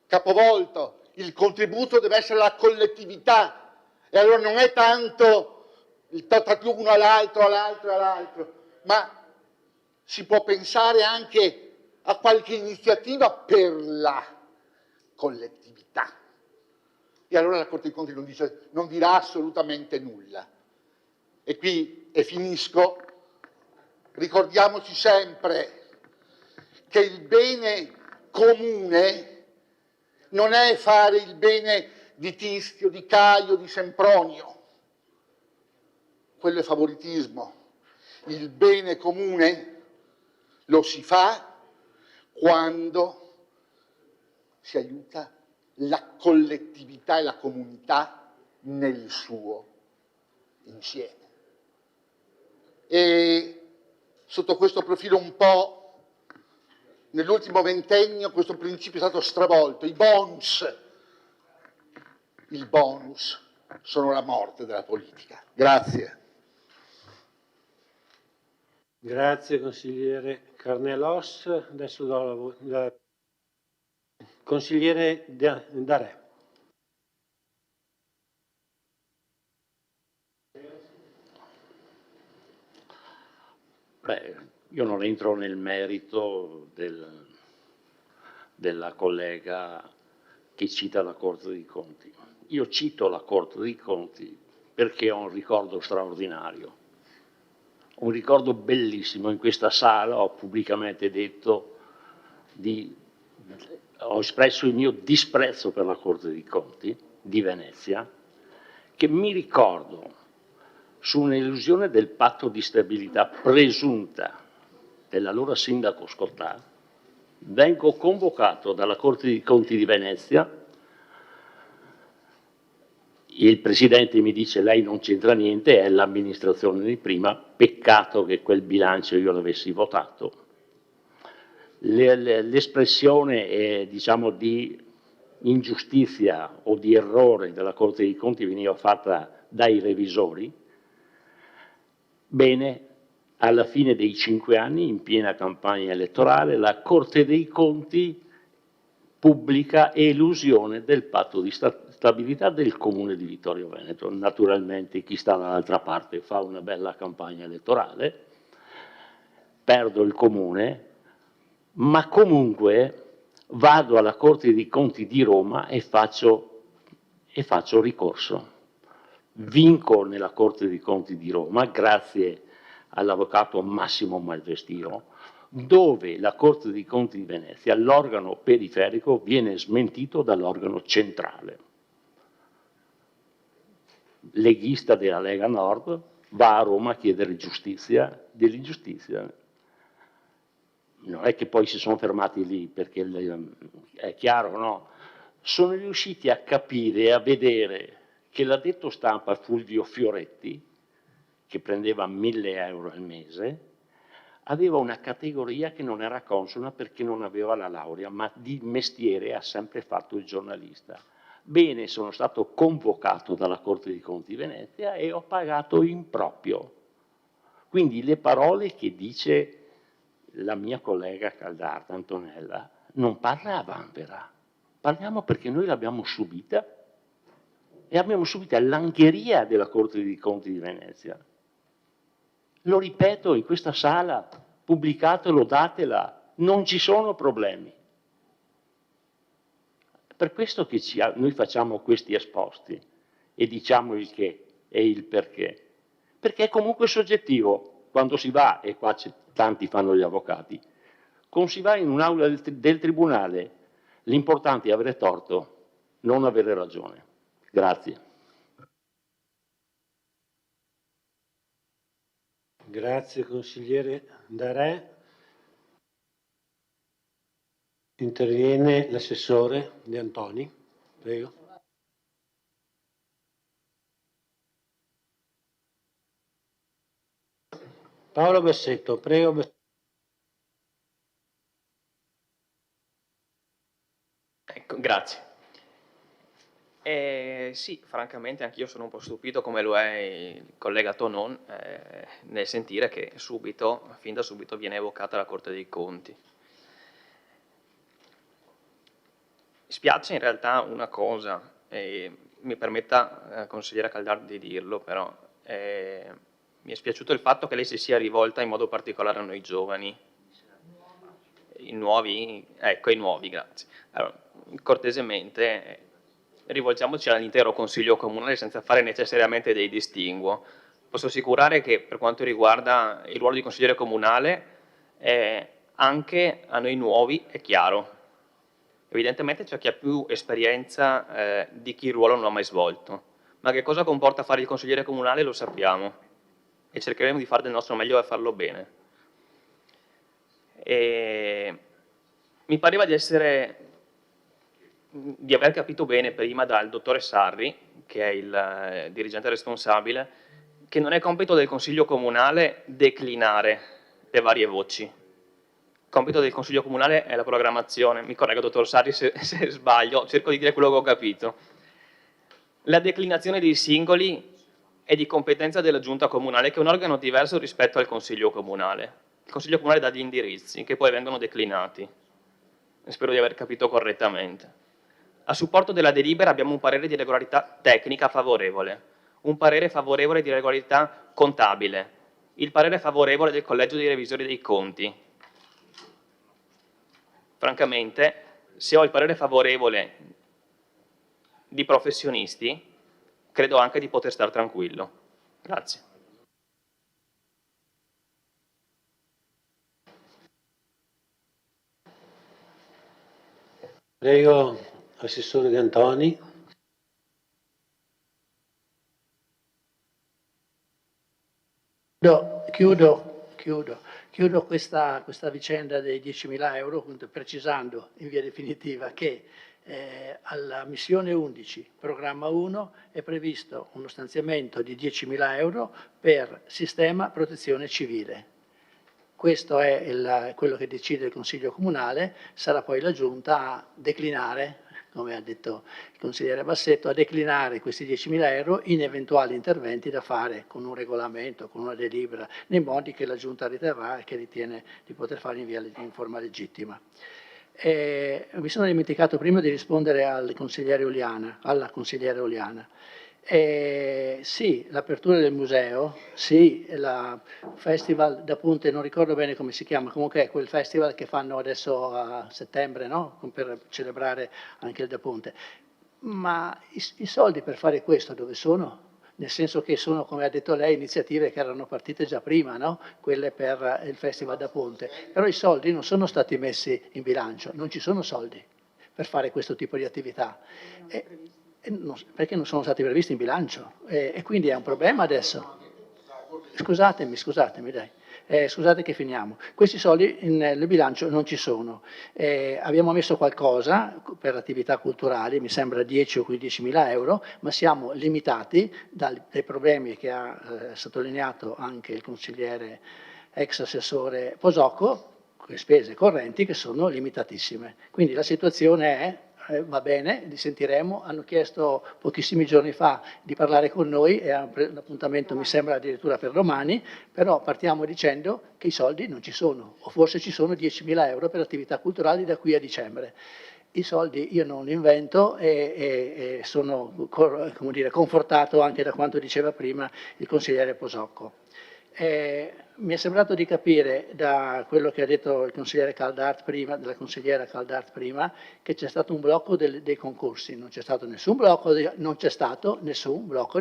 capovolto, il contributo deve essere la collettività, e allora non è tanto il uno all'altro, ma si può pensare anche a qualche iniziativa per la collettività. E allora la Corte dei Conti non dirà assolutamente nulla. E qui, e finisco, ricordiamoci sempre che il bene comune non è fare il bene di Tizio, di Caio, di Sempronio. Quello è favoritismo. Il bene comune lo si fa quando si aiuta la collettività e la comunità nel suo insieme. E sotto questo profilo un po' nell'ultimo ventennio questo principio è stato stravolto. Il bonus sono la morte della politica. Grazie. Grazie consigliere Carnelos. Adesso do la consigliere Darè. Beh, io non entro nel merito della collega che cita la Corte dei Conti. Io cito la Corte dei Conti perché ho un ricordo straordinario, un ricordo bellissimo. In questa sala ho pubblicamente detto, ho espresso il mio disprezzo per la Corte dei Conti di Venezia, che mi ricordo su un'illusione del patto di stabilità presunta dell'allora sindaco Scottà, vengo convocato dalla Corte dei Conti di Venezia, il Presidente mi dice lei non c'entra niente, è l'amministrazione di prima, peccato che quel bilancio io l'avessi votato. L'espressione diciamo di ingiustizia o di errore della Corte dei Conti veniva fatta dai revisori. Bene, alla fine dei 5 anni, in piena campagna elettorale, la Corte dei Conti pubblica elusione del patto di stabilità del Comune di Vittorio Veneto. Naturalmente chi sta dall'altra parte fa una bella campagna elettorale, perdo il Comune, ma comunque vado alla Corte dei Conti di Roma e faccio ricorso. Vinco nella Corte dei Conti di Roma grazie all'avvocato Massimo Malvestio, dove la Corte dei Conti di Venezia, l'organo periferico, viene smentito dall'organo centrale. Leghista della Lega Nord va a Roma a chiedere giustizia dell'ingiustizia. Non è che poi si sono fermati lì, perché è chiaro, no? Sono riusciti a capire e a vedere che l'addetto stampa Fulvio Fioretti, che prendeva 1.000 euro al mese, aveva una categoria che non era consona perché non aveva la laurea, ma di mestiere ha sempre fatto il giornalista. Bene, sono stato convocato dalla Corte dei Conti di Venezia e ho pagato in proprio. Quindi le parole che dice la mia collega Caldarda, Antonella, non parla a vanvera. Parliamo perché noi l'abbiamo subita e abbiamo subito l'angheria della Corte dei Conti di Venezia. Lo ripeto in questa sala, pubblicatelo, datela, non ci sono problemi. Per questo che noi facciamo questi esposti e diciamo il che e il perché. Perché è comunque soggettivo. Quando si va, e qua tanti fanno gli avvocati, quando si va in un'aula del tribunale, l'importante è avere torto, non avere ragione. Grazie. Grazie consigliere Darè. Interviene l'assessore De Antoni, prego. Paolo Bessetto, prego. Ecco, grazie. Sì, francamente anch'io sono un po' stupito, come lo è il collega Tonon, nel sentire che fin da subito viene evocata la Corte dei Conti. Mi spiace in realtà una cosa, mi permetta, consigliera Caldardi, di dirlo, però mi è spiaciuto il fatto che lei si sia rivolta in modo particolare a noi giovani. I nuovi? Ecco, i nuovi, grazie. Allora, cortesemente rivolgiamoci all'intero Consiglio Comunale senza fare necessariamente dei distinguo. Posso assicurare che per quanto riguarda il ruolo di consigliere comunale, anche a noi nuovi è chiaro. Evidentemente c'è chi ha più esperienza di chi il ruolo non ha mai svolto. Ma che cosa comporta fare il consigliere comunale lo sappiamo e cercheremo di fare del nostro meglio a farlo bene. Mi pareva di aver capito bene prima dal dottore Sarri, che è il dirigente responsabile, che non è compito del Consiglio Comunale declinare le varie voci. Il compito del Consiglio Comunale è la programmazione. Mi corregga, dottor Sarri, se sbaglio, cerco di dire quello che ho capito. La declinazione dei singoli è di competenza della Giunta Comunale, che è un organo diverso rispetto al Consiglio Comunale. Il Consiglio Comunale dà gli indirizzi, che poi vengono declinati. Spero di aver capito correttamente. A supporto della delibera abbiamo un parere di regolarità tecnica favorevole, un parere favorevole di regolarità contabile, il parere favorevole del Collegio dei Revisori dei Conti. Francamente, se ho il parere favorevole di professionisti, credo anche di poter stare tranquillo. Grazie. Prego, Assessore De Antoni. Chiudo questa vicenda dei 10.000 euro, appunto, precisando in via definitiva che alla missione 11, programma 1, è previsto uno stanziamento di 10.000 euro per sistema protezione civile. Questo è quello che decide il Consiglio Comunale, sarà poi la Giunta a declinare, come ha detto il consigliere Bassetto, a declinare questi 10.000 euro in eventuali interventi da fare con un regolamento, con una delibera, nei modi che la Giunta riterrà e che ritiene di poter fare in forma legittima. Mi sono dimenticato prima di rispondere alla consigliere Oliana. Sì, l'apertura del museo, sì, il festival da Ponte, non ricordo bene come si chiama, comunque è quel festival che fanno adesso a settembre, no? Per celebrare anche il da Ponte. Ma i soldi per fare questo dove sono? Nel senso che sono, come ha detto lei, iniziative che erano partite già prima, no? Quelle per il Festival da Ponte. Però i soldi non sono stati messi in bilancio, non ci sono soldi per fare questo tipo di attività. Perché non sono stati previsti in bilancio. E quindi è un problema adesso. Scusatemi, dai. Scusate che finiamo. Questi soldi nel bilancio non ci sono. Abbiamo messo qualcosa per attività culturali, mi sembra 10 o 15.000 euro, ma siamo limitati dai problemi che ha sottolineato anche il consigliere ex assessore Posocco, con le spese correnti che sono limitatissime. Quindi la situazione è va bene, li sentiremo, hanno chiesto pochissimi giorni fa di parlare con noi e l'appuntamento mi sembra addirittura per domani, però partiamo dicendo che i soldi non ci sono, o forse ci sono 10.000 euro per attività culturali da qui a dicembre. I soldi io non li invento e sono, come dire, confortato anche da quanto diceva prima il consigliere Posocco. Mi è sembrato di capire da quello che ha detto il consigliere Caldart prima, della consigliera Caldart prima, che c'è stato un blocco dei concorsi, non c'è stato nessun blocco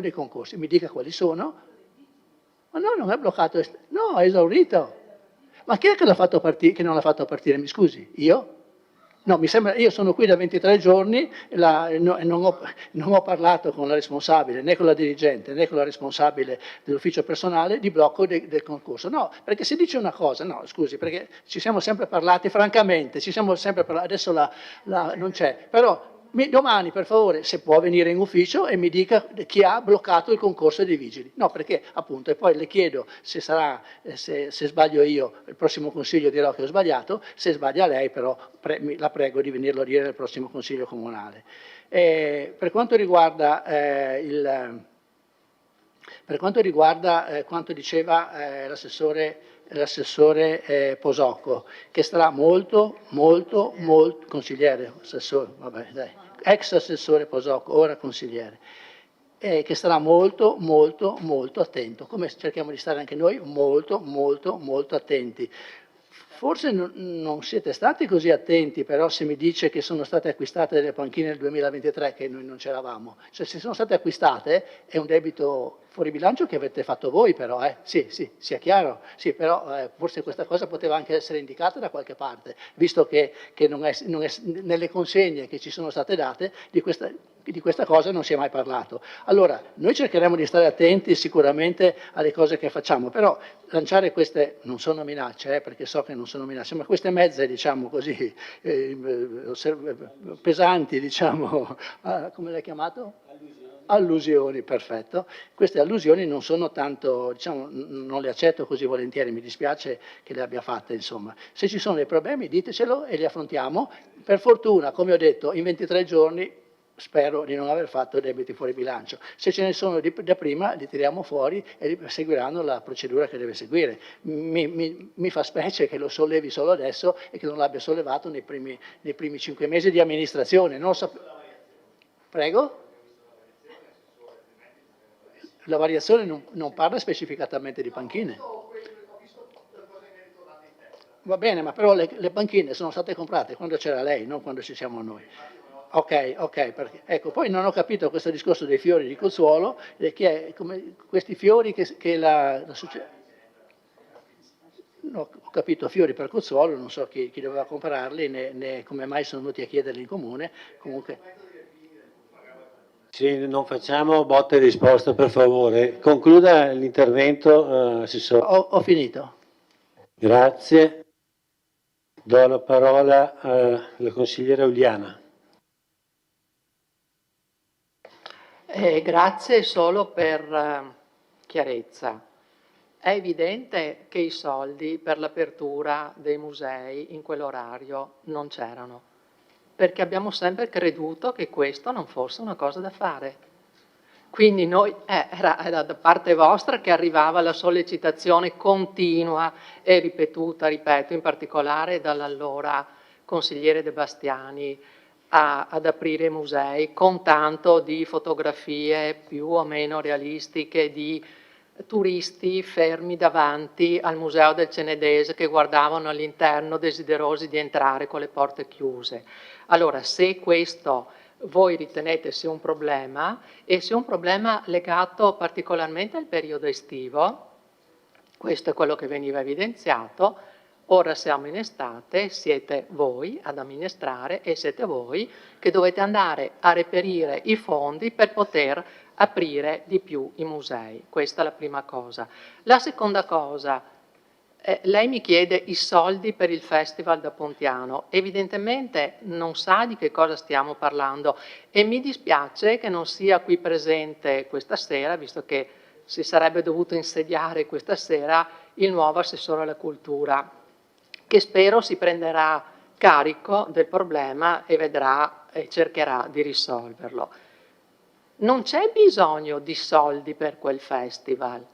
dei concorsi. Mi dica quali sono? Ma no, non è bloccato, no, è esaurito. Ma chi è che l'ha fatto partire, che non l'ha fatto partire? Mi scusi, io? No, mi sembra, io sono qui da 23 giorni e non ho parlato con la responsabile, né con la dirigente, né con la responsabile dell'ufficio personale di blocco del concorso. No, perché se dice una cosa, no, scusi, perché ci siamo sempre parlati, francamente, adesso non c'è, però domani per favore se può venire in ufficio e mi dica chi ha bloccato il concorso dei vigili. No, perché appunto, e poi le chiedo se sbaglio io, il prossimo consiglio dirò che ho sbagliato, se sbaglia lei però la prego di venirlo a dire nel prossimo consiglio comunale. Per quanto riguarda quanto diceva l'assessore Posocco, che starà molto, consigliere, assessore, vabbè, dai, ex assessore Posocco, ora consigliere, che starà molto attento, come cerchiamo di stare anche noi, molto attenti. Forse non siete stati così attenti, però se mi dice che sono state acquistate delle panchine nel 2023, che noi non c'eravamo, cioè se sono state acquistate è un debito fuori bilancio che avete fatto voi però, sì, sia chiaro, sì, però forse questa cosa poteva anche essere indicata da qualche parte, visto che non è, nelle consegne che ci sono state date di questa cosa non si è mai parlato. Allora, noi cercheremo di stare attenti sicuramente alle cose che facciamo, però lanciare queste, non sono minacce, perché so che non sono minacce, ma queste mezze, diciamo così, pesanti, diciamo, come l'hai chiamato? Allusioni, perfetto. Queste allusioni non sono tanto, diciamo, non le accetto così volentieri, mi dispiace che le abbia fatte, insomma. Se ci sono dei problemi ditecelo e li affrontiamo. Per fortuna, come ho detto, in 23 giorni spero di non aver fatto debiti fuori bilancio. Se ce ne sono da prima, li tiriamo fuori e seguiranno la procedura che deve seguire. Mi fa specie che lo sollevi solo adesso e che non l'abbia sollevato nei primi 5 mesi di amministrazione. Prego? La variazione non parla specificatamente di panchine. Va bene, ma però le panchine sono state comprate quando c'era lei, non quando ci siamo noi. Ok, perché, ecco, poi non ho capito questo discorso dei fiori di Cozzuolo, che è come questi fiori che la no, ho capito fiori per Cozzuolo, non so chi doveva comprarli, né come mai sono venuti a chiederli in comune, comunque... Sì, non facciamo botta e risposta, per favore. Concluda l'intervento, Assessore. Ho finito. Grazie. Do la parola alla consigliera Uliana. Grazie solo per chiarezza. È evidente che i soldi per l'apertura dei musei in quell'orario non c'erano, perché abbiamo sempre creduto che questo non fosse una cosa da fare. Quindi noi, era da parte vostra che arrivava la sollecitazione continua e ripetuta, ripeto, in particolare dall'allora consigliere De Bastiani, ad aprire i musei con tanto di fotografie più o meno realistiche di turisti fermi davanti al Museo del Cenedese che guardavano all'interno desiderosi di entrare con le porte chiuse. Allora, se questo voi ritenete sia un problema, e sia un problema legato particolarmente al periodo estivo, questo è quello che veniva evidenziato, ora siamo in estate, siete voi ad amministrare e siete voi che dovete andare a reperire i fondi per poter aprire di più i musei. Questa è la prima cosa. La seconda cosa, lei mi chiede i soldi per il Festival da Pontiano. Evidentemente non sa di che cosa stiamo parlando e mi dispiace che non sia qui presente questa sera, visto che si sarebbe dovuto insediare questa sera il nuovo assessore alla cultura, che spero si prenderà carico del problema e vedrà e cercherà di risolverlo. Non c'è bisogno di soldi per quel festival,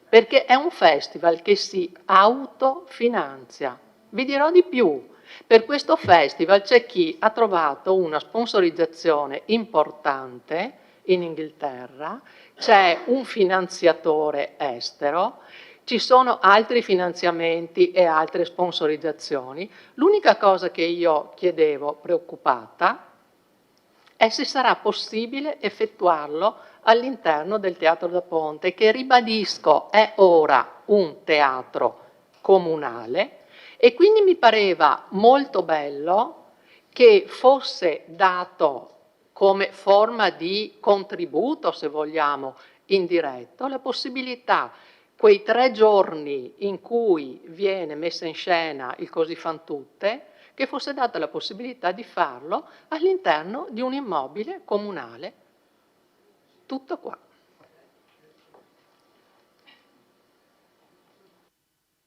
perché è un festival che si autofinanzia. Vi dirò di più, per questo festival c'è chi ha trovato una sponsorizzazione importante in Inghilterra, c'è un finanziatore estero, ci sono altri finanziamenti e altre sponsorizzazioni. L'unica cosa che io chiedevo, preoccupata, è se sarà possibile effettuarlo all'interno del Teatro da Ponte, che ribadisco è ora un teatro comunale, e quindi mi pareva molto bello che fosse dato come forma di contributo, se vogliamo, indiretto, la possibilità, quei 3 giorni in cui viene messa in scena il Così fan tutte, che fosse data la possibilità di farlo all'interno di un immobile comunale. Tutto qua.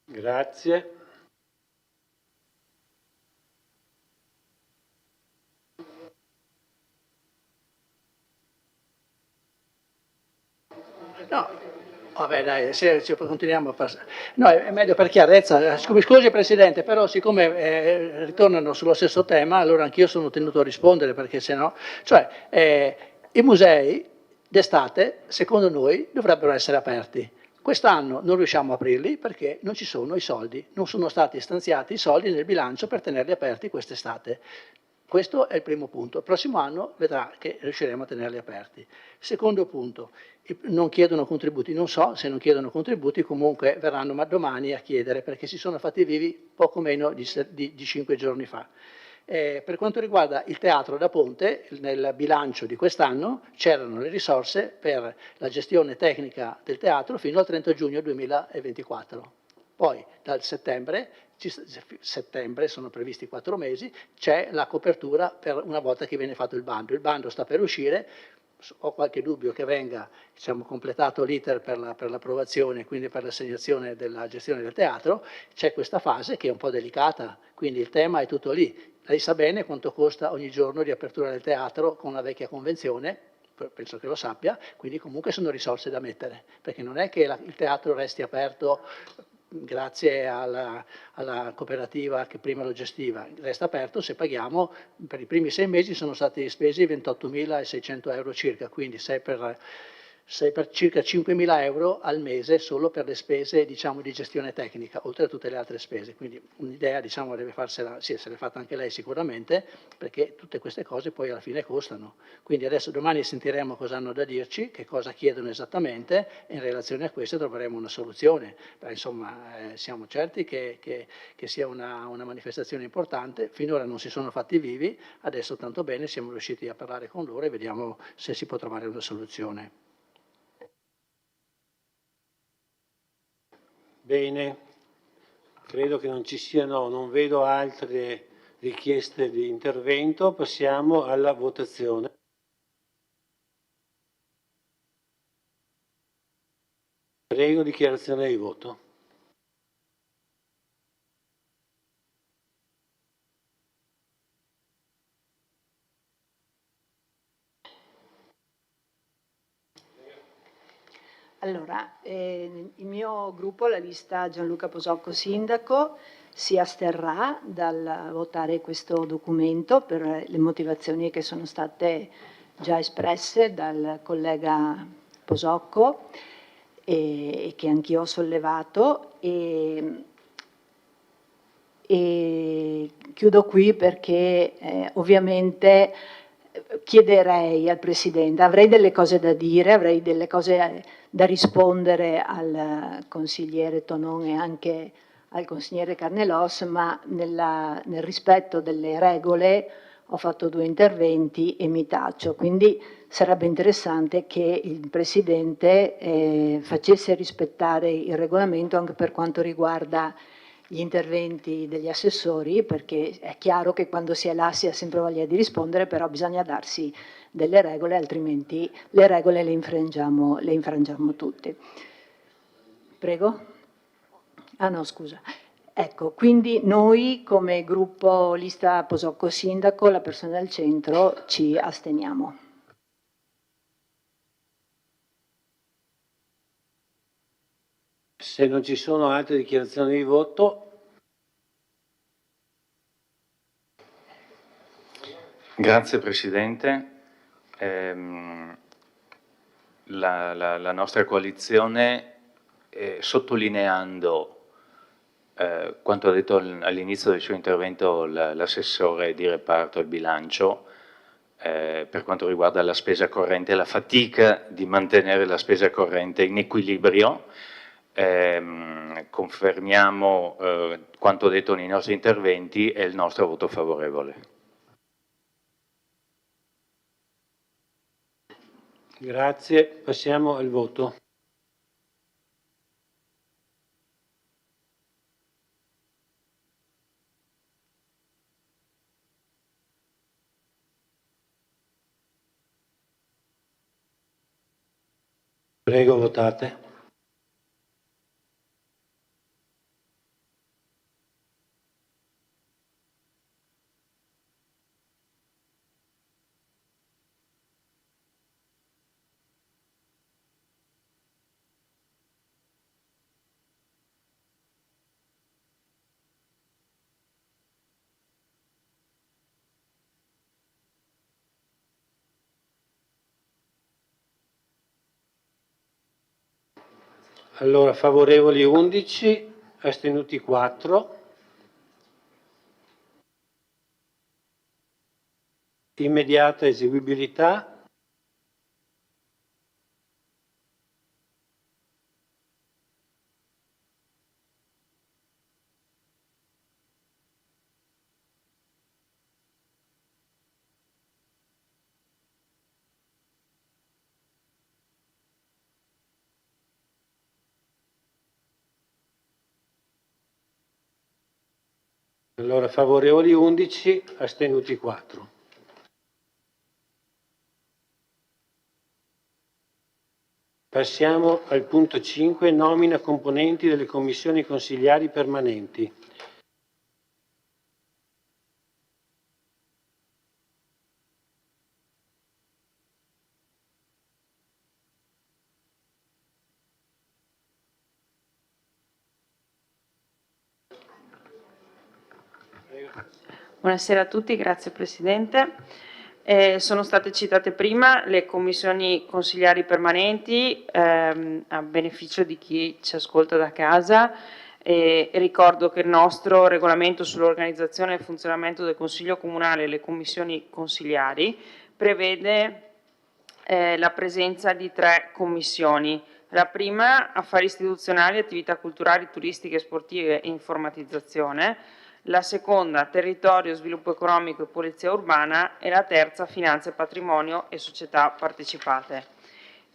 Grazie. No, vabbè dai, se continuiamo a passare. No, è meglio per chiarezza. Mi scusi Presidente, però siccome ritornano sullo stesso tema, allora anch'io sono tenuto a rispondere, perché sennò... Cioè, i musei d'estate, secondo noi, dovrebbero essere aperti. Quest'anno non riusciamo a aprirli perché non ci sono i soldi, non sono stati stanziati i soldi nel bilancio per tenerli aperti quest'estate. Questo è il primo punto. Il prossimo anno vedrà che riusciremo a tenerli aperti. Secondo punto, non chiedono contributi. Non so se non chiedono contributi, comunque verranno domani a chiedere, perché si sono fatti vivi poco meno di 5 giorni fa. Per quanto riguarda il Teatro da Ponte, nel bilancio di quest'anno c'erano le risorse per la gestione tecnica del teatro fino al 30 giugno 2024. Poi dal settembre sono previsti 4 mesi, c'è la copertura per una volta che viene fatto il bando. Il bando sta per uscire, ho qualche dubbio che venga completato l'iter per l'approvazione, quindi per l'assegnazione della gestione del teatro. C'è questa fase che è un po' delicata, quindi il tema è tutto lì. Lei sa bene quanto costa ogni giorno di apertura del teatro con la vecchia convenzione, penso che lo sappia, quindi comunque sono risorse da mettere, perché non è che il teatro resti aperto grazie alla cooperativa che prima lo gestiva, resta aperto se paghiamo. Per i primi 6 mesi sono stati spesi 28.600 euro circa, quindi se per per circa 5.000 euro al mese solo per le spese, diciamo, di gestione tecnica, oltre a tutte le altre spese. Quindi un'idea, diciamo, deve farsela, sì, se l'è fatta anche lei sicuramente, perché tutte queste cose poi alla fine costano. Quindi adesso domani sentiremo cosa hanno da dirci, che cosa chiedono esattamente, e in relazione a questo troveremo una soluzione. Beh, insomma, siamo certi che sia una manifestazione importante. Finora non si sono fatti vivi, adesso tanto bene, siamo riusciti a parlare con loro e vediamo se si può trovare una soluzione. Bene, credo che non ci siano, non vedo altre richieste di intervento, passiamo alla votazione. Prego, dichiarazione di voto. Allora, il mio gruppo, la lista Gianluca Posocco Sindaco, si asterrà dal votare questo documento per le motivazioni che sono state già espresse dal collega Posocco e che anch'io ho sollevato. E chiudo qui perché ovviamente chiederei al Presidente, avrei delle cose da dire, avrei delle cose da rispondere al consigliere Tonon e anche al consigliere Carnelos, ma nel rispetto delle regole ho fatto 2 interventi e mi taccio, quindi sarebbe interessante che il Presidente facesse rispettare il regolamento anche per quanto riguarda gli interventi degli assessori, perché è chiaro che quando si è là si ha sempre voglia di rispondere, però bisogna darsi delle regole, altrimenti le regole le infrangiamo tutti. Prego? Ah no, scusa. Ecco, quindi noi come gruppo lista Posocco Sindaco, la persona del centro, ci asteniamo. Se non ci sono altre dichiarazioni di voto. Grazie Presidente. La nostra coalizione, sottolineando quanto ha detto all'inizio del suo intervento l'assessore di reparto al bilancio, per quanto riguarda la spesa corrente e la fatica di mantenere la spesa corrente in equilibrio, confermiamo quanto detto nei nostri interventi e il nostro voto favorevole. Grazie, passiamo al voto. Prego, votate. Allora, favorevoli 11, astenuti 4. Immediata eseguibilità. Allora, favorevoli 11, astenuti 4. Passiamo al punto 5, nomina componenti delle commissioni consigliari permanenti. Buonasera a tutti, grazie Presidente. Sono state citate prima le commissioni consigliari permanenti, a beneficio di chi ci ascolta da casa. Ricordo che il nostro regolamento sull'organizzazione e il funzionamento del Consiglio Comunale e le commissioni consigliari prevede la presenza di 3 commissioni. La prima, affari istituzionali, attività culturali, turistiche, sportive e informatizzazione. La seconda, territorio, sviluppo economico e polizia urbana, e la terza, finanza e patrimonio e società partecipate.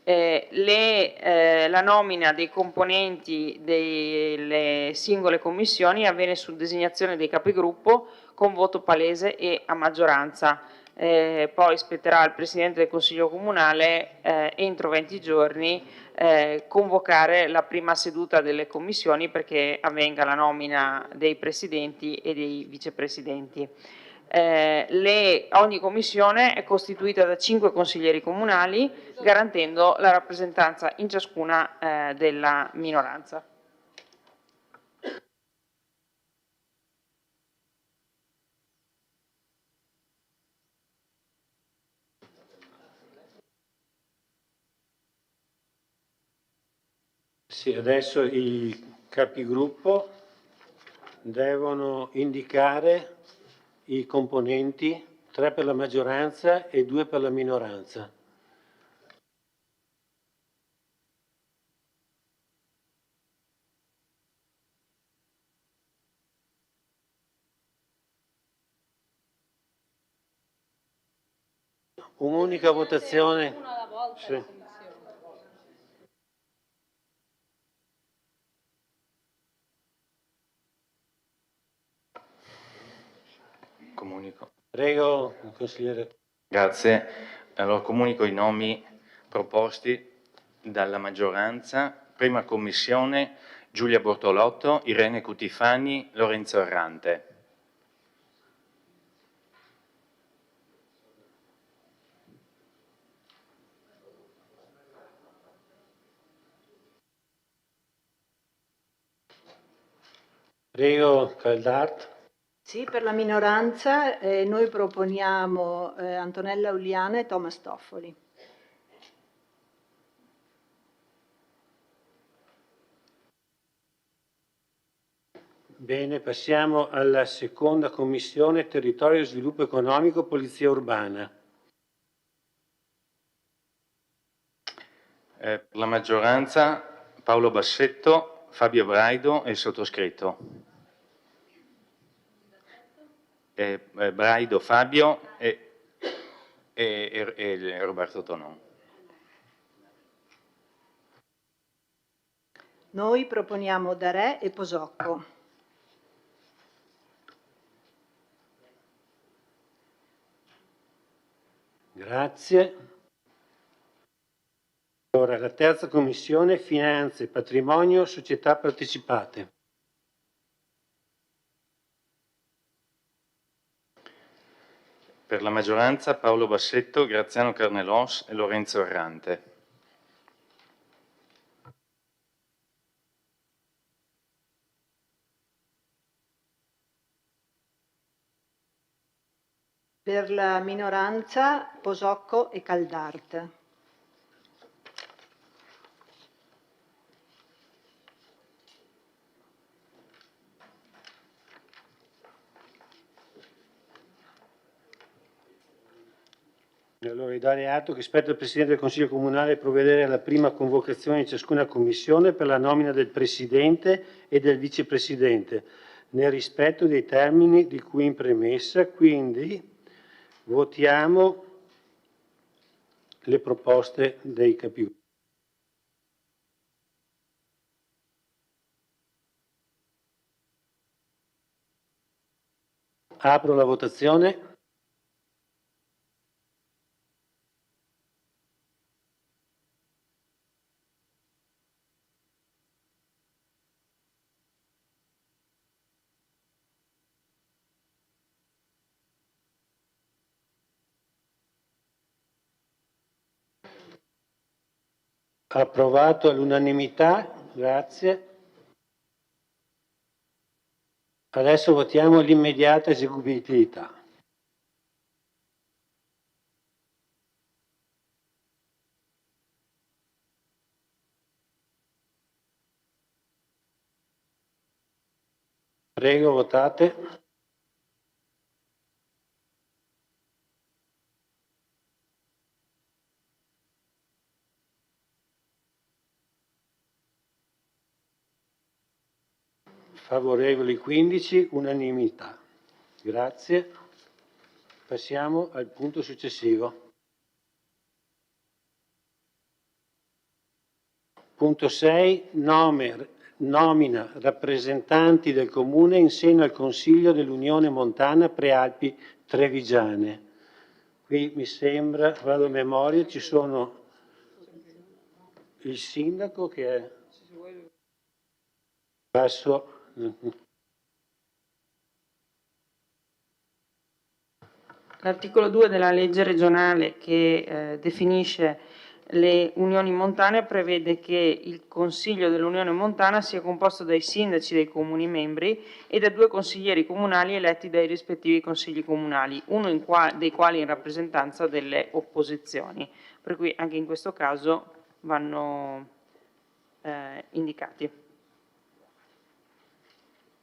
La nomina dei componenti delle singole commissioni avviene su designazione dei capigruppo con voto palese e a maggioranza. Poi spetterà al Presidente del Consiglio Comunale entro 20 giorni convocare la prima seduta delle commissioni perché avvenga la nomina dei presidenti e dei vicepresidenti. Ogni commissione è costituita da 5 consiglieri comunali, garantendo la rappresentanza in ciascuna della minoranza. Sì, adesso i capigruppo devono indicare i componenti, 3 per la maggioranza e 2 per la minoranza. Un'unica votazione. Sì. Comunico. Prego, consigliere. Grazie. Allora, comunico i nomi proposti dalla maggioranza. Prima commissione, Giulia Bortolotto, Irene Cutifani, Lorenzo Errante. Prego, Caldart. Sì, per la minoranza noi proponiamo Antonella Uliana e Thomas Toffoli. Bene, passiamo alla seconda commissione, territorio e sviluppo economico, polizia urbana. Per la maggioranza, Paolo Bassetto, Fabio Braido e il sottoscritto. Braido Fabio e Roberto Tonon. Noi proponiamo Darè e Posocco. Grazie. Allora, la terza commissione, finanze, patrimonio, società partecipate. Per la maggioranza Paolo Bassetto, Graziano Carnelos e Lorenzo Errante. Per la minoranza Posocco e Caldart. Allora, dare atto che spetta al Presidente del Consiglio Comunale provvedere alla prima convocazione di ciascuna commissione per la nomina del Presidente e del Vicepresidente, nel rispetto dei termini di cui in premessa. Quindi votiamo le proposte dei capigruppo. Apro la votazione. Approvato all'unanimità, grazie. Adesso votiamo l'immediata eseguibilità. Prego, votate. Favorevoli 15, unanimità. Grazie. Passiamo al punto successivo. Punto 6. Nomina rappresentanti del Comune in seno al Consiglio dell'Unione Montana Prealpi Trevigiane. Qui mi sembra, vado a memoria, ci sono il sindaco che è basso. L'articolo 2 della legge regionale che definisce le unioni montane prevede che il Consiglio dell'Unione Montana sia composto dai sindaci dei comuni membri e da 2 consiglieri comunali eletti dai rispettivi consigli comunali, uno dei quali in rappresentanza delle opposizioni. Per cui anche in questo caso vanno indicati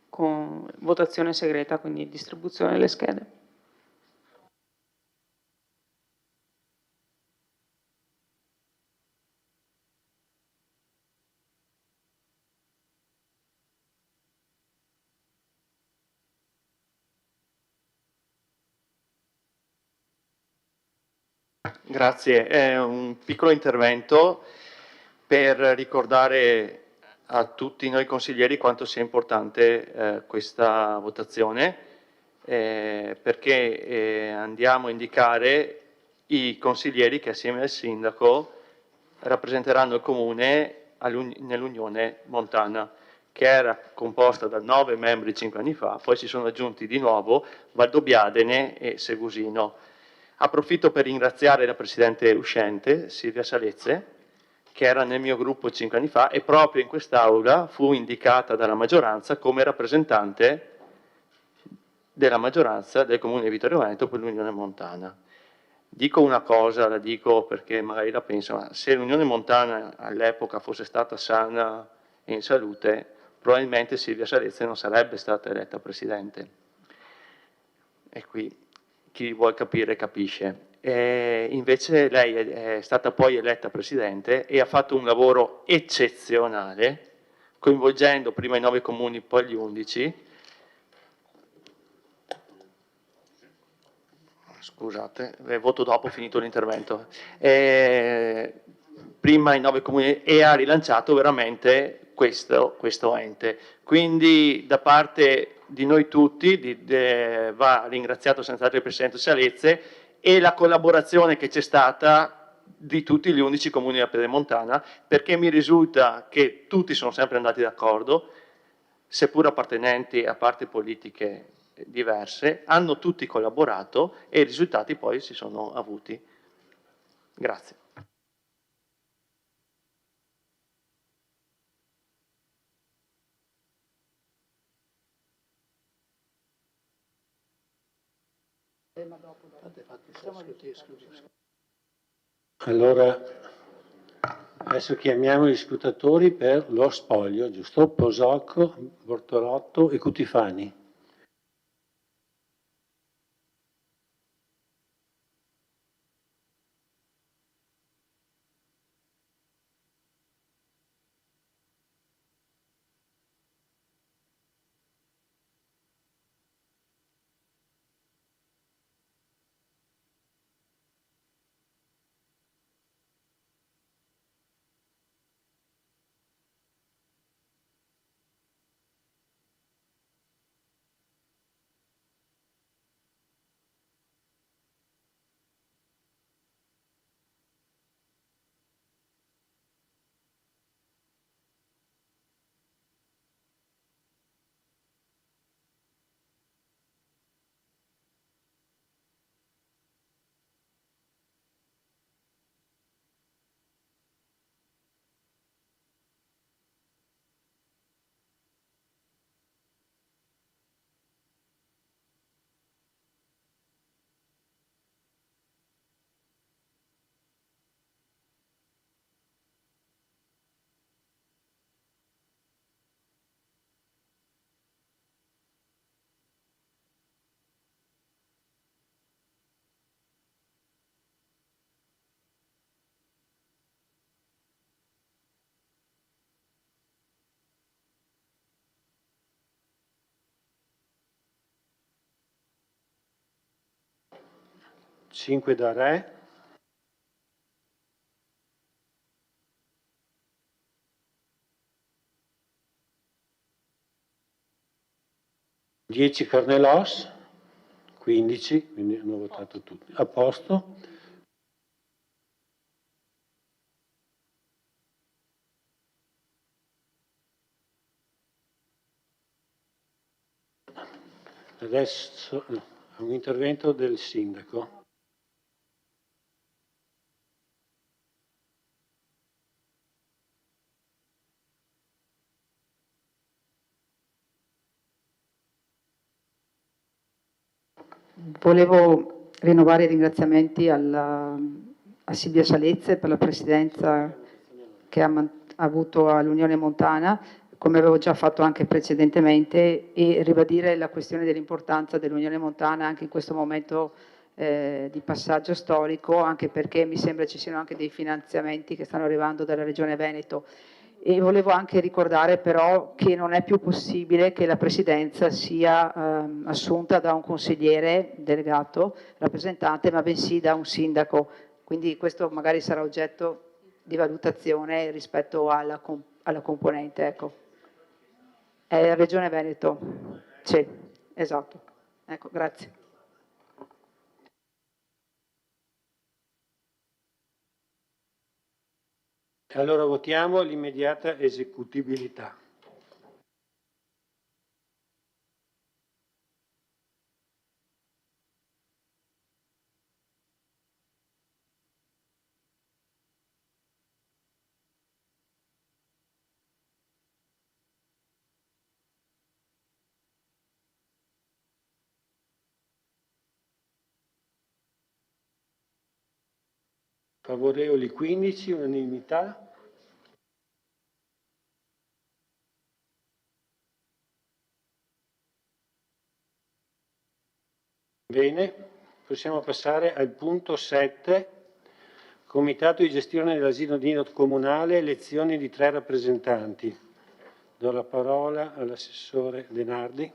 con votazione segreta, quindi distribuzione delle schede. Grazie, è un piccolo intervento per ricordare a tutti noi consiglieri quanto sia importante questa votazione, perché andiamo a indicare i consiglieri che assieme al sindaco rappresenteranno il comune nell'Unione Montana, che era composta da 9 membri 5 anni fa, poi si sono aggiunti di nuovo Valdobbiadene e Segusino. Approfitto per ringraziare la Presidente uscente, Silvia Salezze, che era nel mio gruppo 5 anni fa e proprio in quest'Aula fu indicata dalla maggioranza come rappresentante della maggioranza del Comune di Vittorio Veneto per l'Unione Montana. Dico una cosa, la dico perché magari la penso, ma se l'Unione Montana all'epoca fosse stata sana e in salute, probabilmente Silvia Salezze non sarebbe stata eletta Presidente. E qui chi vuol capire capisce. Invece lei è stata poi eletta Presidente e ha fatto un lavoro eccezionale, coinvolgendo prima i 9 comuni, poi gli 11. Scusate, voto dopo, finito l'intervento. Prima i 9 comuni e ha rilanciato veramente questo ente. Quindi da parte di noi tutti va ringraziato senz'altro il Presidente Salezze e la collaborazione che c'è stata di tutti gli 11 comuni della Pedemontana, perché mi risulta che tutti sono sempre andati d'accordo, seppur appartenenti a parti politiche diverse, hanno tutti collaborato e i risultati poi si sono avuti. Grazie. Allora, adesso chiamiamo gli scrutatori per lo spoglio, giusto? Posocco, Bortolotto e Cutifani. 5 da Re. Dieci Carnelos, 15, quindi hanno votato tutti. A posto. Adesso un intervento del sindaco. Volevo rinnovare i ringraziamenti a Silvia Salezze per la presidenza che ha avuto all'Unione Montana, come avevo già fatto anche precedentemente, e ribadire la questione dell'importanza dell'Unione Montana anche in questo momento di passaggio storico, anche perché mi sembra ci siano anche dei finanziamenti che stanno arrivando dalla Regione Veneto. E volevo anche ricordare però che non è più possibile che la presidenza sia assunta da un consigliere delegato, rappresentante, ma bensì da un sindaco. Quindi questo magari sarà oggetto di valutazione rispetto alla componente. Ecco. È la Regione Veneto. Sì, esatto. Ecco, grazie. Allora votiamo l'immediata esecutibilità. Favorevoli 15, unanimità. Bene, possiamo passare al punto 7, Comitato di gestione dell'asilo nido comunale, elezioni di 3 rappresentanti. Do la parola all'assessore Denardi.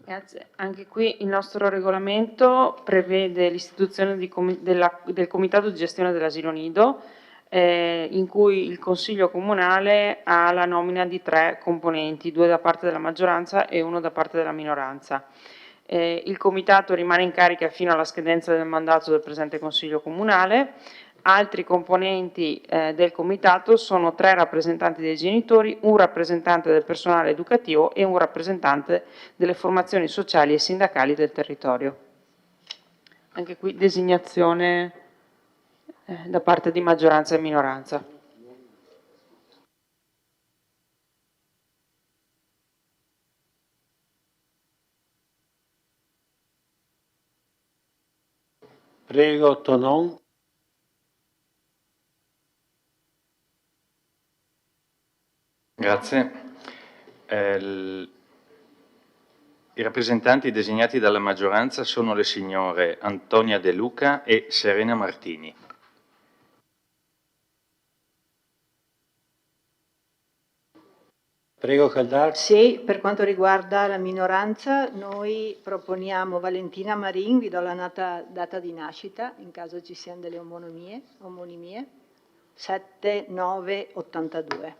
Grazie. Anche qui il nostro regolamento prevede l'istituzione del Comitato di gestione dell'asilo nido, in cui il Consiglio Comunale ha la nomina di 3 componenti, 2 da parte della maggioranza e 1 da parte della minoranza. Il Comitato rimane in carica fino alla scadenza del mandato del presente Consiglio Comunale. Altri componenti del Comitato sono 3 rappresentanti dei genitori, un rappresentante del personale educativo e un rappresentante delle formazioni sociali e sindacali del territorio. Anche qui designazione da parte di maggioranza e minoranza. Prego, Tonon. Grazie. I rappresentanti designati dalla maggioranza sono le signore Antonia De Luca e Serena Martini. Prego, Caldar. Sì, per quanto riguarda la minoranza, noi proponiamo Valentina Marin, vi do la data di nascita, in caso ci siano delle omonimie, 7982.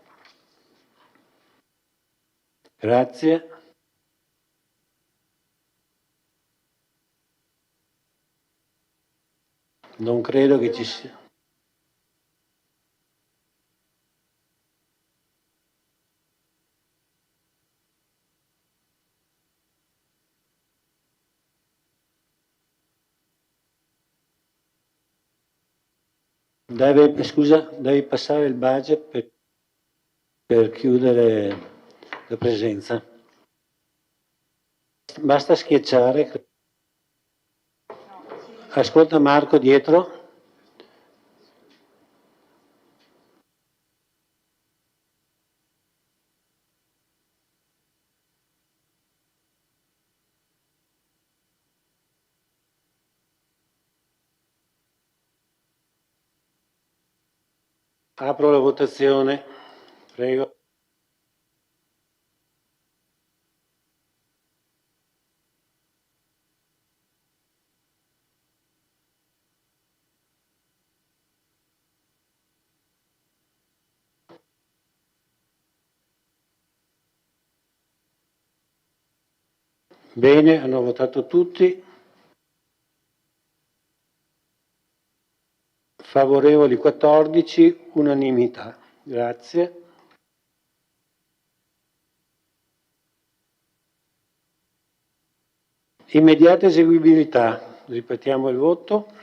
Grazie. Non credo che ci sia. Devi passare il budget per chiudere la presenza. Basta schiacciare. Ascolta Marco dietro. Apro la votazione. Prego. Bene, hanno votato tutti. Favorevoli 14, unanimità. Grazie. Immediata eseguibilità. Ripetiamo il voto.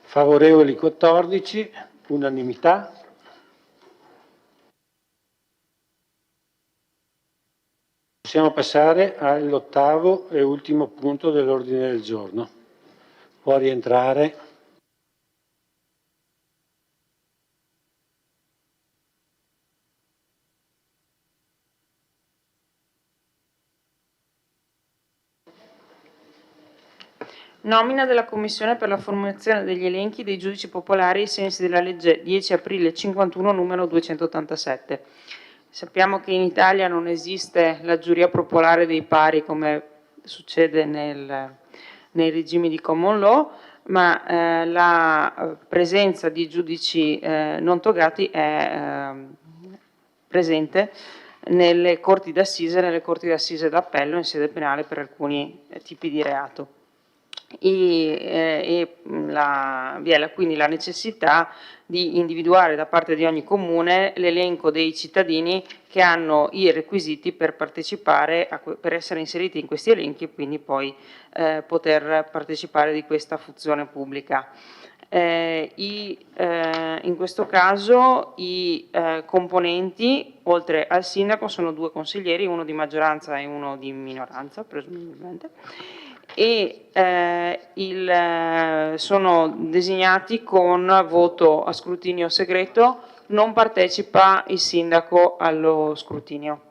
Favorevoli 14, unanimità. Possiamo passare all'8º e ultimo punto dell'ordine del giorno. Può rientrare. Nomina della Commissione per la formazione degli elenchi dei giudici popolari ai sensi della legge 10 aprile 51 numero 287. Sappiamo che in Italia non esiste la giuria popolare dei pari come succede nei regimi di common law, ma la presenza di giudici non togati è presente nelle corti d'assise e nelle corti d'assise d'appello in sede penale per alcuni tipi di reato. Vi è quindi la necessità di individuare da parte di ogni comune l'elenco dei cittadini che hanno i requisiti per partecipare, per essere inseriti in questi elenchi e quindi poi poter partecipare di questa funzione pubblica. In questo caso i componenti, oltre al sindaco, sono 2 consiglieri, uno di maggioranza e uno di minoranza, presumibilmente, e sono designati con voto a scrutinio segreto, non partecipa il sindaco allo scrutinio.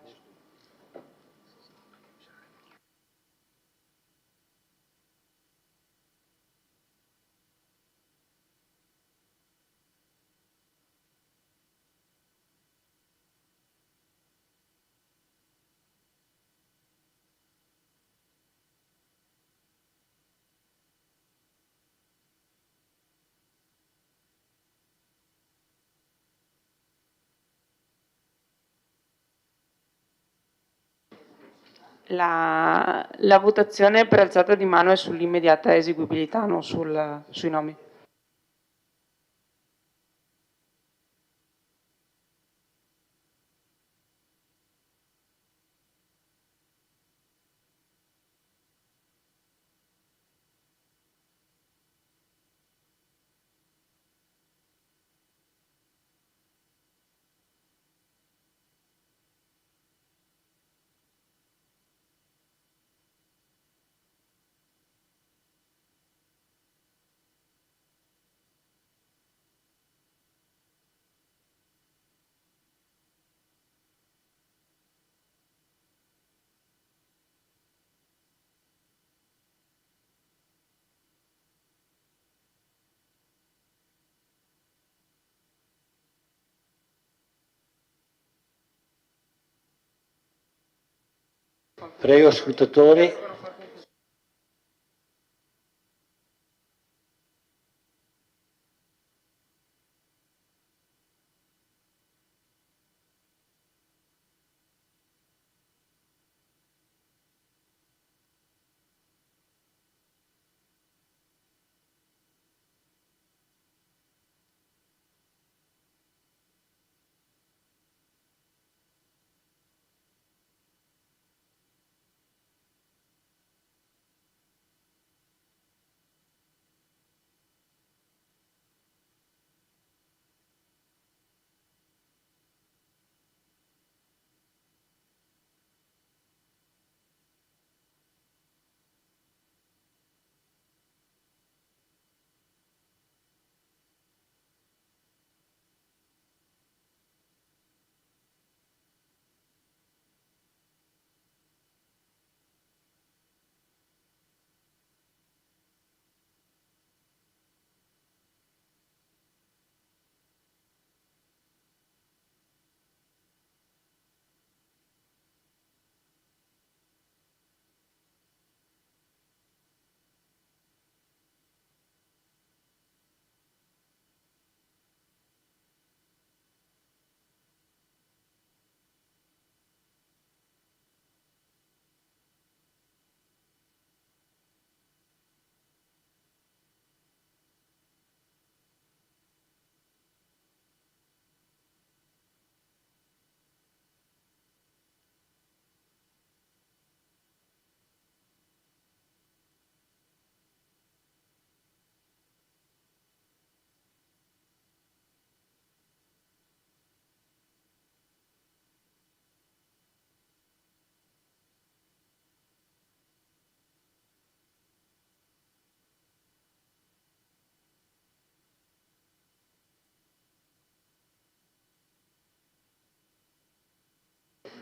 La votazione per alzata di mano è sull'immediata eseguibilità, non sui nomi. Prego, scrutatori.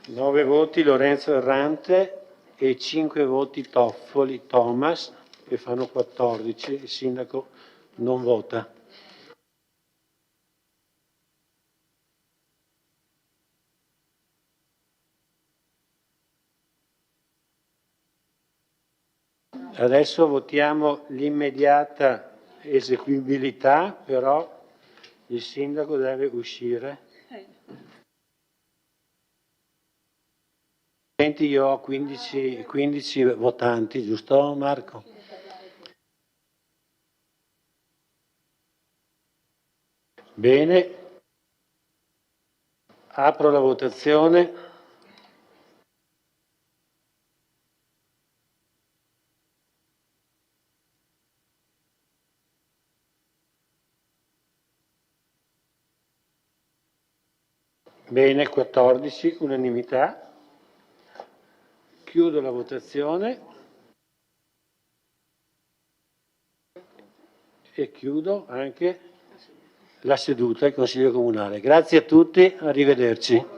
9 voti Lorenzo Errante e 5 voti Toffoli Thomas, che fanno 14. Il sindaco non vota. Adesso votiamo l'immediata eseguibilità, però il sindaco deve uscire. Io ho 15 votanti, giusto Marco? Bene, apro la votazione. Bene, 14, unanimità. Chiudo la votazione e chiudo anche la seduta del Consiglio Comunale. Grazie a tutti, arrivederci.